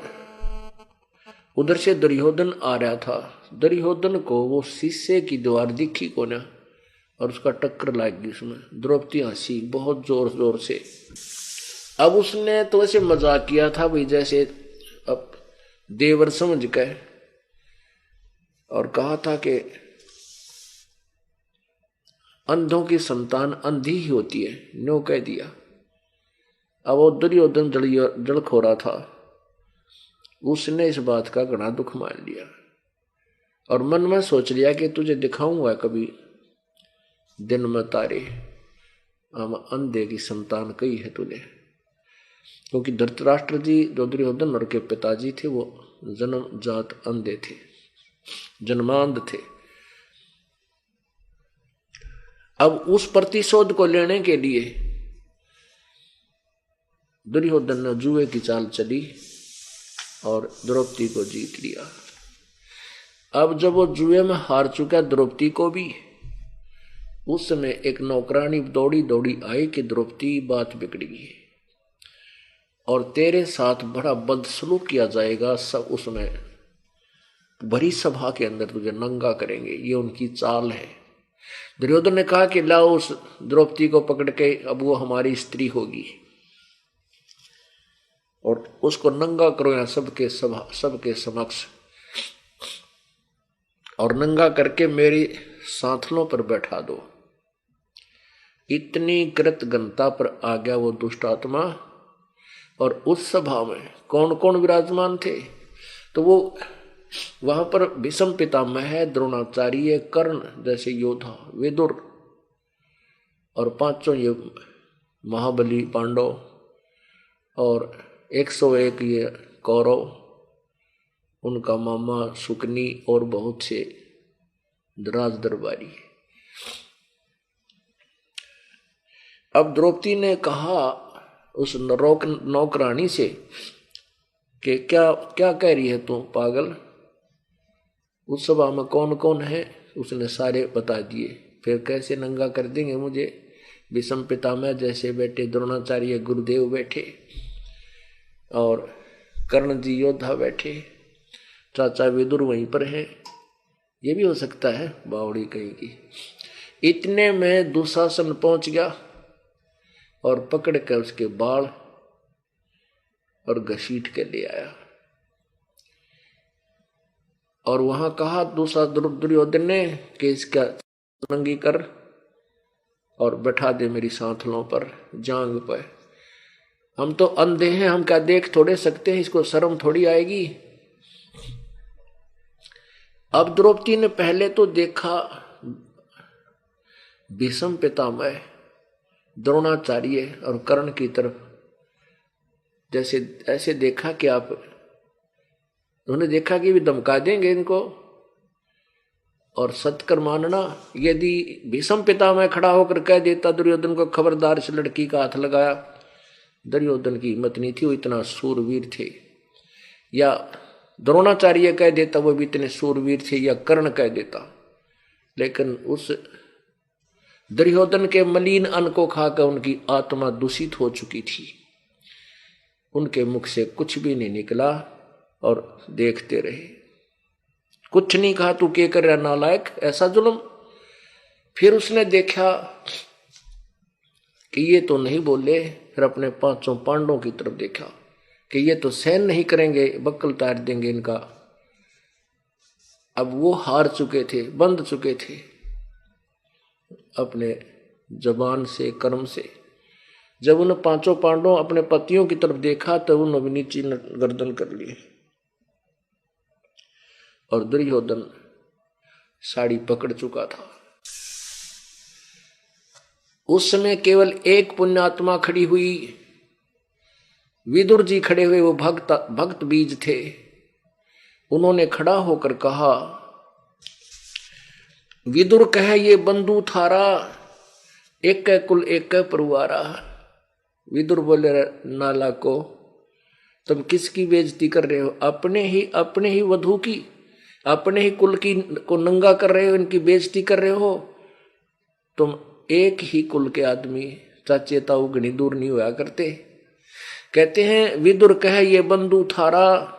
उधर से दुर्योधन आ रहा था, दुर्योधन को वो शीशे की दीवार दिखी को ना, और उसका टक्कर लग गई उसमें। द्रौपदी हंसी बहुत जोर जोर से। अब उसने तो ऐसे मजाक किया था भाई जैसे अब देवर समझ गए, और कहा था कि अंधों की संतान अंधी ही होती है, नो कह दिया। अब वो दुर्योधन जल खो रहा था, उसने इस बात का घना दुख मान लिया और मन में सोच लिया कि तुझे दिखाऊंगा कभी दिन में तारे, हम अंधे की संतान कही है तुझे। क्योंकि धृतराष्ट्र जी जो दुर्योधन और के पिताजी थे वो जन्म जात अंधे थे, जन्मांध थे। अब उस प्रतिशोध को लेने के लिए दुर्योधन ने जुए की चाल चली और द्रौपदी को जीत लिया। अब जब वो जुए में हार चुका द्रौपदी को भी, उस समय एक नौकरानी दौड़ी दौड़ी आई कि द्रौपदी बात बिगड़ गई और तेरे साथ बड़ा बदसलूक किया जाएगा, सब उसमें भरी सभा के अंदर तुझे नंगा करेंगे, ये उनकी चाल है। दुर्योधन ने कहा कि लाओ उस द्रौपदी को पकड़ के, अब वो हमारी स्त्री होगी और उसको नंगा करो यहाँ सबके समक्ष, और नंगा करके मेरी सांथलों पर बैठा दो। इतनी कृतघ्नता पर आ गया वो दुष्ट आत्मा। और उस सभा में कौन कौन विराजमान थे, तो वो वहां पर भीष्म पितामह, द्रोणाचार्य, कर्ण जैसे योद्धा, विदुर और 5 ये महाबली पांडव और 101 ये कौरव, उनका मामा सुकनी और बहुत से राज दरबारी। अब द्रौपदी ने कहा उस नौकरानी से कि क्या क्या कह रही है तू पागल, उस सभा में कौन कौन है, उसने सारे बता दिए। फिर कैसे नंगा कर देंगे मुझे, भीष्म पितामह जैसे बैठे, द्रोणाचार्य गुरुदेव बैठे और कर्ण जी योद्धा बैठे, चाचा विदुर वहीं पर हैं, ये भी हो सकता है बावड़ी कहीं की। इतने में दुशासन पहुंच गया और पकड़ कर उसके बाल और घसीट के ले आया। और वहां कहा दूसरा दुर्योधन ने कि इसका नंगी कर और बैठा दे मेरी सांथलों पर, जांग पर। हम तो अंधे हैं, हम क्या देख थोड़े सकते हैं, इसको शर्म थोड़ी आएगी। अब द्रौपदी ने पहले तो देखा भीष्म पितामह, द्रोणाचार्य और कर्ण की तरफ, जैसे ऐसे देखा कि आप, उन्होंने देखा कि भी धमका देंगे इनको और सत्कर मानना। यदि भीष्म पितामह खड़ा होकर कह देता दुर्योधन को खबरदार इस लड़की का हाथ लगाया, दुर्योधन की हिम्मत नहीं थी, वो इतना सूरवीर थे। या द्रोणाचार्य कह देता, वो भी इतने सूरवीर थे, या कर्ण कह देता। लेकिन उस दुर्योधन के मलिन अन्न को खाकर उनकी आत्मा दूषित हो चुकी थी। उनके मुख से कुछ भी नहीं निकला और देखते रहे। कुछ नहीं कहा, तू क्या कर रहा नालायक, ऐसा जुल्म। फिर उसने देखा कि ये तो नहीं बोले, फिर अपने पांचों पांडवों की तरफ देखा कि ये तो सहन नहीं करेंगे, बक्कल तार देंगे इनका। अब वो हार चुके थे, बंध चुके थे अपने जबान से, कर्म से। जब उन पांचों पांडवों अपने पतियों की तरफ देखा तो उन्होंने नीचे गर्दन कर ली और दुर्योधन साड़ी पकड़ चुका था। उस समय केवल एक पुण्यात्मा खड़ी हुई, विदुर जी खड़े हुए, वो भक्त बीज थे। उन्होंने खड़ा होकर कहा, विदुर कहे ये बंधु थारा, एक कुल एक परिवारा। विदुर बोले, नाला को तुम किसकी बेइज्जती कर रहे हो? अपने ही वधू की, अपने ही कुल की को नंगा कर रहे हो, इनकी बेइज्जती कर रहे हो। तुम एक ही कुल के आदमी, चाचे ताऊ घनी दूर नहीं हुआ करते। कहते हैं विदुर कहे ये बंधु थारा,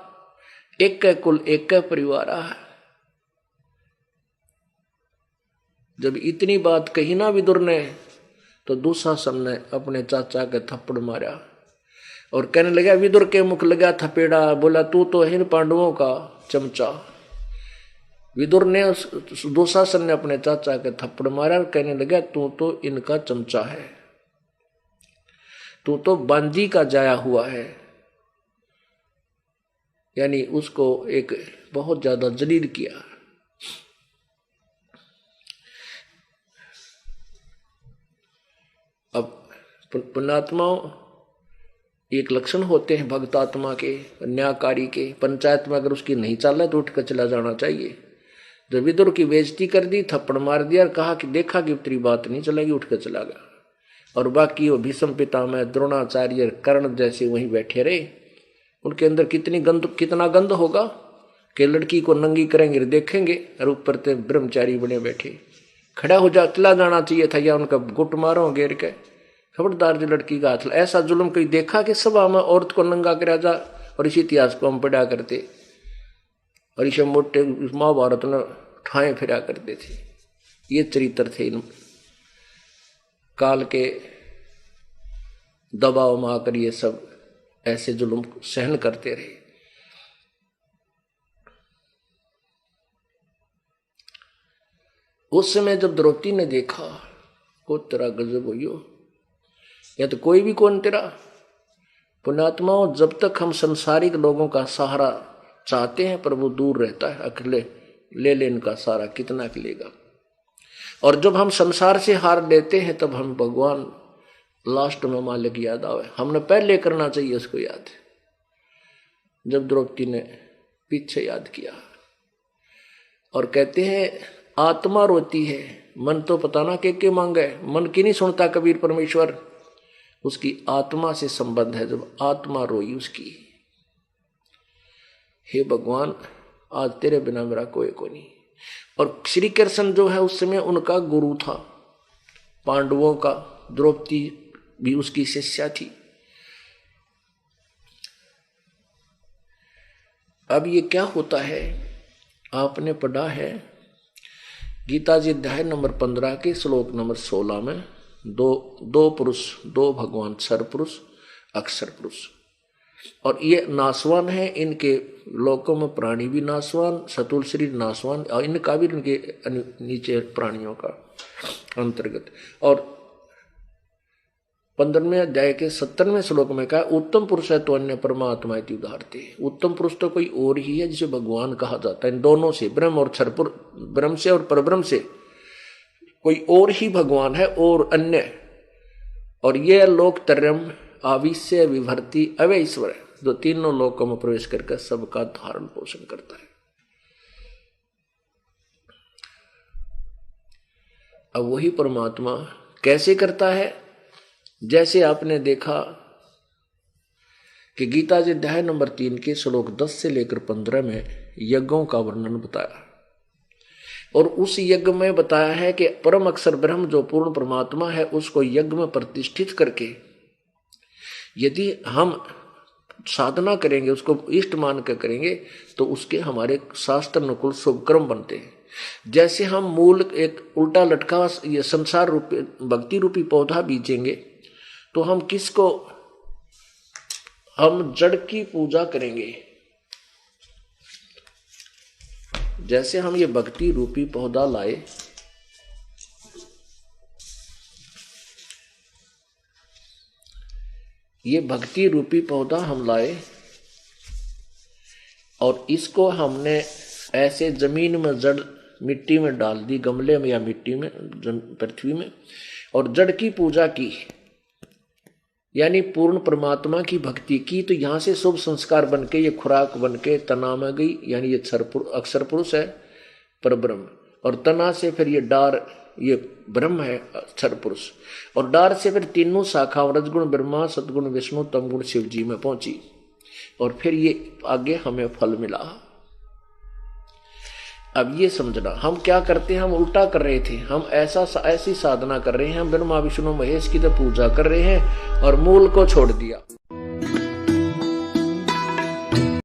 एक कुल एक परिवारा। जब इतनी बात कही ना विदुर ने, तो दुशासन ने अपने चाचा के थप्पड़ मारा और कहने लगा, विदुर के मुख लगा थपेड़ा, बोला तू तो है पांडवों का चमचा। विदुर ने, दुशासन ने अपने चाचा के थप्पड़ मारा और कहने लगा, तू तो इनका चमचा है, तू तो बांदी का जाया हुआ है। यानी उसको एक बहुत ज्यादा जलील किया। अब पुण्यात्माओं एक लक्षण होते हैं भक्तात्मा के, न्यायकारी के। पंचायत में अगर उसकी नहीं चल रहा तो उठ कर चला जाना चाहिए। जब विदुर की बेइज्जती कर दी, थप्पड़ मार दिया और कहा कि देखा कि तेरी बात नहीं चलेगी, उठ कर चला गया। और बाकी वो भीष्म पितामह, द्रोणाचार्य, कर्ण जैसे वहीं बैठे रहे। उनके अंदर कितना गंध होगा कि लड़की को नंगी करेंगे, देखेंगे और ऊपर से ब्रह्मचारी बने बैठे। खड़ा हो जा, चला जाना चाहिए था, या उनका गुट मारो घेर के, खबरदार जो लड़की का हाथ। ऐसा जुल्म कोई देखा कि सभा में औरत को नंगा करा जा? और इसी इतिहास को हम पढ़ा करते और इसे मोटे महाभारत में ठाए फिरा करते थे। ये चरित्र थे इन काल के दबाव में आकर ये सब ऐसे जुल्म सहन करते रहे। उस समय जब द्रौपदी ने देखा, को तेरा गजब होइयो, या तो कोई भी कौन तेरा। पुण्यात्माओं, जब तक हम संसारिक लोगों का सहारा चाहते हैं, पर वो दूर रहता है, अकेले ले इनका सहारा कितना लेगा। और जब हम संसार से हार लेते हैं, तब हम भगवान लास्ट में मालिक याद आवे। हमने पहले करना चाहिए उसको याद। जब द्रौपदी ने पीछे याद किया और कहते हैं आत्मा रोती है, मन तो पता ना के मांगे। मन की नहीं सुनता कबीर परमेश्वर, उसकी आत्मा से संबंध है। जब आत्मा रोई उसकी, हे भगवान आज तेरे बिना मेरा कोई नहीं। और श्री कृष्ण जो है उस समय उनका गुरु था, पांडवों का। द्रौपदी भी उसकी शिष्या थी। अब ये क्या होता है, आपने पढ़ा है गीता जी अध्याय नंबर 15 के श्लोक नंबर 16 में दो पुरुष, दो भगवान, क्षर पुरुष अक्षर पुरुष, और ये नासवान है। इनके लोकों में प्राणी भी नासवान, सतुल शरीर नासवान, और इनका भी इनके नीचे प्राणियों का अंतर्गत। और 15वें अध्याय के 17वें श्लोक में कहा, उत्तम पुरुष है तो अन्य परमात्मा इति उदाहरते। उत्तम पुरुष तो कोई और ही है जिसे भगवान कहा जाता है। इन दोनों से, ब्रह्म और क्षरपुर, ब्रह्म से और परब्रह्म से कोई और ही भगवान है और अन्य। और यह लोक त्रयम् आविश्य विभर्ति अव्यय ईश्वर है, जो तीनों लोकों में प्रवेश करके सबका धारण पोषण करता है। अब वही परमात्मा कैसे करता है? जैसे आपने देखा कि गीता जी अध्याय नंबर 3 के श्लोक 10 से लेकर 15 में यज्ञों का वर्णन बताया, और उस यज्ञ में बताया है कि परम अक्षर ब्रह्म जो पूर्ण परमात्मा है उसको यज्ञ में प्रतिष्ठित करके यदि हम साधना करेंगे, उसको इष्ट मान कर करेंगे, तो उसके हमारे शास्त्र अनुकूल शुभ कर्म बनते हैं। जैसे हम मूल एक उल्टा लटका ये संसार रूपी भक्ति रूपी पौधा बीजेंगे, तो हम किसको, हम जड़ की पूजा करेंगे। जैसे हम ये भक्ति रूपी पौधा लाए, ये भक्ति रूपी पौधा हम लाए और इसको हमने ऐसे जमीन में जड़ मिट्टी में डाल दी, गमले में या मिट्टी में, पृथ्वी में, और जड़ की पूजा की, यानी पूर्ण परमात्मा की भक्ति की, तो यहां से शुभ संस्कार बनके ये खुराक बनके तना में गई, यानी ये अक्षर पुरुष है परब्रह्म, और तना से फिर ये डार, ये ब्रह्म है अक्षर पुरुष, और डार से फिर तीनों शाखा रजगुण ब्रह्मा, सतगुण विष्णु, तमगुण शिव जी में पहुंची, और फिर ये आगे हमें फल मिला। अब ये समझना, हम क्या करते हैं, हम उल्टा कर रहे थे, हम ऐसी साधना कर रहे हैं, हम ब्रह्मा विष्णु महेश की तो पूजा कर रहे हैं और मूल को छोड़ दिया।